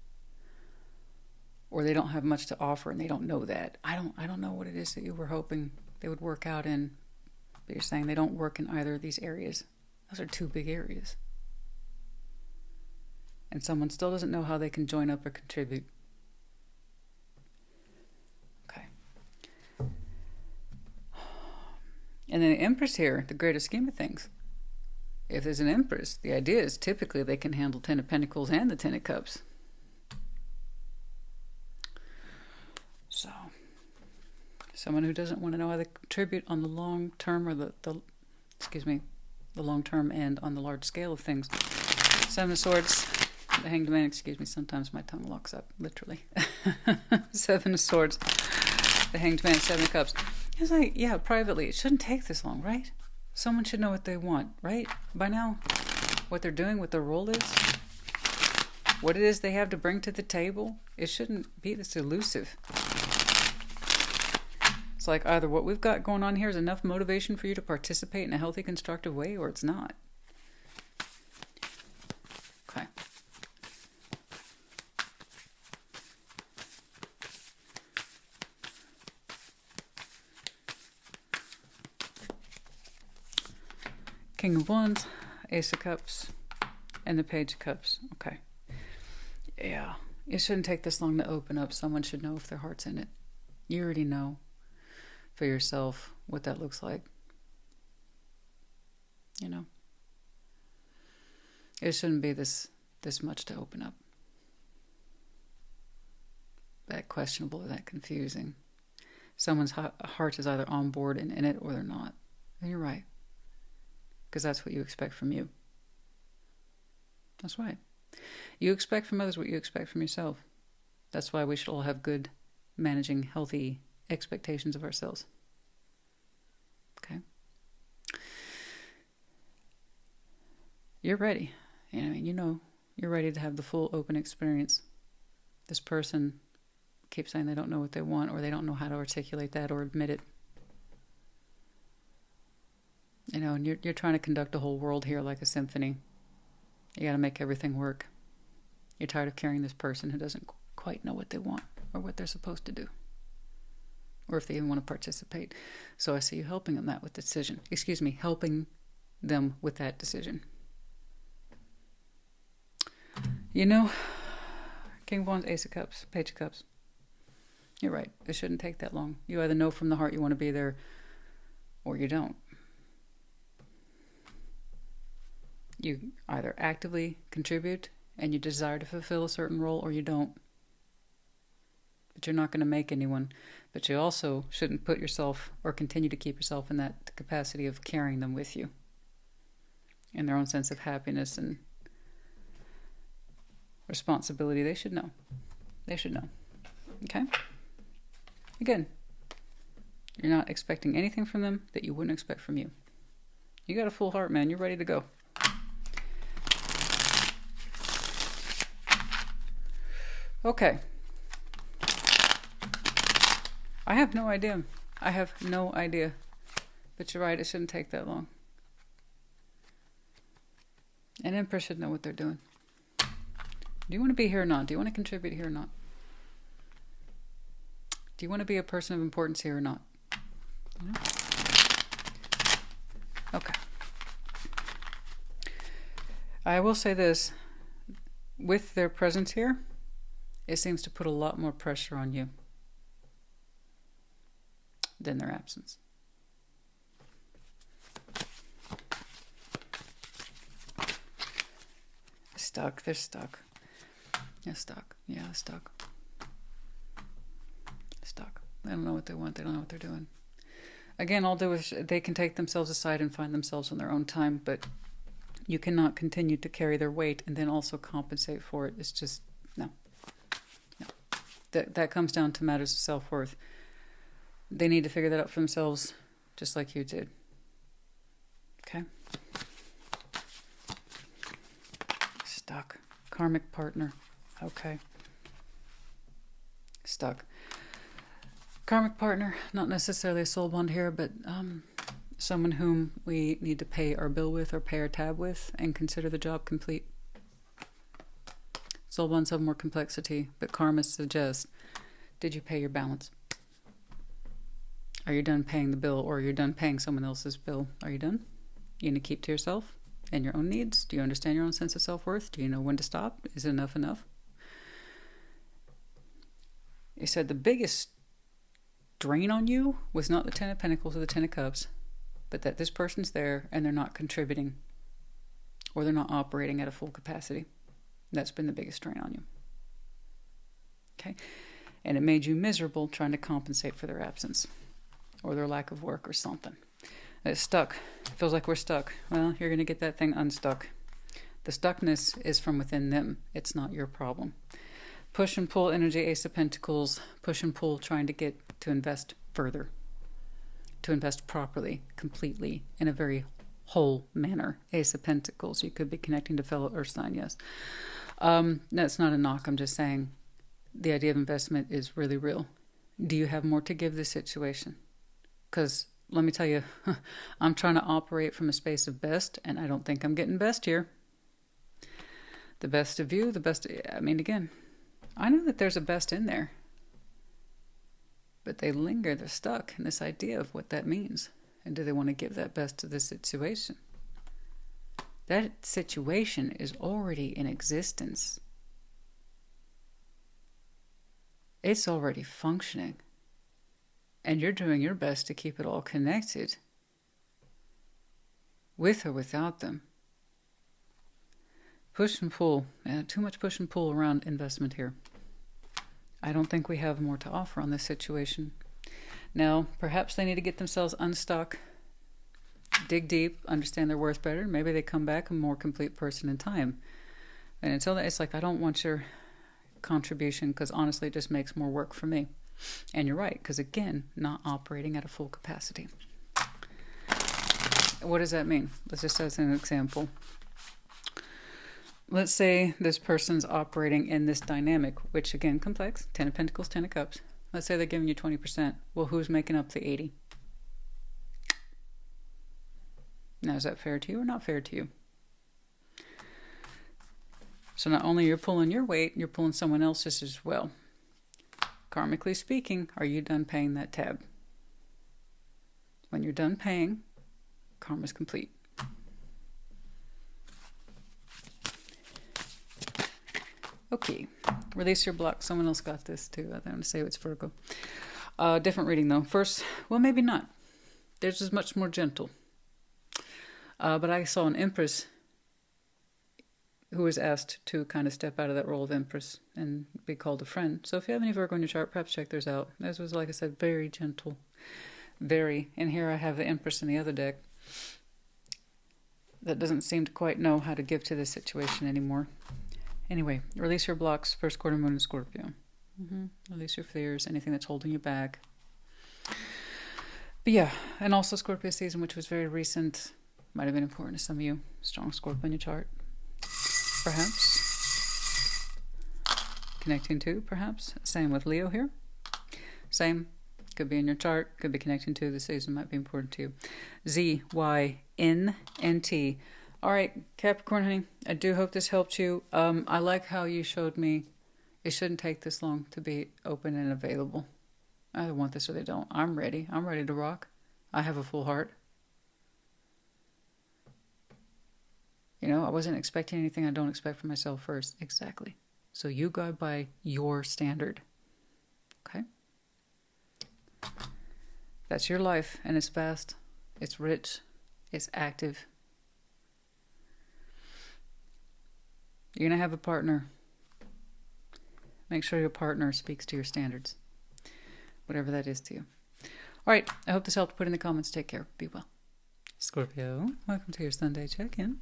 Or they don't have much to offer and they don't know that. I don't know what it is that you were hoping they would work out in. But you're saying they don't work in either of these areas. Those are two big areas. And someone still doesn't know how they can join up or contribute. Okay. And then the Empress here, the greater scheme of things. If there's an Empress, the idea is typically they can handle Ten of Pentacles and the Ten of Cups. So, someone who doesn't want to know how they contribute on the long term or the long term and on the large scale of things. Seven of Swords, the Hanged Man, sometimes my tongue locks up, literally. Seven of Swords, the Hanged Man, Seven of Cups. It's like, yeah, privately, it shouldn't take this long, right? Someone should know what they want, right? By now, what they're doing, what their role is, what it is they have to bring to the table, it shouldn't be this elusive. It's like either what we've got going on here is enough motivation for you to participate in a healthy, constructive way, or it's not. Okay. King of Wands, Ace of Cups, and the Page of Cups. Okay. Yeah. It shouldn't take this long to open up. Someone should know if their heart's in it. You already know for yourself what that looks like. You know? It shouldn't be this much to open up. That questionable or that confusing. Someone's heart is either on board and in it or they're not. And you're right. Because that's what you expect from you. That's right. You expect from others what you expect from yourself. That's why we should all have good, managing, healthy expectations of ourselves. Okay? You're ready. You're ready to have the full open experience. This person keeps saying they don't know what they want, or they don't know how to articulate that or admit it. And you're trying to conduct a whole world here like a symphony. You got to make everything work. You're tired of carrying this person who doesn't quite know what they want or what they're supposed to do, or if they even want to participate. So I see you helping them with decision. Helping them with that decision. King of Wands, Ace of Cups, Page of Cups. You're right. It shouldn't take that long. You either know from the heart you want to be there, or you don't. You either actively contribute and you desire to fulfill a certain role, or you don't. But you're not going to make anyone. But you also shouldn't put yourself or continue to keep yourself in that capacity of carrying them with you in their own sense of happiness and responsibility. They should know. They should know. Okay? Again, you're not expecting anything from them that you wouldn't expect from you. You got a full heart, man. You're ready to go. Okay. I have no idea. I have no idea. But you're right, it shouldn't take that long. An Empress should know what they're doing. Do you want to be here or not? Do you want to contribute here or not? Do you want to be a person of importance here or not? No? Okay. I will say this. With their presence here, it seems to put a lot more pressure on you than their absence. Stuck. They're stuck. They're stuck. Yeah, stuck. Stuck. They don't know what they want. They don't know what they're doing. Again, all do is they can take themselves aside and find themselves on their own time, but you cannot continue to carry their weight and then also compensate for it. It's just, no. No. That comes down to matters of self-worth. They need to figure that out for themselves, just like you did. Okay? Stuck. Karmic partner. Okay. Stuck. Karmic partner, not necessarily a soul bond here, but someone whom we need to pay our bill with or pay our tab with and consider the job complete. Soul bonds have more complexity, but karma suggests, did you pay your balance? Are you done paying the bill, or you're done paying someone else's bill? Are you done? You going to keep to yourself and your own needs? Do you understand your own sense of self-worth? Do you know when to stop? Is enough enough? He said the biggest drain on you was not the Ten of Pentacles or the Ten of Cups, but that this person's there and they're not contributing, or they're not operating at a full capacity. That's been the biggest drain on you. Okay? And it made you miserable trying to compensate for their absence or their lack of work or something. It's stuck. It feels like we're stuck. Well, you're going to get that thing unstuck. The stuckness is from within them. It's not your problem. Push and pull energy, Ace of Pentacles. Push and pull, trying to get to invest further. To invest properly, completely, in a very whole manner. Ace of Pentacles. You could be connecting to fellow Earth sign, yes. That's not a knock. I'm just saying the idea of investment is really real. Do you have more to give this situation? Because let me tell you, I'm trying to operate from a space of best, and I don't think I'm getting best here. The best of you, the best... I mean, again, I know that there's a best in there. But they linger, they're stuck in this idea of what that means. And do they want to give that best to this situation? That situation is already in existence. It's already functioning. And you're doing your best to keep it all connected. With or without them. Push and pull. Too much push and pull around investment here. I don't think we have more to offer on this situation. Now, perhaps they need to get themselves unstuck, dig deep, understand their worth better. Maybe they come back a more complete person in time. And until then, it's like, I don't want your contribution, because honestly, it just makes more work for me. And you're right, because again, not operating at a full capacity. What does that mean? Let's just as an example. Let's say this person's operating in this dynamic, which again, complex, 10 of Pentacles, 10 of Cups. Let's say they're giving you 20%. Well, who's making up the 80? Now, is that fair to you or not fair to you? So not only you're pulling your weight, you're pulling someone else's as well. Karmically speaking, are you done paying that tab? When you're done paying, karma's complete. Okay, release your block. Someone else got this too. I want to say it's Virgo. Different reading though. First, well, maybe not. Theirs is much more gentle. But I saw an Empress who was asked to kind of step out of that role of Empress and be called a friend. So if you have any Virgo in your chart, perhaps check theirs out. This was, like I said, very gentle. Very. And here I have the Empress in the other deck that doesn't seem to quite know how to give to this situation anymore. Anyway, release your blocks, first quarter moon in Scorpio. Release your fears, anything that's holding you back. But yeah, and also Scorpio season, which was very recent, might have been important to some of you. Strong Scorpio in your chart. Perhaps. Connecting to, perhaps. Same with Leo here. Same. Could be in your chart. Could be connecting to. The season might be important to you. Z-Y-N-N-T. All right, Capricorn, honey. I do hope this helped you. I like how you showed me it shouldn't take this long to be open and available. I either want this or they don't. I'm ready. I'm ready to rock. I have a full heart. You know, I wasn't expecting anything I don't expect from myself first. Exactly. So you go by your standard. Okay? That's your life, and it's vast. It's rich. It's active. You're going to have a partner. Make sure your partner speaks to your standards. Whatever that is to you. All right. I hope this helped. Put in the comments. Take care. Be well. Scorpio, welcome to your Sunday check-in.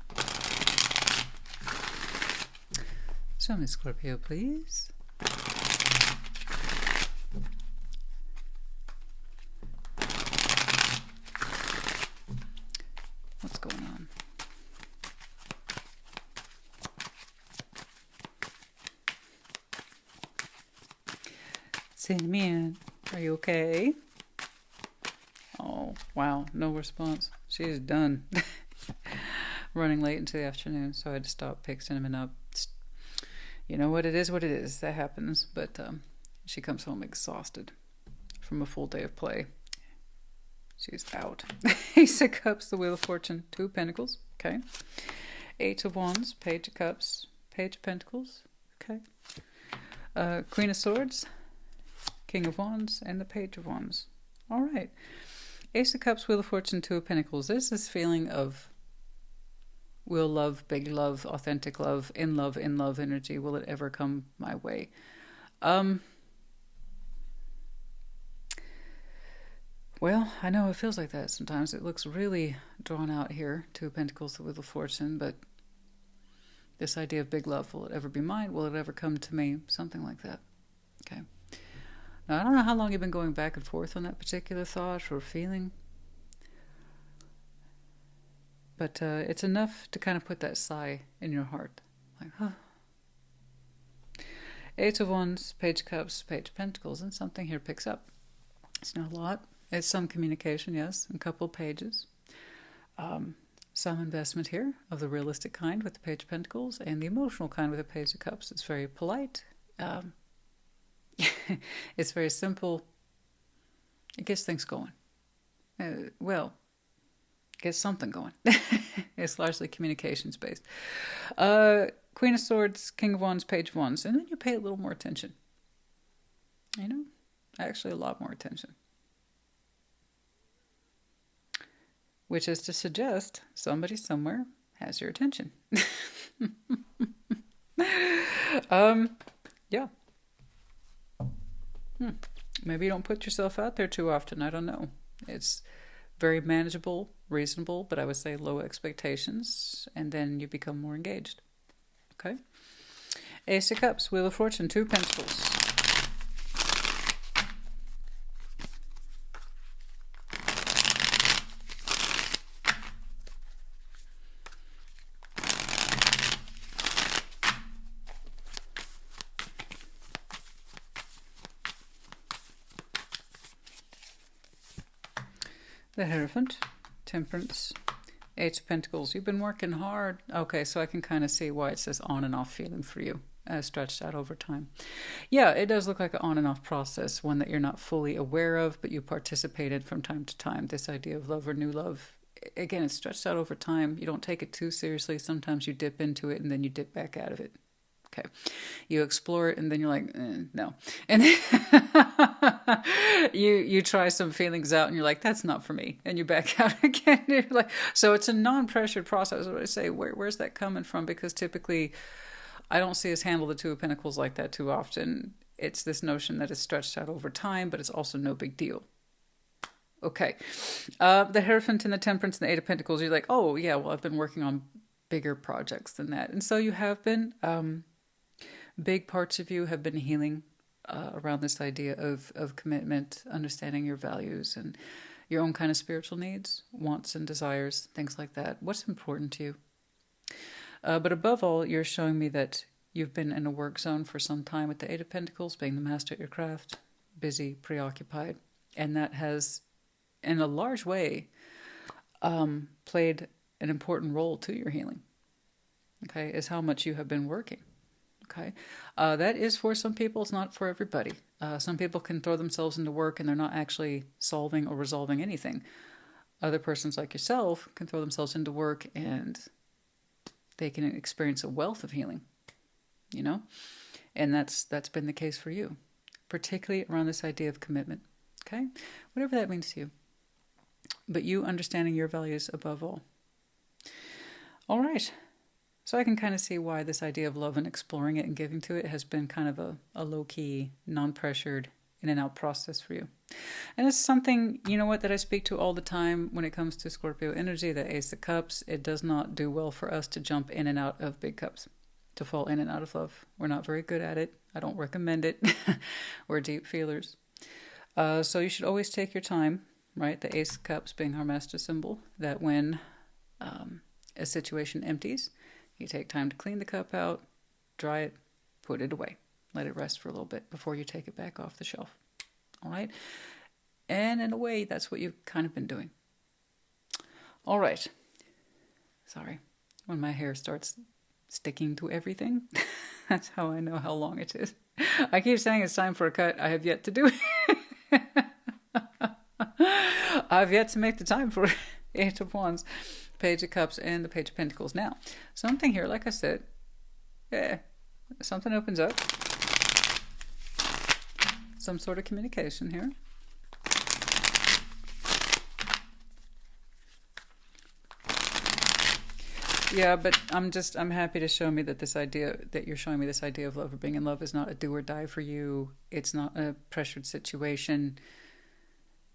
Show me Scorpio, please. What's going on? Cinnamon, are you okay? Oh, wow, no response. She's done. Running late into the afternoon, so I had to stop, pick Cinnamon up. You know what it is, that happens. But she comes home exhausted from a full day of play. She's out. Ace of Cups, the Wheel of Fortune, Two of Pentacles, okay. Eight of Wands, Page of Cups, Page of Pentacles, okay. Queen of Swords, King of Wands, and the Page of Wands. All right. Ace of Cups, Wheel of Fortune, Two of Pentacles. There's this feeling of will love, big love, authentic love, in love energy. Will it ever come my way? Well, I know it feels like that sometimes. It looks really drawn out here. Two of Pentacles, the Wheel of Fortune, but this idea of big love, will it ever be mine? Will it ever come to me? Something like that. Okay. Now, I don't know how long you've been going back and forth on that particular thought or feeling, but it's enough to kind of put that sigh in your heart. Like, huh. Eight of Wands, Page of Cups, Page of Pentacles, and something here picks up. It's not a lot. It's some communication, yes, a couple pages. Some investment here of the realistic kind with the Page of Pentacles and the emotional kind with the Page of Cups. It's very polite. It's very simple. It gets things going. Well, gets something going. It's largely communications based. Queen of Swords, King of Wands, Page of Wands. And then you pay a little more attention. You know? Actually a lot more attention. Which is to suggest somebody somewhere has your attention. Yeah. Maybe you don't put yourself out there too often. I don't know. It's very manageable, reasonable, but I would say low expectations, and then you become more engaged. Okay? Ace of Cups, Wheel of Fortune, Two of Pentacles. The Hierophant, Temperance, Eight of Pentacles. You've been working hard. Okay, so I can kind of see why it says on and off feeling for you, stretched out over time. Yeah, it does look like an on and off process, one that you're not fully aware of, but you participated from time to time. This idea of love or new love, again, it's stretched out over time. You don't take it too seriously. Sometimes you dip into it and then you dip back out of it. Okay. You explore it and then you're like, no. And then you try some feelings out and you're like, that's not for me. And you back out again. You're like, so it's a non-pressured process. What I say, where's that coming from? Because typically I don't see us handle the Two of Pentacles like that too often. It's this notion that it's stretched out over time, but it's also no big deal. Okay. The Hierophant and the Temperance and the Eight of Pentacles, you're like, oh yeah, well, I've been working on bigger projects than that. And so you have been, big parts of you have been healing around this idea of commitment, understanding your values and your own kind of spiritual needs, wants and desires, things like that. What's important to you? But above all, you're showing me that you've been in a work zone for some time with the Eight of Pentacles, being the master at your craft, busy, preoccupied. And that has, in a large way, played an important role to your healing. Okay, is how much you have been working. Okay, that is for some people. It's not for everybody. Some people can throw themselves into work and they're not actually solving or resolving anything. Other persons like yourself can throw themselves into work and they can experience a wealth of healing, you know? And that's been the case for you, particularly around this idea of commitment, okay? Whatever that means to you. But you understanding your values above all. All right. So I can kind of see why this idea of love and exploring it and giving to it has been kind of a low-key, non-pressured, in-and-out process for you. And it's something, you know what, that I speak to all the time when it comes to Scorpio energy, the Ace of Cups. It does not do well for us to jump in and out of big cups, to fall in and out of love. We're not very good at it. I don't recommend it. We're deep feelers. So you should always take your time, right? The Ace of Cups being our master symbol, that when a situation empties, you take time to clean the cup out, dry it, put it away. Let it rest for a little bit before you take it back off the shelf. All right? And in a way, that's what you've kind of been doing. All right. Sorry. When my hair starts sticking to everything, that's how I know how long it is. I keep saying it's time for a cut. I have yet to do it. I've yet to make the time for it. Eight of Wands, Page of Cups, and the Page of Pentacles. Now, something here, like I said, something opens up. Some sort of communication here. Yeah, but I'm happy to show me that this idea, that you're showing me this idea of love or being in love is not a do or die for you. It's not a pressured situation.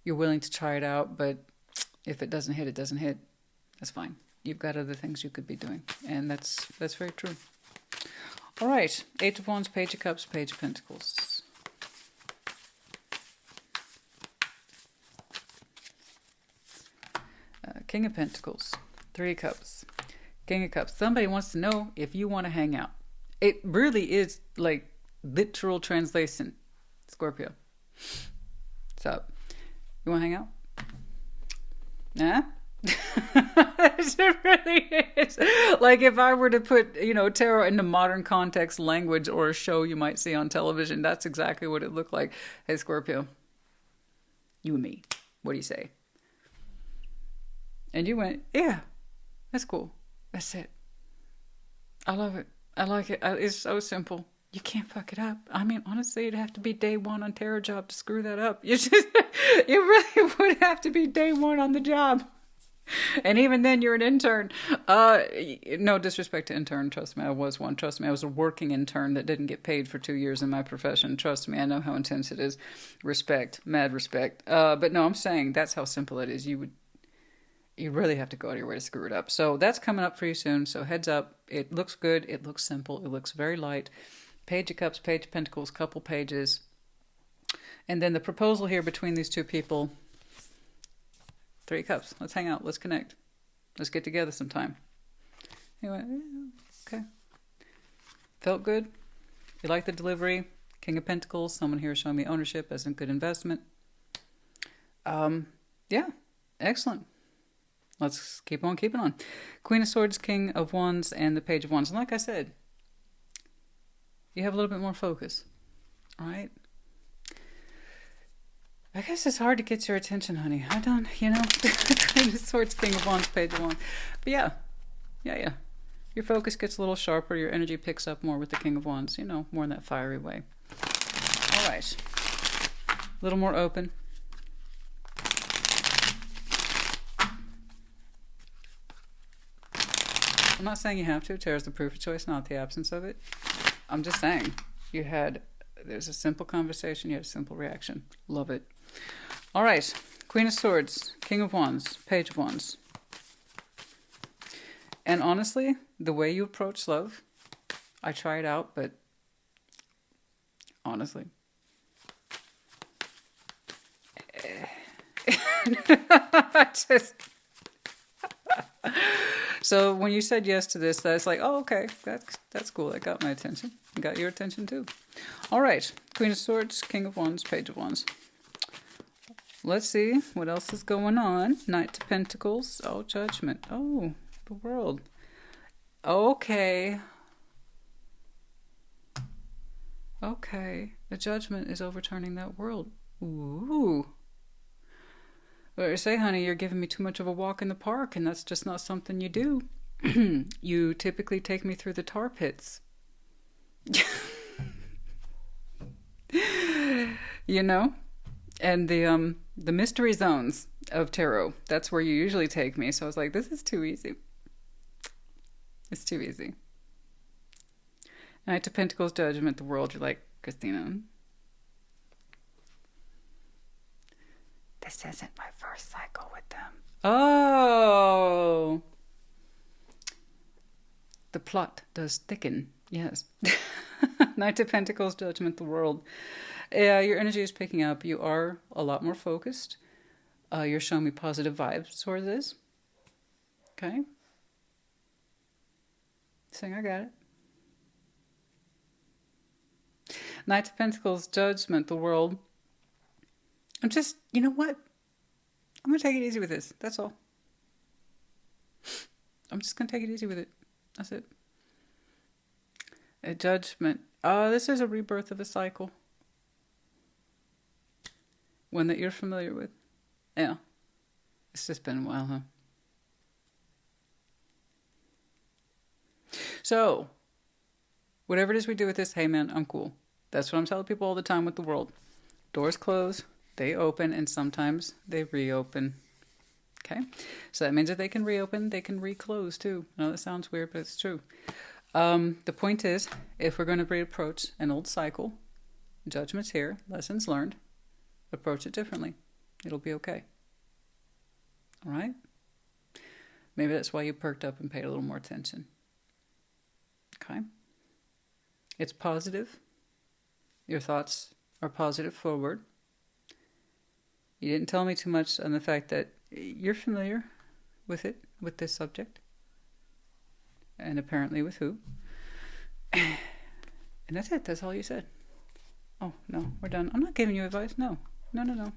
You're willing to try it out, but if it doesn't hit, it doesn't hit. That's fine. You've got other things you could be doing. And that's very true. All right. Eight of Wands, Page of Cups, Page of Pentacles. King of Pentacles, Three of Cups, King of Cups. Somebody wants to know if you want to hang out. It really is like literal translation. Scorpio. What's up? You want to hang out? Nah? It really is. Like if I were to put, tarot into modern context language or a show you might see on television, that's exactly what it looked like. Hey, Scorpio, you and me, what do you say? And you went, yeah, that's cool. That's it. I love it. I like it. It's so simple. You can't fuck it up. I mean, honestly, it'd have to be day one on Tarot Job to screw that up. You really would have to be day one on the job. And even then, you're an intern. No disrespect to intern. Trust me, I was one. Trust me, I was a working intern that didn't get paid for 2 years in my profession. Trust me, I know how intense it is. Respect, mad respect. But no, I'm saying that's how simple it is. You really have to go out of your way to screw it up. So that's coming up for you soon. So heads up. It looks good. It looks simple. It looks very light. Page of Cups, Page of Pentacles, couple pages. And then the proposal here between these two people. Three of Cups. Let's hang out. Let's connect. Let's get together sometime. Anyway, okay. Felt good. You like the delivery. King of Pentacles. Someone here showing me ownership as a good investment. Yeah. Excellent. Let's keep on keeping on. Queen of Swords, King of Wands, and the Page of Wands. And like I said, you have a little bit more focus. All right? I guess it's hard to get your attention, honey. I don't, Queen of Swords, King of Wands, Page of Wands. But yeah. your focus gets a little sharper, your energy picks up more with the King of Wands, you know, more in that fiery way. All right. A little more open. I'm not saying you have to. Tarot's the proof of choice, not the absence of it. I'm just saying there's a simple conversation, you had a simple reaction. Love it. All right. Queen of Swords, King of Wands, Page of Wands. And honestly, the way you approach love, I try it out, but honestly. Just... So when you said yes to this, that's like, oh, okay, that's cool. That got my attention. Got your attention too. All right. Queen of Swords, King of Wands, Page of Wands. Let's see what else is going on. Knight of Pentacles. Oh, Judgment. Oh, the World. Okay. Okay. The Judgment is overturning that world. Ooh. But you say, honey, you're giving me too much of a walk in the park, and that's just not something you do. You typically take me through the tar pits. You know? And the mystery zones of tarot. That's where you usually take me. So I was like, this is too easy. It's too easy. Knight of Pentacles, Judgment, the World. You're like, Christina, this isn't my first cycle with them. Oh. The plot does thicken. Yes. Knight of Pentacles, Judgment, the World. Yeah, your energy is picking up. You are a lot more focused. You're showing me positive vibes towards this. Okay. Saying I got it. Knight of Pentacles, Judgment, the World. I'm just, you know what? I'm going to take it easy with this. That's all. I'm just going to take it easy with it. That's it. A Judgment. This is a rebirth of a cycle. One that you're familiar with. Yeah. It's just been a while, huh? So, whatever it is we do with this, hey man, I'm cool. That's what I'm telling people all the time with the World. Doors close, they open, and sometimes they reopen. Okay? So that means that they can reopen, they can reclose too. I know that sounds weird, but it's true. The point is, if we're going to reapproach an old cycle, Judgment's here, lessons learned, approach it differently. It'll be okay. All right? Maybe that's why you perked up and paid a little more attention. Okay? It's positive. Your thoughts are positive forward. You didn't tell me too much on the fact that you're familiar with it, with this subject. And apparently with who. And that's it. That's all you said. Oh, no, we're done. I'm not giving you advice. No. No. No.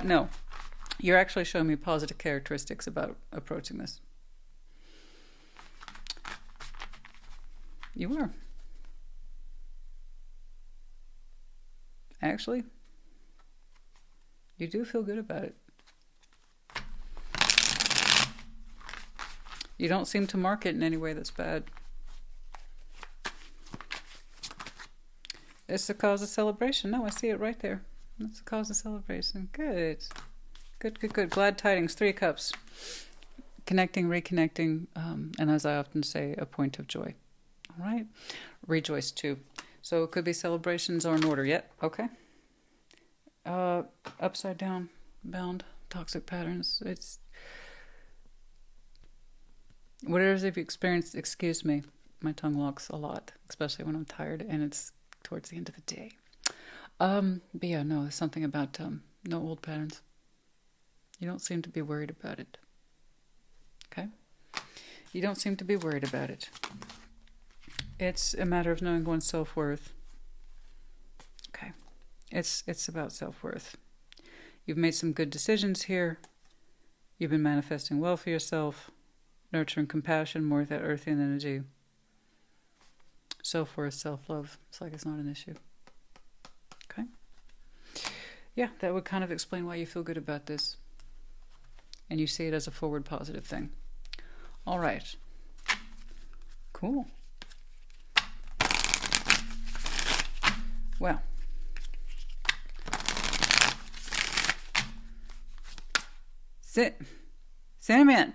No. You're actually showing me positive characteristics about approaching this. You are. Actually, you do feel good about it. You don't seem to mark it in any way that's bad. It's the cause of celebration. No, I see it right there. That's the cause of celebration. Good. Good. Glad tidings. 3 cups. Connecting, reconnecting, and as I often say, a point of joy. All right? Rejoice too. So it could be celebrations or an order. Yep. Okay. Upside down, bound, toxic patterns. It's whatever it is you've experienced. Excuse me, my tongue locks a lot, especially when I'm tired and it's towards the end of the day. But yeah, no, there's something about no old patterns. You don't seem to be worried about it. Okay? You don't seem to be worried about it. It's a matter of knowing one's self-worth. Okay. It's about self-worth. You've made some good decisions here. You've been manifesting well for yourself. Nurturing compassion, more of that earthian energy. Self-worth, self-love. It's like it's not an issue. Okay? Yeah, that would kind of explain why you feel good about this. and you see it as a forward positive thing. All right. Cool. Well, Cinnamon.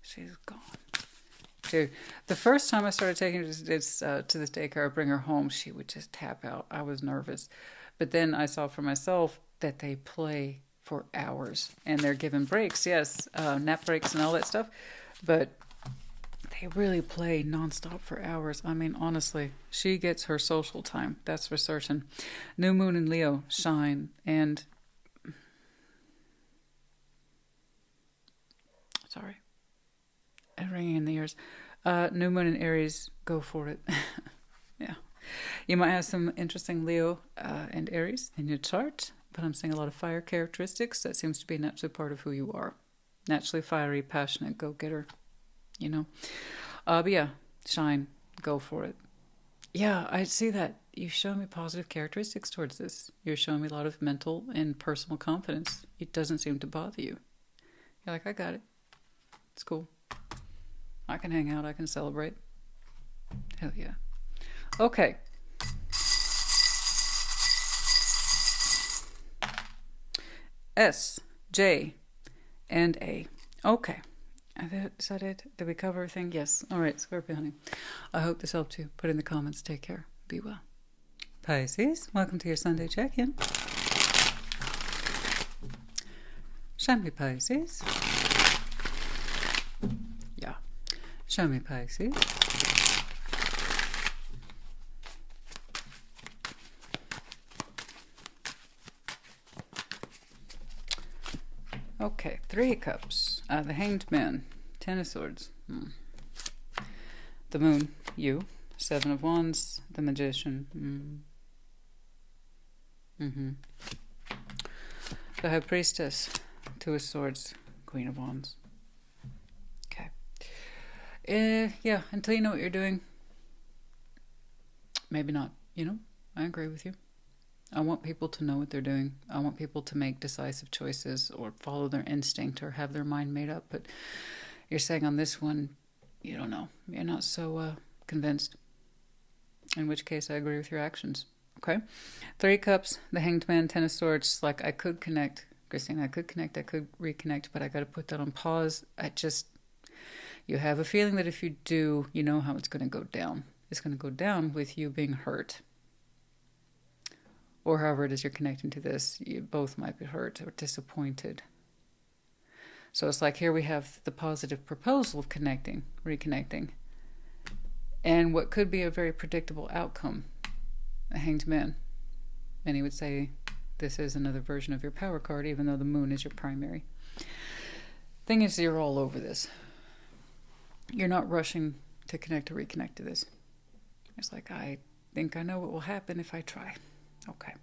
She's gone. Dude, the first time I started taking her to this daycare, I bring her home, she would just tap out. I was nervous. But then I saw for myself that they play for hours. And they're given breaks, yes, nap breaks and all that stuff. But they really play nonstop for hours. I mean, honestly, she gets her social time. That's for certain. New moon in Leo, shine. And... sorry. And ringing in the ears. New moon in Aries, go for it. Yeah. You might have some interesting Leo and Aries in your chart, but I'm seeing a lot of fire characteristics. That seems to be naturally part of who you are. Naturally fiery, passionate, go-getter, you know. But yeah, shine, go for it. Yeah, I see that. You show me positive characteristics towards this. You're showing me a lot of mental and personal confidence. It doesn't seem to bother you. You're like, I got it. It's cool. I can hang out. I can celebrate. Hell yeah. Okay. S, J, and A. Okay. Is that it? Did we cover everything? Yes. All right, Scorpio, honey. I hope this helped you. Put in the comments. Take care. Be well. Pisces, welcome to your Sunday check-in. Show me, Pisces. Yeah. Show me, Pisces. Okay, 3 of Cups, the Hanged Man, 10 of Swords, the Moon, you, 7 of Wands, the Magician, the High Priestess, 2 of Swords, Queen of Wands. Okay. Yeah, until you know what you're doing, maybe not, you know, I agree with you. I want people to know what they're doing. I want people to make decisive choices or follow their instinct or have their mind made up. But you're saying on this one, you don't know. You're not so convinced. In which case, I agree with your actions. Okay? 3 Cups, the Hanged Man, 10 of Swords. Like, I could connect, Christina. I could connect. I could reconnect. But I got to put that on pause. You have a feeling that if you do, you know how it's going to go down. It's going to go down with you being hurt. Or however it is you're connecting to this, you both might be hurt or disappointed. So it's like here we have the positive proposal of connecting, reconnecting, and what could be a very predictable outcome, a Hanged Man. Many would say this is another version of your power card, even though the Moon is your primary. Thing is, you're all over this. You're not rushing to connect or reconnect to this. It's like, I think I know what will happen if I try. Okay.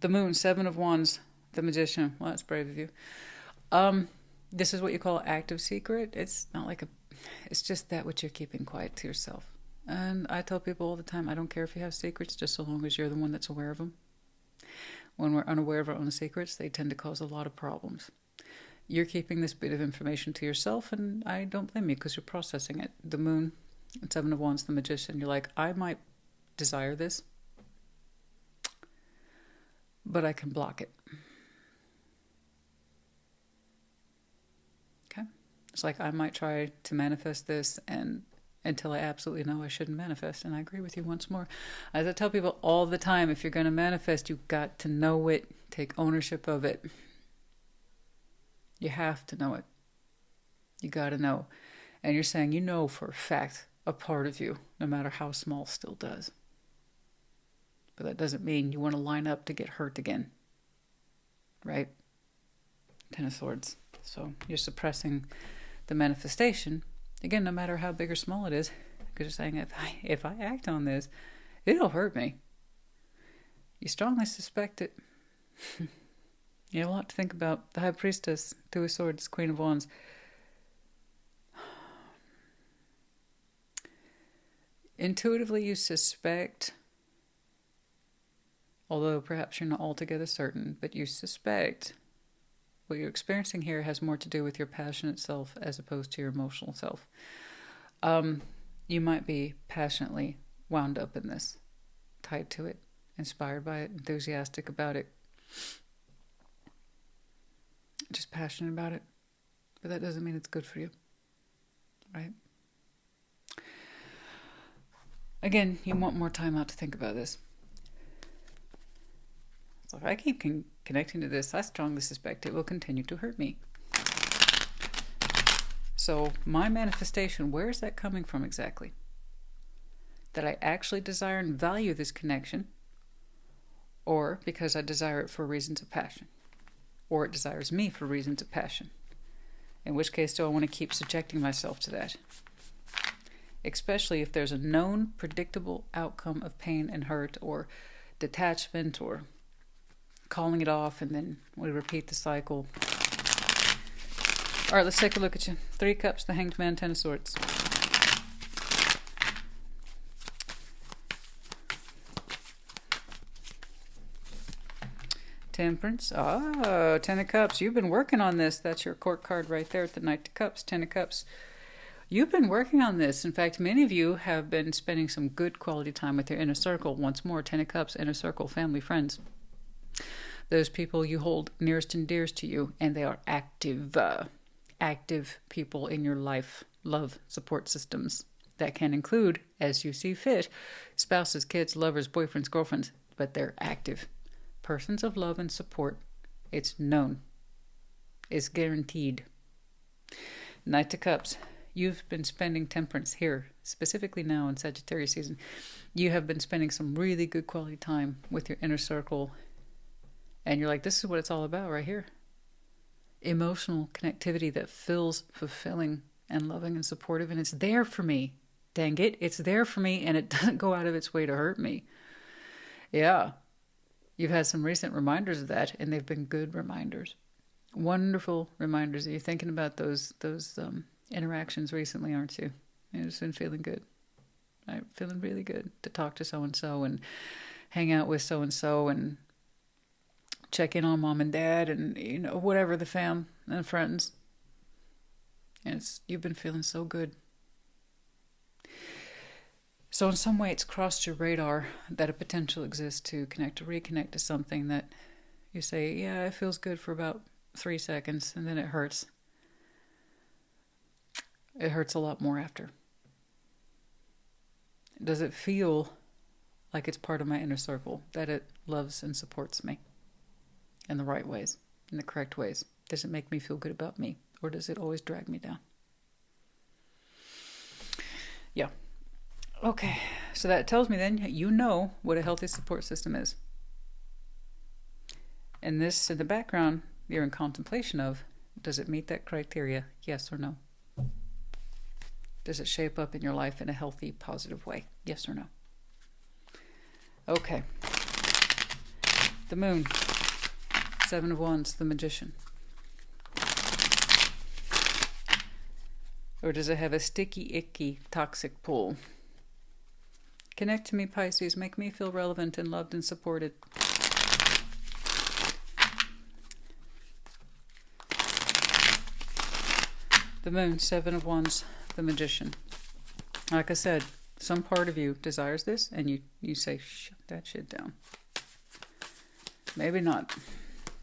The Moon, 7 of Wands, the Magician. Well, that's brave of you. This is what you call active secret. It's not like it's just that which you're keeping quiet to yourself. And I tell people all the time, I don't care if you have secrets, just so long as you're the one that's aware of them. When we're unaware of our own secrets, they tend to cause a lot of problems. You're keeping this bit of information to yourself, and I don't blame you because you're processing it. The Moon, 7 of Wands, the Magician. You're like, I might desire this, but I can block it. Okay? It's like I might try to manifest this and until I absolutely know I shouldn't manifest. And I agree with you once more. As I tell people all the time, if you're going to manifest, you've got to know it. Take ownership of it. You have to know it. You got to know. And you're saying you know for a fact a part of you, no matter how small, still does. But that doesn't mean you want to line up to get hurt again. Right? 10 of Swords. So you're suppressing the manifestation. Again, no matter how big or small it is. Because you're saying, if I act on this, it'll hurt me. You strongly suspect it. You have a lot to think about. The High Priestess, 2 of Swords, Queen of Wands. Intuitively, you suspect, although perhaps you're not altogether certain, but you suspect What you're experiencing here has more to do with your passionate self as opposed to your emotional self. You might be passionately wound up in this, tied to it, inspired by it, enthusiastic about it, just passionate about it. But that doesn't mean it's good for you, right? Again, you want more time out to think about this. So if I keep connecting to this, I strongly suspect it will continue to hurt me. So my manifestation, where is that coming from exactly? That I actually desire and value this connection, or because I desire it for reasons of passion, or it desires me for reasons of passion. In which case do I want to keep subjecting myself to that? Especially if there's a known, predictable outcome of pain and hurt, or detachment, or calling it off, and then we repeat the cycle. All right, let's take a look at you. 3 Cups, the Hanged Man, 10 of Swords. Temperance. Oh, 10 of Cups. You've been working on this. That's your court card right there at the Knight of Cups. 10 of Cups. You've been working on this. In fact, many of you have been spending some good quality time with your inner circle. Once more, 10 of Cups, inner circle, family, friends. Those people you hold nearest and dearest to you, and they are active people in your life, love, support systems. That can include, as you see fit, spouses, kids, lovers, boyfriends, girlfriends, but they're active. Persons of love and support. It's known. It's guaranteed. Knight of Cups. You've been spending temperance here, specifically now in Sagittarius season. You have been spending some really good quality time with your inner circle. And you're like, this is what it's all about right here. Emotional connectivity that feels fulfilling and loving and supportive. And it's there for me. Dang it. It's there for me, and it doesn't go out of its way to hurt me. Yeah. You've had some recent reminders of that, and they've been good reminders. Wonderful reminders. You're thinking about those interactions recently, aren't you? You've just been feeling good. Right? Feeling really good to talk to so-and-so and hang out with so-and-so and check in on mom and dad and, whatever, the fam and friends. And you've been feeling so good. So in some way it's crossed your radar that a potential exists to reconnect to something that you say, yeah, it feels good for about 3 seconds, and then it hurts. It hurts a lot more after. Does it feel like it's part of my inner circle, that it loves and supports me in the right ways, in the correct ways? Does it make me feel good about me, or does it always drag me down? Yeah. Okay, so that tells me then you know what a healthy support system is. And this, in the background, you're in contemplation of, does it meet that criteria, yes or no? Does it shape up in your life in a healthy, positive way, yes or no? Okay. The Moon, 7 of Wands, the Magician. Or does it have a sticky, icky, toxic pull? Connect to me, Pisces. Make me feel relevant and loved and supported. The Moon, 7 of Wands, the Magician. Like I said, some part of you desires this, and you say, shut that shit down. Maybe not.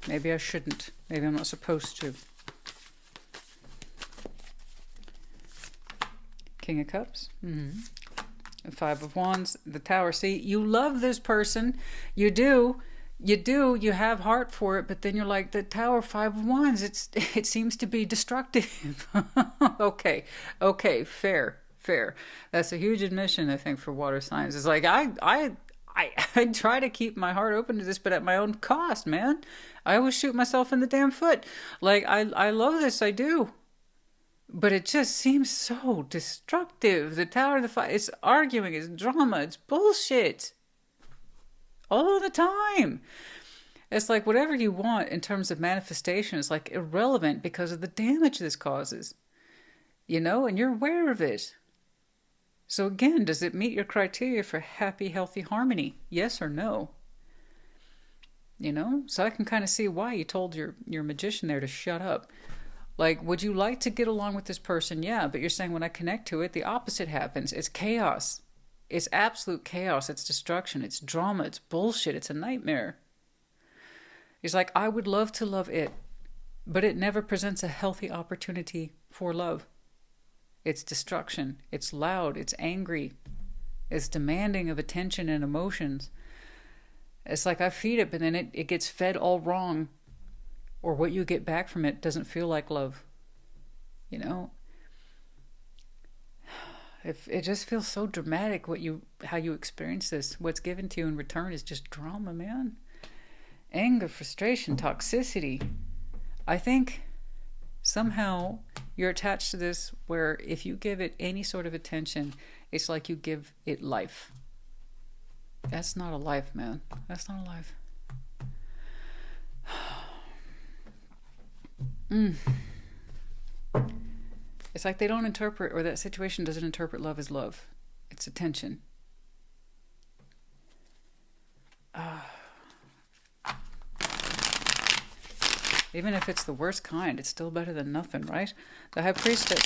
Maybe I shouldn't. Maybe I'm not supposed to. King of Cups. Mm-hmm. 5 of Wands, the Tower. See, you love this person. You do. You have heart for it, but then you're like, the Tower, 5 of Wands, it seems to be destructive. Okay, fair. That's a huge admission, I think, for water signs. It's like, I try to keep my heart open to this, but at my own cost, man. I always shoot myself in the damn foot. Like, I love this, I do. But it just seems so destructive. The Tower, the 5, it's arguing, it's drama, it's bullshit. All the time. It's like whatever you want in terms of manifestation is like irrelevant because of the damage this causes. And you're aware of it. So again, does it meet your criteria for happy, healthy harmony? Yes or no? you know? So I can kind of see why you told your magician there to shut up. Like, would you like to get along with this person? Yeah, but you're saying when I connect to it, the opposite happens. It's chaos. It's absolute chaos. It's destruction. It's drama. It's bullshit. It's a nightmare. He's like, I would love to love it, but it never presents a healthy opportunity for love. It's destruction. It's loud. It's angry. It's demanding of attention and emotions. It's like I feed it, but then it gets fed all wrong. Or what you get back from it doesn't feel like love. You know? It just feels so dramatic how you experience this. What's given to you in return is just drama, man. Anger, frustration, toxicity. I think somehow you're attached to this where if you give it any sort of attention, it's like you give it life. That's not a life, man. That's not a life. It's like they don't interpret, or that situation doesn't interpret love as love. It's attention. Even if it's the worst kind, it's still better than nothing, right? The High Priestess.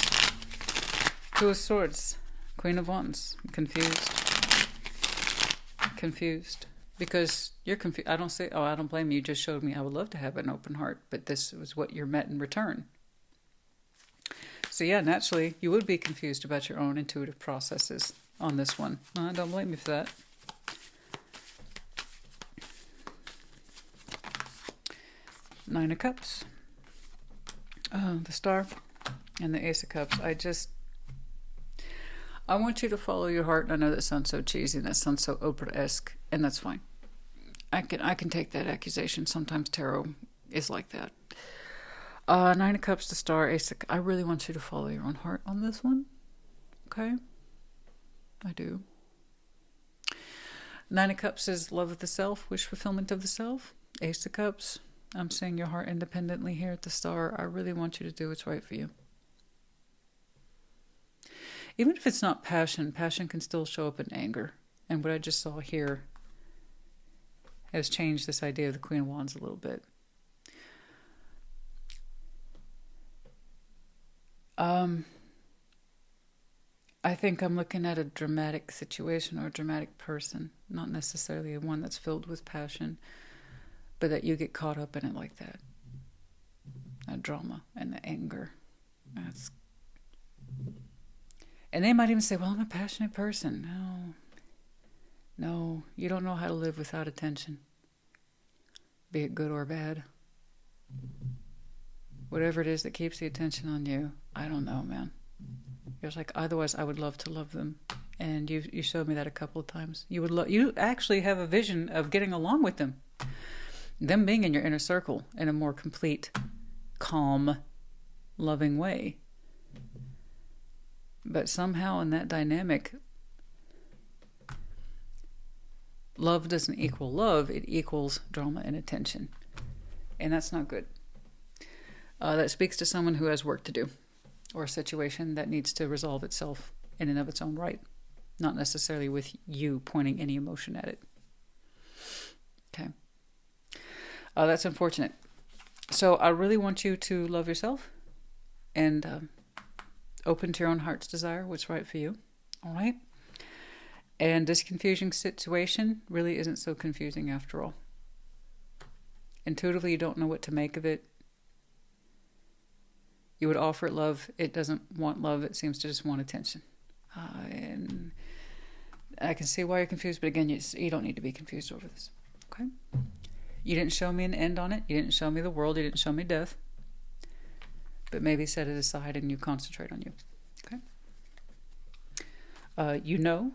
Two of Swords. Queen of Wands. Confused. Confused. Because you're confused. I don't blame you. You just showed me I would love to have an open heart, but this was what you're met in return. So yeah, naturally, you would be confused about your own intuitive processes on this one. I don't blame you for that. Nine of Cups. The Star and the Ace of Cups. I want you to follow your heart. I know that sounds so cheesy and that sounds so Oprah-esque, and that's fine. I can take that accusation. Sometimes tarot is like that. Nine of Cups, the Star, Ace of Cups. I really want you to follow your own heart on this one. Okay? I do. Nine of Cups is love of the self, wish fulfillment of the self. Ace of Cups, I'm seeing your heart independently here at the Star. I really want you to do what's right for you. Even if it's not passion can still show up in anger. And what I just saw here has changed this idea of the Queen of Wands a little bit. I think I'm looking at a dramatic situation or a dramatic person, not necessarily one that's filled with passion, but that you get caught up in it like that. That drama and the anger. And they might even say, well, I'm a passionate person. No, you don't know how to live without attention, be it good or bad. Whatever it is that keeps the attention on you, I don't know, man. You're like, otherwise I would love to love them. And you showed me that a couple of times. You actually have a vision of getting along with them. Them being in your inner circle in a more complete, calm, loving way. But somehow in that dynamic, love doesn't equal love. It equals drama and attention. And that's not good. That speaks to someone who has work to do, or a situation that needs to resolve itself in and of its own right, not necessarily with you pointing any emotion at it. Okay. That's unfortunate. So I really want you to love yourself and open to your own heart's desire, what's right for you. All right? And this confusing situation really isn't so confusing after all. Intuitively, you don't know what to make of it. You would offer it love. It doesn't want love. It seems to just want attention. And I can see why you're confused, but again, you don't need to be confused over this. Okay? You didn't show me an end on it. You didn't show me the world. You didn't show me death. But maybe set it aside and you concentrate on you. Okay? You know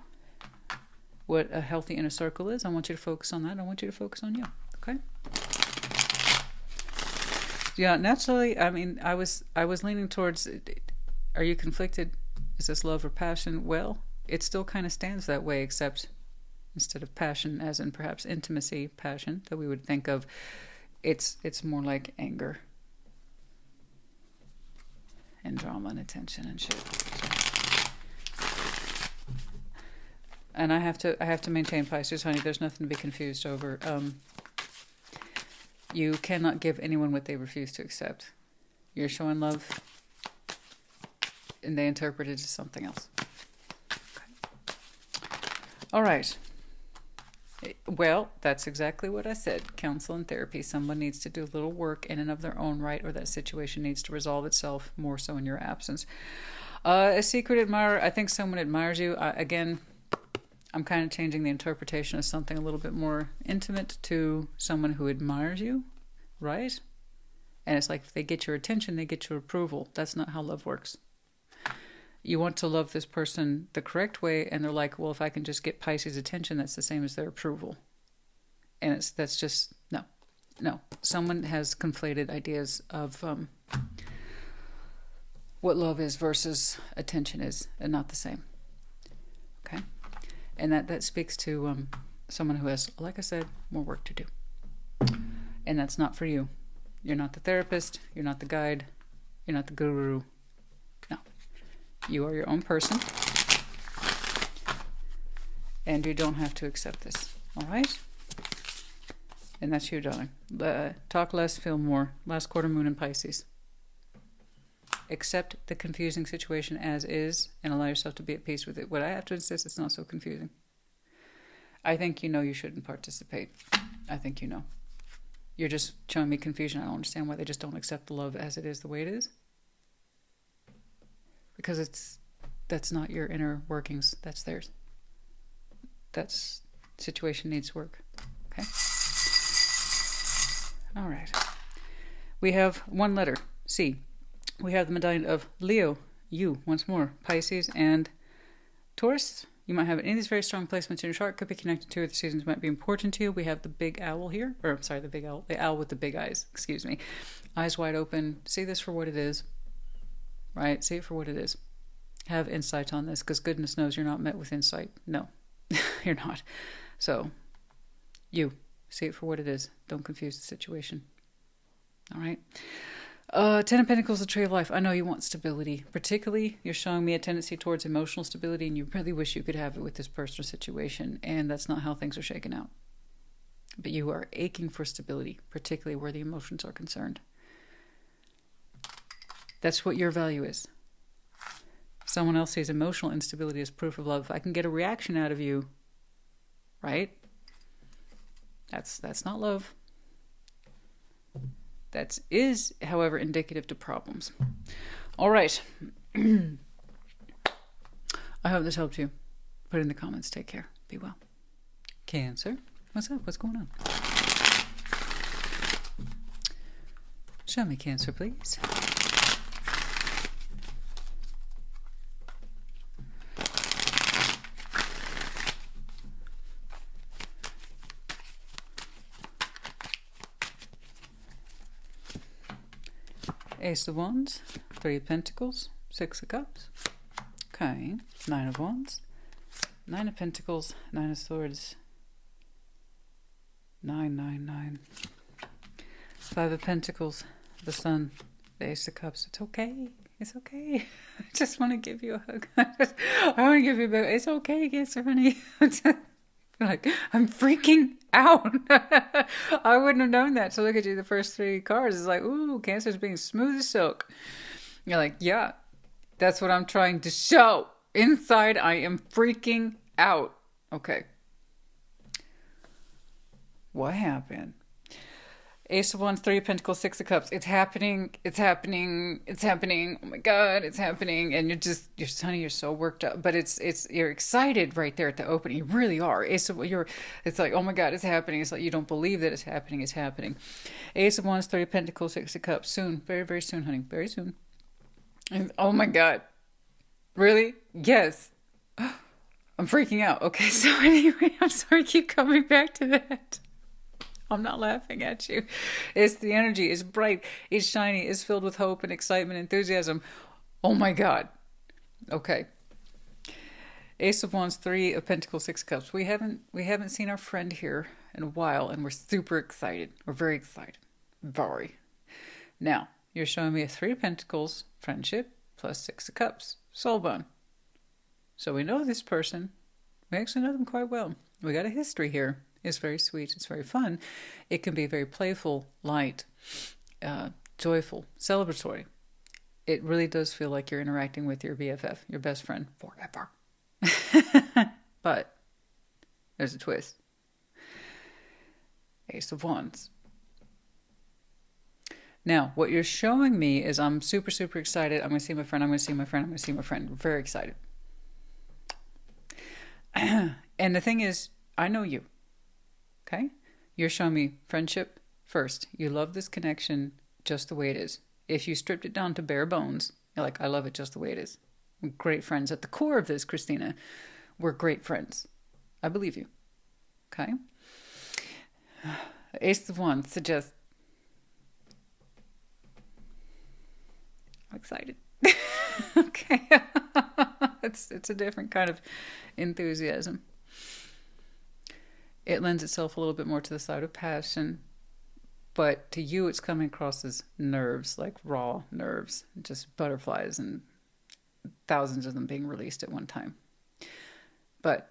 what a healthy inner circle is. I want you to focus on that. I want you to focus on you. Okay? Yeah, naturally, I mean, I was leaning towards, are you conflicted? Is this love or passion? Well, it still kind of stands that way, except instead of passion, as in perhaps intimacy, passion, that we would think of, it's more like anger and drama and attention and shit. And I have to maintain, Pisces, honey, there's nothing to be confused over. You cannot give anyone what they refuse to accept. You're showing love, and they interpret it as something else. Okay. All right. Well, that's exactly what I said. Counsel and therapy. Someone needs to do a little work in and of their own right, or that situation needs to resolve itself more so in your absence. A secret admirer. I think someone admires you. Again, I'm kind of changing the interpretation of something a little bit more intimate to someone who admires you, right? And it's like if they get your attention, they get your approval. That's not how love works. You want to love this person the correct way, and they're like, well, if I can just get Pisces' attention, that's the same as their approval. And that's just, no. Someone has conflated ideas of what love is versus attention is, and not the same. Okay? And that speaks to someone who has, like I said, more work to do. And that's not for you. You're not the therapist. You're not the guide. You're not the guru. No. You are your own person. And you don't have to accept this. All right? And that's you, darling. Talk less, feel more. Last quarter moon in Pisces. Accept the confusing situation as is and allow yourself to be at peace with it. What I have to insist, it's not so confusing. I think you know you shouldn't participate. I think you know. You're just showing me confusion. I don't understand why they just don't accept the love as it is, the way it is. Because that's not your inner workings. That's theirs. That's situation needs work. Okay? All right. We have one letter, C. We have the medallion of Leo, you, once more, Pisces, and Taurus. You might have any of these very strong placements in your chart. Could be connected to, or the seasons might be important to you. We have the big owl here. Or, I'm sorry, the owl with the big eyes. Excuse me. Eyes wide open. See this for what it is. Right? See it for what it is. Have insight on this, because goodness knows you're not met with insight. No, you're not. So, you, see it for what it is. Don't confuse the situation. All right? Ten of Pentacles, the Tree of Life. I know you want stability. Particularly, you're showing me a tendency towards emotional stability, and you really wish you could have it with this person or situation, and that's not how things are shaken out. But you are aching for stability, particularly where the emotions are concerned. That's what your value is. Someone else sees emotional instability as proof of love. If I can get a reaction out of you, right? That's not love. That is, however, indicative to problems. All right. I hope this helped you. Put it in the comments. Take care. Be well. Cancer. What's up? What's going on? Show me Cancer, please. Ace of Wands, Three of Pentacles, Six of Cups. Okay, Nine of Wands, Nine of Pentacles, Nine of Swords, 9. Five of Pentacles, the Sun, the Ace of Cups. It's okay. It's okay. I just want to give you a hug. I want to give you a big. It's okay, Cancer, honey. Like, I'm freaking out. I wouldn't have known that. So look at you, the first three cards. It's like, ooh, Cancer's being smooth as silk. You're like, yeah, that's what I'm trying to show. Inside, I am freaking out. Okay. What happened? Ace of Wands, Three of Pentacles, Six of Cups. It's happening. It's happening. It's happening. Oh my God, it's happening. And you're so worked up. But you're excited right there at the opening. You really are. It's like, oh my God, it's happening. It's like you don't believe that it's happening. It's happening. Ace of Wands, Three of Pentacles, Six of Cups. Soon. Very, very soon, honey. Very soon. And, oh my God. Really? Yes. I'm freaking out. Okay, so anyway, I'm sorry I keep coming back to that. I'm not laughing at you. It's the energy. It's bright. It's shiny. It's filled with hope and excitement, enthusiasm. Oh my God. Okay. Ace of Wands, Three of Pentacles, Six of Cups. We haven't seen our friend here in a while, and we're super excited. We're very excited. Very. Now, you're showing me a Three of Pentacles, friendship, plus Six of Cups, soul bond. So we know this person. We actually know them quite well. We got a history here. It's very sweet. It's very fun. It can be very playful, light, joyful, celebratory. It really does feel like you're interacting with your BFF, your best friend, forever. But there's a twist. Ace of Wands. Now, what you're showing me is I'm super, super excited. I'm going to see my friend. I'm going to see my friend. I'm going to see my friend. Very excited. And the thing is, I know you. Okay? You're showing me friendship first. You love this connection just the way it is. If you stripped it down to bare bones, you're like, I love it just the way it is. We're great friends. At the core of this, Christina, we're great friends. I believe you. Okay? Ace of Wands suggests... I'm excited. Okay. It's a different kind of enthusiasm. It lends itself a little bit more to the side of passion. But to you, it's coming across as nerves, like raw nerves, just butterflies and thousands of them being released at one time. But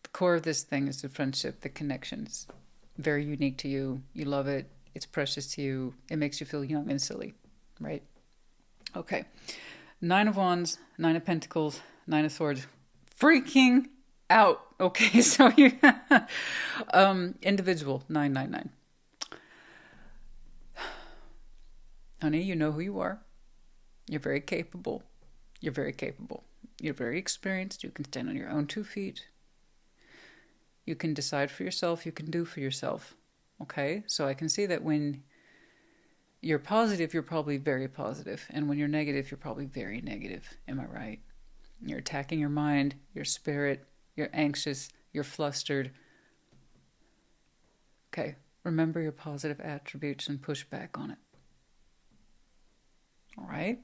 the core of this thing is the friendship, the connections. Very unique to you. You love it. It's precious to you. It makes you feel young and silly, right? Okay. 9 of Wands, 9 of Pentacles, 9 of Swords. Freaking out. Okay, so you individual, 999. Honey, you know who you are. You're very capable. You're very capable. You're very experienced. You can stand on your own 2 feet. You can decide for yourself. You can do for yourself. Okay? So I can see that when you're positive, you're probably very positive. And when you're negative, you're probably very negative. Am I right? You're attacking your mind, your spirit. You're anxious. You're flustered. Okay. Remember your positive attributes and push back on it. All right?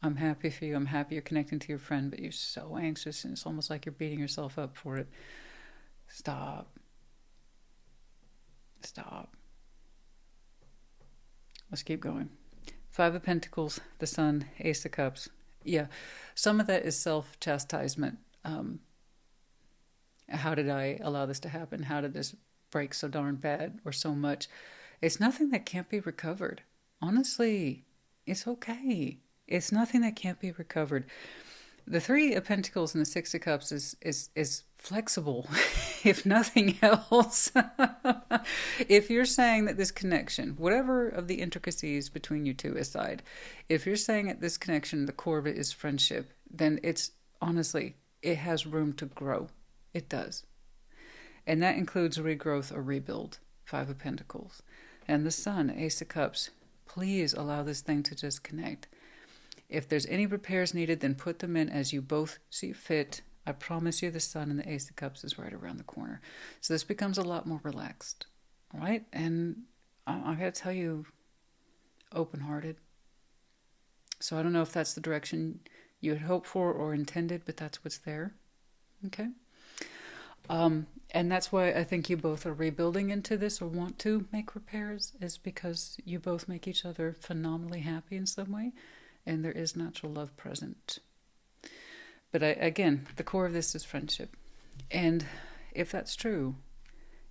I'm happy for you. I'm happy you're connecting to your friend, but you're so anxious and it's almost like you're beating yourself up for it. Stop. Stop. Let's keep going. 5 of Pentacles, the Sun, Ace of Cups. Yeah, some of that is self-chastisement. How did I allow this to happen? How did this break so darn bad or so much? It's nothing that can't be recovered. Honestly, it's okay. It's nothing that can't be recovered. The 3 of Pentacles and the 6 of Cups is flexible, if nothing else. If you're saying that this connection, whatever of the intricacies between you two aside, if you're saying that this connection, the core of it is friendship, then it's, honestly, it has room to grow. It does. And that includes regrowth or rebuild, 5 of Pentacles. And the Sun, Ace of Cups, please allow this thing to just connect. If there's any repairs needed, then put them in as you both see fit. I promise you the Sun and the Ace of Cups is right around the corner. So this becomes a lot more relaxed. All right? And I got to tell you, open-hearted. So I don't know if that's the direction you had hoped for or intended, but that's what's there. Okay? And that's why I think you both are rebuilding into this or want to make repairs, is because you both make each other phenomenally happy in some way. And there is natural love present. But again, the core of this is friendship. And if that's true,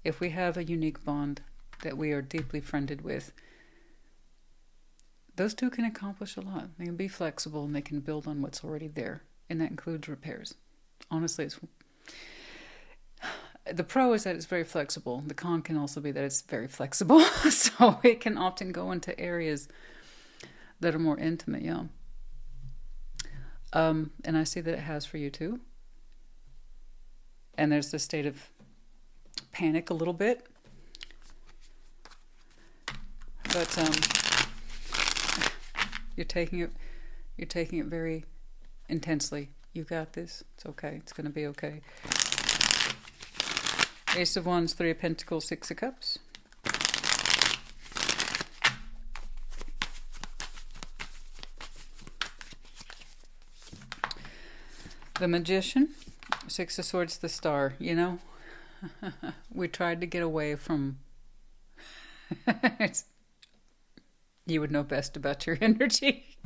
if we have a unique bond that we are deeply friended with, those two can accomplish a lot. They can be flexible and they can build on what's already there. And that includes repairs. Honestly, the pro is that it's very flexible. The con can also be that it's very flexible. So it can often go into areas that are more intimate, yeah. And I see that it has for you too. And there's this state of panic a little bit. But you're taking it very intensely. You got this. It's okay. It's going to be okay. Ace of Wands, 3 of Pentacles, 6 of Cups. The Magician, 6 of Swords, the Star. You know, we tried to get away from... You would know best about your energy.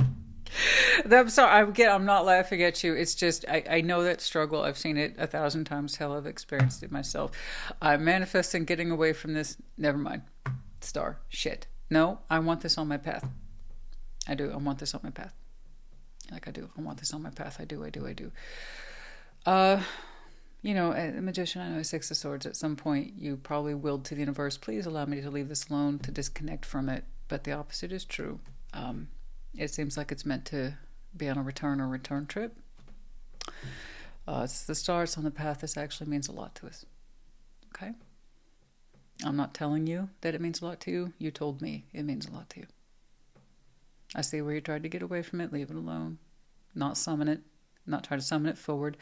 I'm sorry. I'm not laughing at you. It's just, I know that struggle. I've seen it 1,000 times. Hell, I've experienced it myself. I'm manifesting getting away from this. Never mind. Star. Shit. No, I want this on my path. I do. I want this on my path. Like I do. I want this on my path. I do. You know, a magician, I know, Six of Swords, at some point you probably willed to the universe, please allow me to leave this alone, to disconnect from it. But the opposite is true. It seems like it's meant to be on a return trip. It's the stars on the path. This actually means a lot to us. Okay? I'm not telling you that it means a lot to you. You told me it means a lot to you. I see where you tried to get away from it, leave it alone. Not summon it, not try to summon it forward.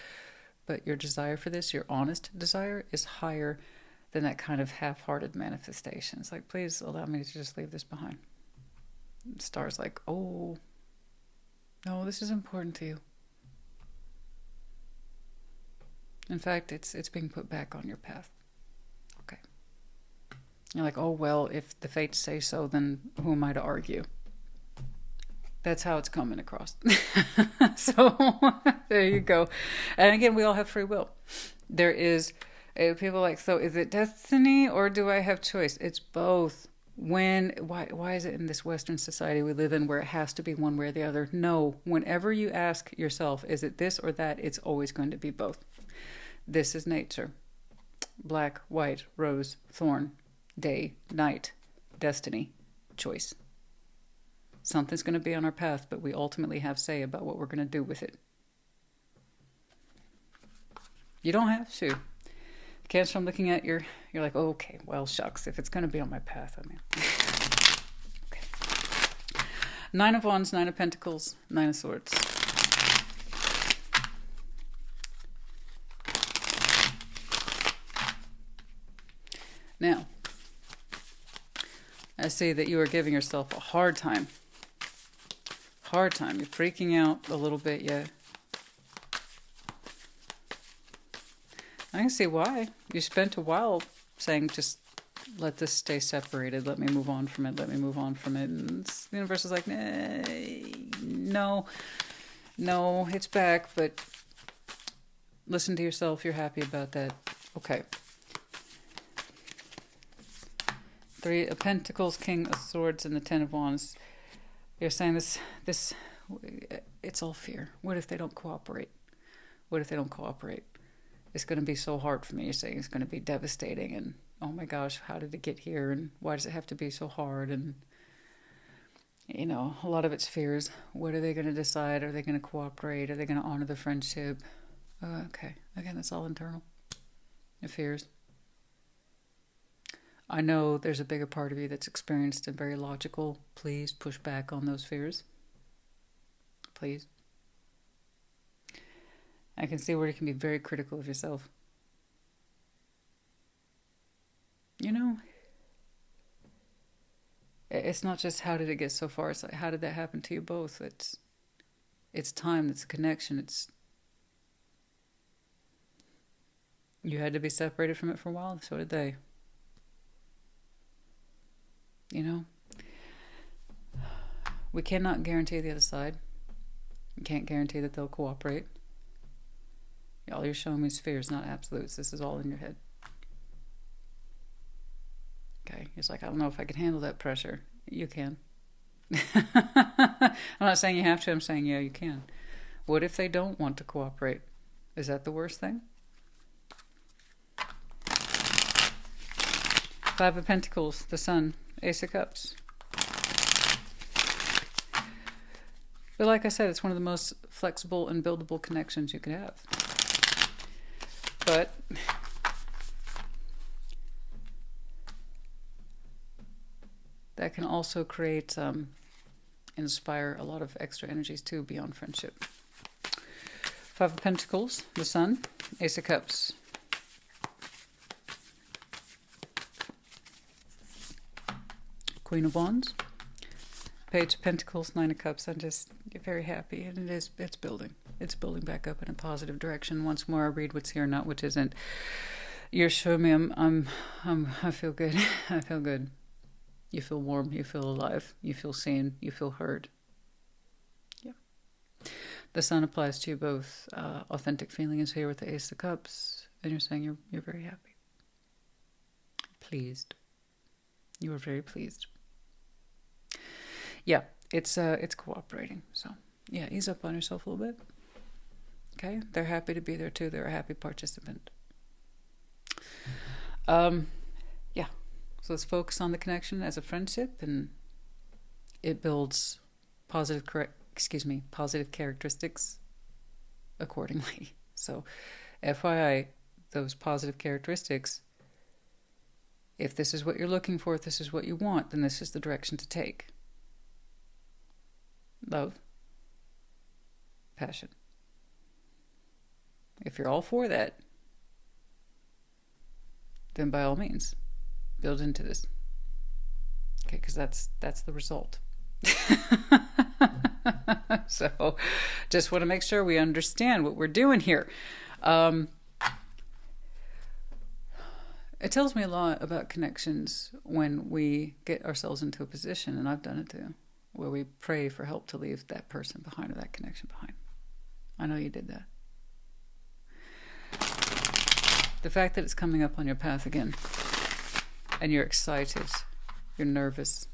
But your desire for this, your honest desire, is higher than that kind of half-hearted manifestation. It's like, please allow me to just leave this behind. The star's like, oh, no, this is important to you. In fact, it's being put back on your path. Okay. You're like, oh, well, if the fates say so, then who am I to argue? That's how it's coming across. So there you go. And again, we all have free will. There is, people like, so is it destiny or do I have choice? It's both. Why is it in this Western society we live in where it has to be one way or the other? No, whenever you ask yourself, is it this or that? It's always going to be both. This is nature. Black, white, rose, thorn, day, night, destiny, choice. Something's going to be on our path, but we ultimately have say about what we're going to do with it. You don't have to. Can't from looking at you're like, oh, okay, well, shucks, if it's going to be on my path, I mean. Okay. 9 of Wands, 9 of Pentacles, 9 of Swords. Now, I see that you are giving yourself a hard time. You're freaking out a little bit, yeah. I can see why. You spent a while saying, just let this stay separated. Let me move on from it. And the universe is like, no, it's back, but listen to yourself. You're happy about that. Okay. 3 of Pentacles, King of Swords, and the 10 of Wands. You're saying this, it's all fear. What if they don't cooperate? It's going to be so hard for me. You're saying it's going to be devastating. And, oh my gosh, how did it get here? And why does it have to be so hard? And, you know, a lot of it's fears. What are they going to decide? Are they going to cooperate? Are they going to honor the friendship? Okay. Again, that's all internal. The fears. I know there's a bigger part of you that's experienced and very logical. Please push back on those fears. Please. I can see where you can be very critical of yourself. You know, it's not just how did it get so far. It's like, how did that happen to you both? It's time. It's a connection. You had to be separated from it for a while. So did they. You know, we cannot guarantee the other side. We can't guarantee that they'll cooperate. All you're showing me is fears, not absolutes. This is all in your head. Okay, it's like, I don't know if I can handle that pressure. You can. I'm not saying you have to. I'm saying, yeah, you can. What if they don't want to cooperate? Is that the worst thing? 5 of Pentacles, the Sun. Ace of Cups. But like I said, it's one of the most flexible and buildable connections you could have. But that can also create, inspire a lot of extra energies too beyond friendship. 5 of Pentacles, the Sun. Ace of Cups. Queen of Wands, Page of Pentacles, 9 of Cups. You're very happy, and it's building. It's building back up in a positive direction. Once more, I read what's here, not what isn't. You're showing me I feel good. I feel good. You feel warm. You feel alive. You feel seen. You feel heard. Yeah. The Sun applies to you both. Authentic feeling is here with the Ace of Cups, and you're saying you're very happy, pleased. You are very pleased. Yeah, it's cooperating. So yeah, ease up on yourself a little bit. Okay, they're happy to be there too. They're a happy participant. Yeah, so let's focus on the connection as a friendship, and it builds positive characteristics accordingly. So, FYI, those positive characteristics, if this is what you're looking for, if this is what you want, then this is the direction to take. Love, passion. If you're all for that, then by all means, build into this. Okay, because that's the result. So, just want to make sure we understand what we're doing here. It tells me a lot about connections when we get ourselves into a position, and I've done it too, where we pray for help to leave that person behind or that connection behind. I know you did that. The fact that it's coming up on your path again, and you're excited, you're nervous,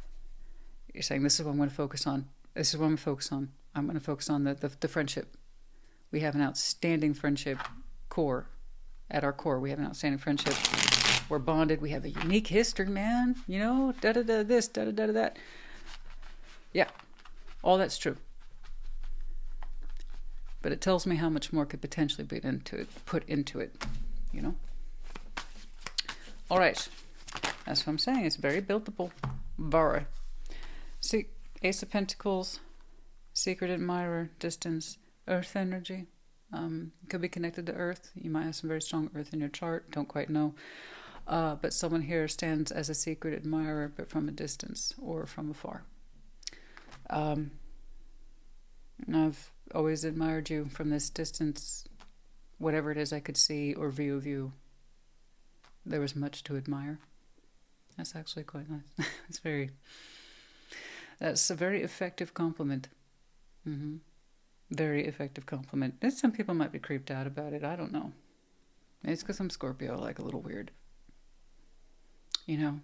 you're saying, this is what I'm going to focus on. This is what I'm going to focus on. I'm going to focus on the friendship. We have an outstanding friendship core. At our core, we have an outstanding friendship. We're bonded. We have a unique history, man. You know, da-da-da this, da-da-da that. Yeah, all that's true. But it tells me how much more could potentially be put into it, you know? All right. That's what I'm saying. It's very buildable. Very. See, Ace of Pentacles, Secret Admirer, Distance, Earth energy. Could be connected to Earth. You might have some very strong Earth in your chart. Don't quite know. But someone here stands as a secret admirer, but from a distance or from afar. I've always admired you from this distance. Whatever it is I could see or view of you, there was much to admire. That's actually quite nice. That's a very effective compliment. Mm-hmm. Very effective compliment. Some people might be creeped out about it. I don't know. Maybe it's because I'm Scorpio, like a little weird. You know?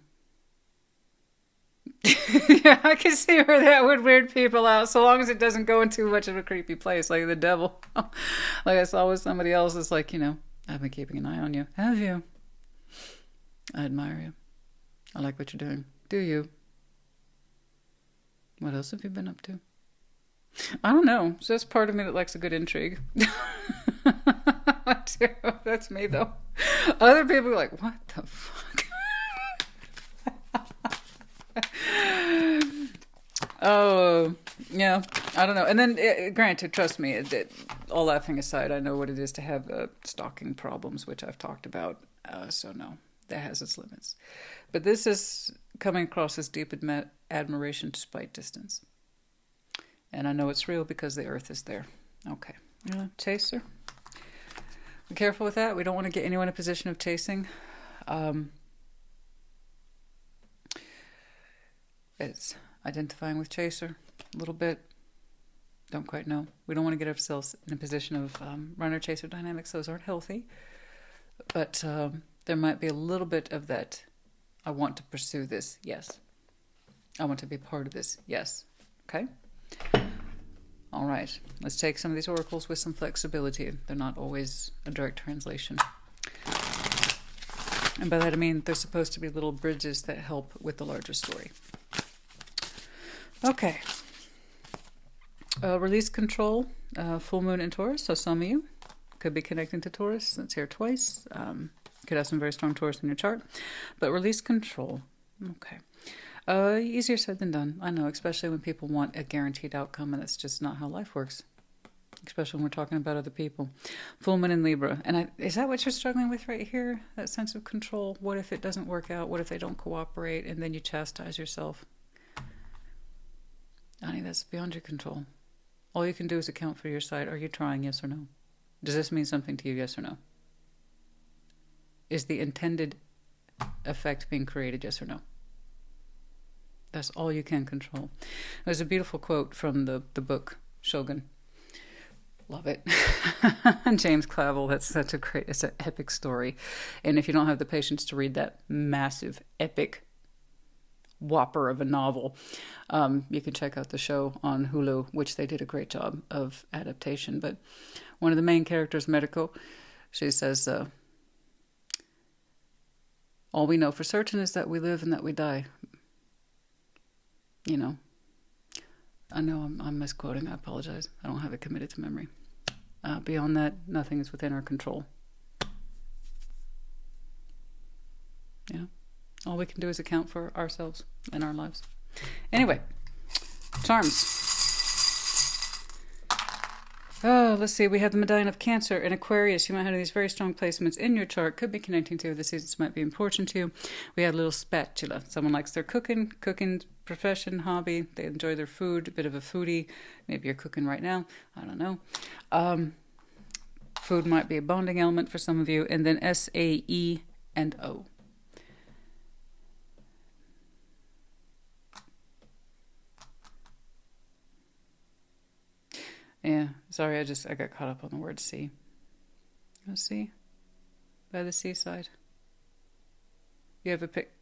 Yeah, I can see where that would weird people out, so long as it doesn't go in too much of a creepy place, like the devil. Like I saw with somebody else, it's like, you know, I've been keeping an eye on you. Have you? I admire you. I like what you're doing. Do you? What else have you been up to? I don't know. It's just part of me that likes a good intrigue. That's me, though. Other people are like, what the fuck? Oh, yeah. I don't know. And then, granted, trust me, all laughing aside, I know what it is to have stalking problems, which I've talked about. So, no, that has its limits. But this is coming across as deep admiration despite distance. And I know it's real because the Earth is there. Okay. Chaser. Be careful with that. We don't want to get anyone in a position of chasing. It's identifying with chaser a little bit. Don't quite know. We don't want to get ourselves in a position of runner-chaser dynamics. Those aren't healthy. But there might be a little bit of that. I want to pursue this. Yes. I want to be part of this. Yes. Okay? All right. Let's take some of these oracles with some flexibility. They're not always a direct translation. And by that I mean they're supposed to be little bridges that help with the larger story. Okay. Release control. Full moon in Taurus. So some of you could be connecting to Taurus. That's here twice. Could have some very strong Taurus in your chart. But release control. Okay. Easier said than done. I know, especially when people want a guaranteed outcome, and that's just not how life works. Especially when we're talking about other people. Full moon in Libra. And is that what you're struggling with right here? That sense of control? What if it doesn't work out? What if they don't cooperate? And then you chastise yourself? Honey, that's beyond your control. All you can do is account for your side. Are you trying, yes or no? Does this mean something to you, yes or no? Is the intended effect being created, yes or no? That's all you can control. There's a beautiful quote from the book, Shogun. Love it. James Clavell, that's such a great, it's an epic story. And if you don't have the patience to read that massive, epic whopper of a novel, you can check out the show on Hulu, which they did a great job of adaptation. But one of the main characters, Medico, she says, all we know for certain is that we live and that we die. You know, I know I'm misquoting, I apologize. I don't have it committed to memory. Beyond that, nothing is within our control. Yeah. All we can do is account for ourselves and our lives. Anyway, charms. Oh, let's see. We have the Medallion of Cancer and Aquarius. You might have these very strong placements in your chart. Could be connecting to the seasons, might be important to you. We have a little spatula. Someone likes their cooking profession, hobby. They enjoy their food, a bit of a foodie. Maybe you're cooking right now. I don't know. Food might be a bonding element for some of you. And then S, A, E, and O. Yeah, sorry, I got caught up on the word sea. Let's see. By the seaside. You have a pic.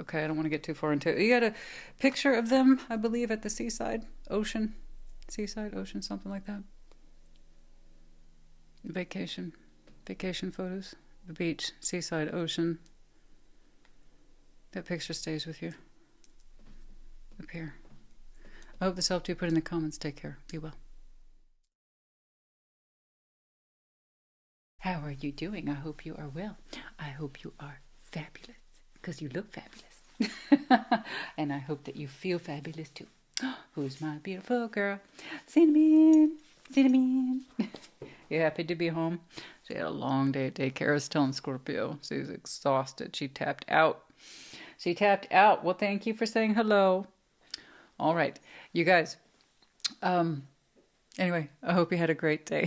Okay, I don't want to get too far into it. You got a picture of them, I believe, at the seaside, ocean, seaside, ocean, something like that. Vacation photos, the beach, seaside, ocean. That picture stays with you. Up here. I hope this helped you. Put in the comments. Take care. Be well. How are you doing? I hope you are well. I hope you are fabulous, because you look fabulous. And I hope that you feel fabulous too. Who's my beautiful girl? Cinnamon. Cinnamon. You happy to be home? She had a long day at daycare. I was telling Scorpio. She was exhausted. She tapped out. She tapped out. Well, thank you for saying hello. All right, you guys. Anyway, I hope you had a great day.